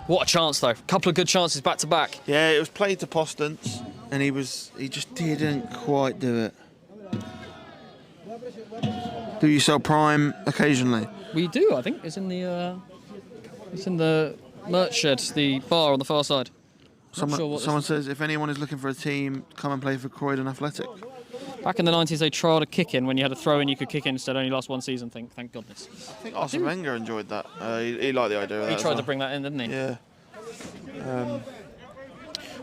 What a chance, though. Couple of good chances back to back. Yeah, it was played to Postance, and he just didn't quite do it. Do you sell Prime occasionally? We do, I think. It's in the merch shed, the bar on the far side. Someone says if anyone is looking for a team, come and play for Croydon Athletic. Back in the 90s, they trialled a kick-in. When you had a throw-in, you could kick in instead. Only last one season, thank goodness. I think Arsene Wenger enjoyed that. He liked the idea of that. He tried to bring that in, didn't he? Yeah.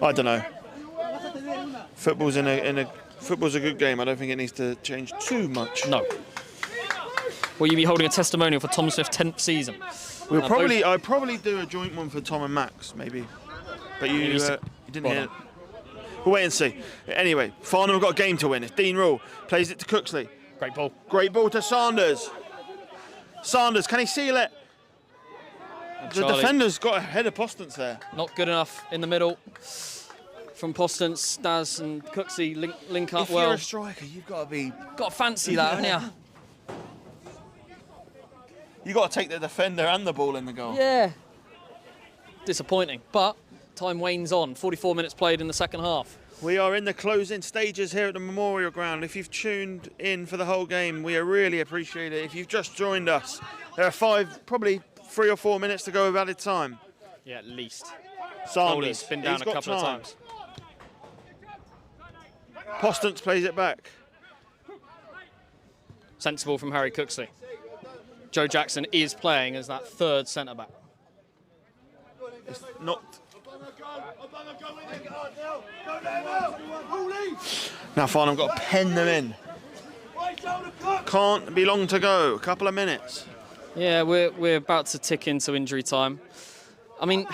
I don't know. Football's a good game. I don't think it needs to change too much. No. Will you be holding a testimonial for Tom Swift's 10th season? I'd probably do a joint one for Tom and Max, maybe. But you didn't hear it. We'll wait and see. Anyway, Farnham have got a game to win. It's Dean Rule. Plays it to Cooksley. Great ball. Great ball to Sanders. Sanders, can he seal it? The defender's got ahead of Postance there. Not good enough in the middle. From Postance, Stas and Cooksley link up well. If you're a striker, you've got to be... Got to fancy that, haven't you? You've got to take the defender and the ball in the goal. Yeah. Disappointing, but time wanes on. 44 minutes played in the second half. We are in the closing stages here at the Memorial Ground. If you've tuned in for the whole game, we really appreciate it. If you've just joined us, there are probably 3 or 4 minutes to go of added time. Yeah, at least. Sanders, Been down a couple of times. Postance plays it back. Sensible from Harry Cooksley. Joe Jackson is playing as that third centre-back. It's not. Now Farnham got to pen them in. Can't be long to go. A couple of minutes. Yeah, we're about to tick into injury time. I mean,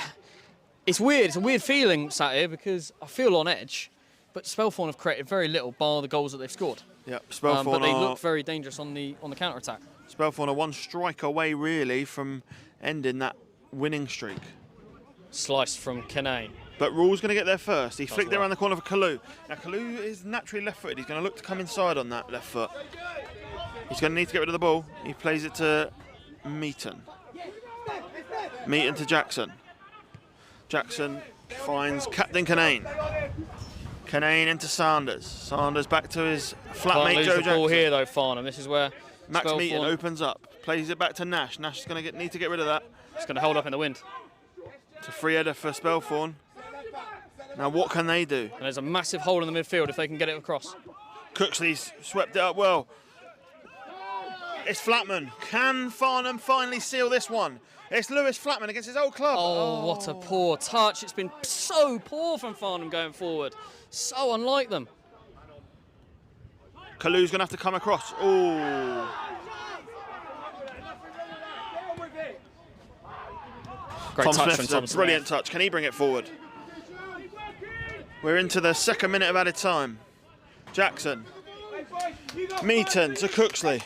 it's weird. It's a weird feeling sat here because I feel on edge. But Spelthorne have created very little bar the goals that they've scored. Yeah, Spelthorne but they look very dangerous on the counter-attack. Spelthorne are one strike away, really, from ending that winning streak. Sliced from Canane. But Rule's going to get there first. He flicked it well. around the corner for Kalu. Now, Kalu is naturally left-footed. He's going to look to come inside on that left foot. He's going to need to get rid of the ball. He plays it to Meaton. Meaton to Jackson. Jackson finds Captain Canane. Canane into Sanders. Sanders back to his flatmate Can't Joe lose the ball Jackson. here though, Farnham. This is where Max Spelthorne Meaton opens up. Plays it back to Nash. Nash is going to need to get rid of that. It's going to hold up in the wind. It's a free header for Spelthorne. Now what can they do? And there's a massive hole in the midfield if they can get it across. Cooksley's swept it up well. It's Flatman. Can Farnham finally seal this one? It's Lewis Flatman against his old club. Oh, what a poor touch. It's been so poor from Farnham going forward. So unlike them. Kalu's going to have to come across. Oh. Great Tom touch Smith's from a Tom Smith. brilliant touch. Can he bring it forward? We're into the second minute of added time. Jackson. Meaton to Cooksley.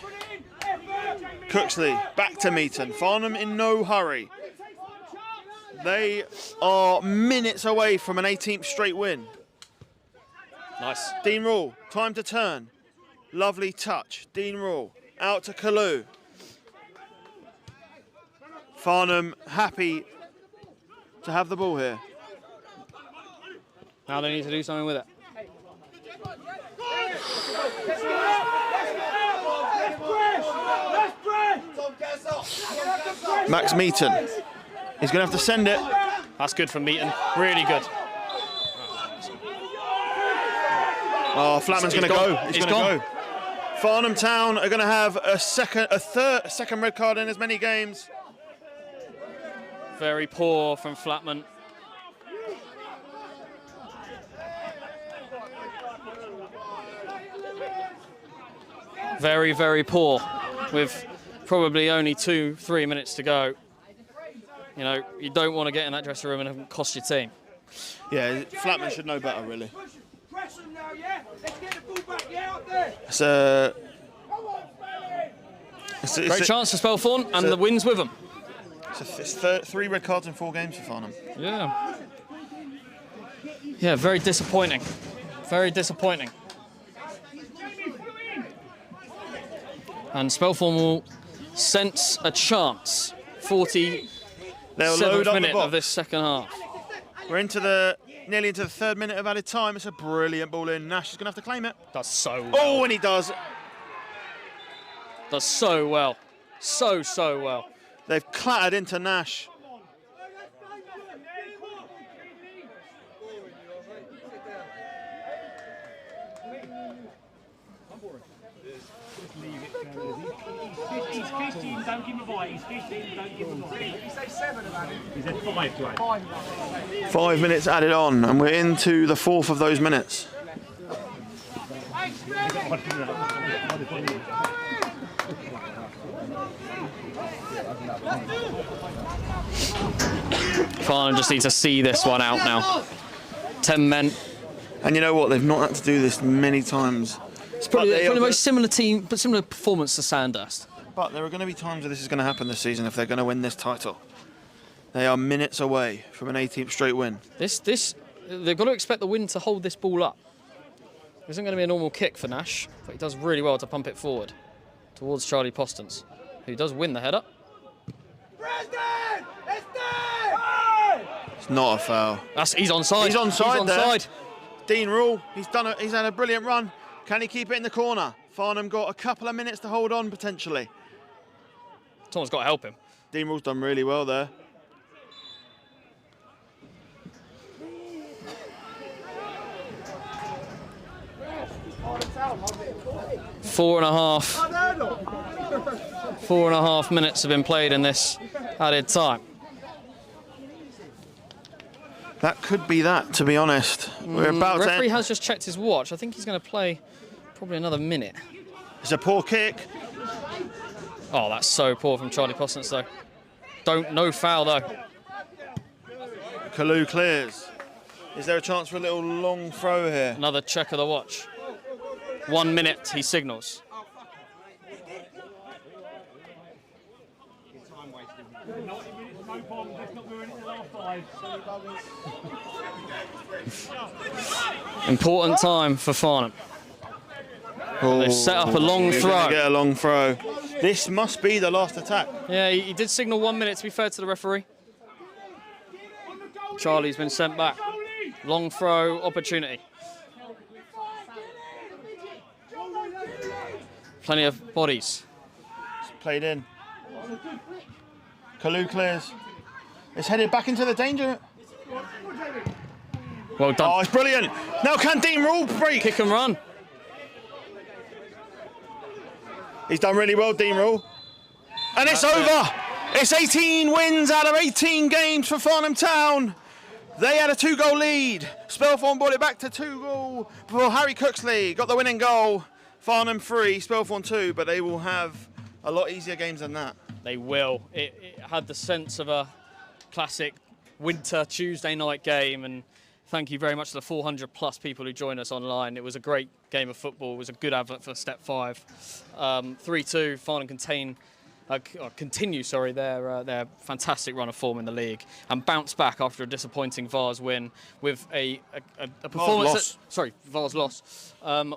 Cooksley back to Meaton. Farnham in no hurry. They are minutes away from an 18th straight win. Nice. Dean Rule, time to turn. Lovely touch. Dean Rule out to Kalu. Farnham happy to have the ball here. Now they need to do something with it. Max Meaton. He's going to have to send it. That's good from Meaton. Really good. Oh, Flatman's going to go. He's going gone. to go. Farnham Town are going to have a second red card in as many games. Very poor from Flatman. Very, very poor. With probably only 2-3 minutes to go. You know, you don't want to get in that dressing room and cost your team. Yeah, Flatman should know better, really. Press him now, yeah? Let's get the ball back, yeah, up there. Great chance for Spelthorne, and the win's with them. It's 3 red cards in 4 games for Farnham. Yeah. Yeah, very disappointing. Very disappointing. And Spelthorne will sense a chance. 47th minute of this second half. We're nearly into the 3rd minute of added time. It's a brilliant ball in. Nash is going to have to claim it. Does so well. Oh, and he does. Does so well. So well. They've clattered into Nash. He's 15, don't give him a bite. He's 15, don't give him a bite. Did you say 7 about it? He said 5 to 8. 5 minutes added on, and we're into the 4th of those minutes. Farnham just need to see this one out now. 10 men. And you know what? They've not had to do this many times. It's probably the most similar team, but similar performance to Sandhurst. But there are going to be times where this is going to happen this season if they're going to win this title. They are minutes away from an 18th straight win. They've got to expect the wind to hold this ball up. It isn't going to be a normal kick for Nash, but he does really well to pump it forward towards Charlie Postance, who does win the header. It's not a foul. He's onside. He's onside there. onside. Dean Rule, he's had a brilliant run. Can he keep it in the corner? Farnham got a couple of minutes to hold on potentially. Someone's got to help him. Dean Rule's done really well there. 4.5 minutes have been played in this added time. That could be that, to be honest. We're about The to referee end. has just checked his watch. I think he's going to play probably another minute. It's a poor kick. Oh, that's so poor from Charlie Postance, though. No foul, though. Kalu clears. Is there a chance for a little long throw here? Another check of the watch. 1 minute, he signals. Important time for Farnham. They've set up a long You're throw. gonna get a long throw. This must be the last attack. Yeah, he did signal 1 minute, to be fair to the referee. Charlie's been sent back. Long throw opportunity. Plenty of bodies. It's played in. Kalu clears. It's headed back into the danger. Well done. Oh, it's brilliant. Now can Dean Rule break? Kick and run. He's done really well, Dean Rule. And it's over. It's 18 wins out of 18 games for Farnham Town. They had a 2-goal lead. Spelthorne brought it back to 2-goal before Harry Cooksley got the winning goal. Farnham 3, Spelthorne 2, but they will have a lot easier games than that. They will. It had the sense of a classic winter Tuesday night game, and thank you very much to the 400 plus people who joined us online. It was a great game of football. It was a good advert for Step 5. 3-2, Farnham continue their fantastic run of form in the league and bounce back after a disappointing Vars win with a performance. Vars loss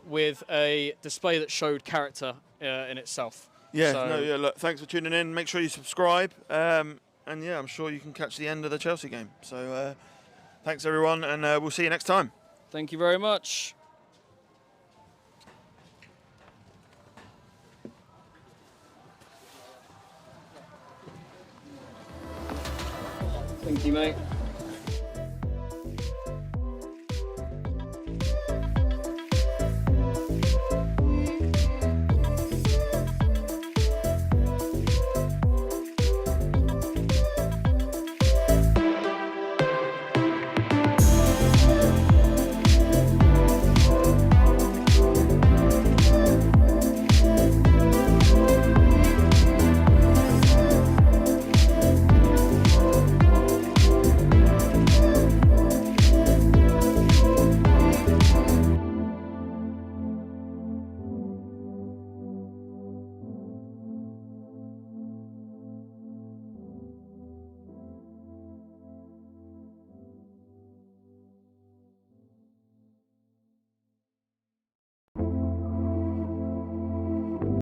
with a display that showed character in itself. Yeah, So, look, thanks for tuning in. Make sure you subscribe. And yeah, I'm sure you can catch the end of the Chelsea game. So thanks everyone, and we'll see you next time. Thank you very much. Thank you, mate.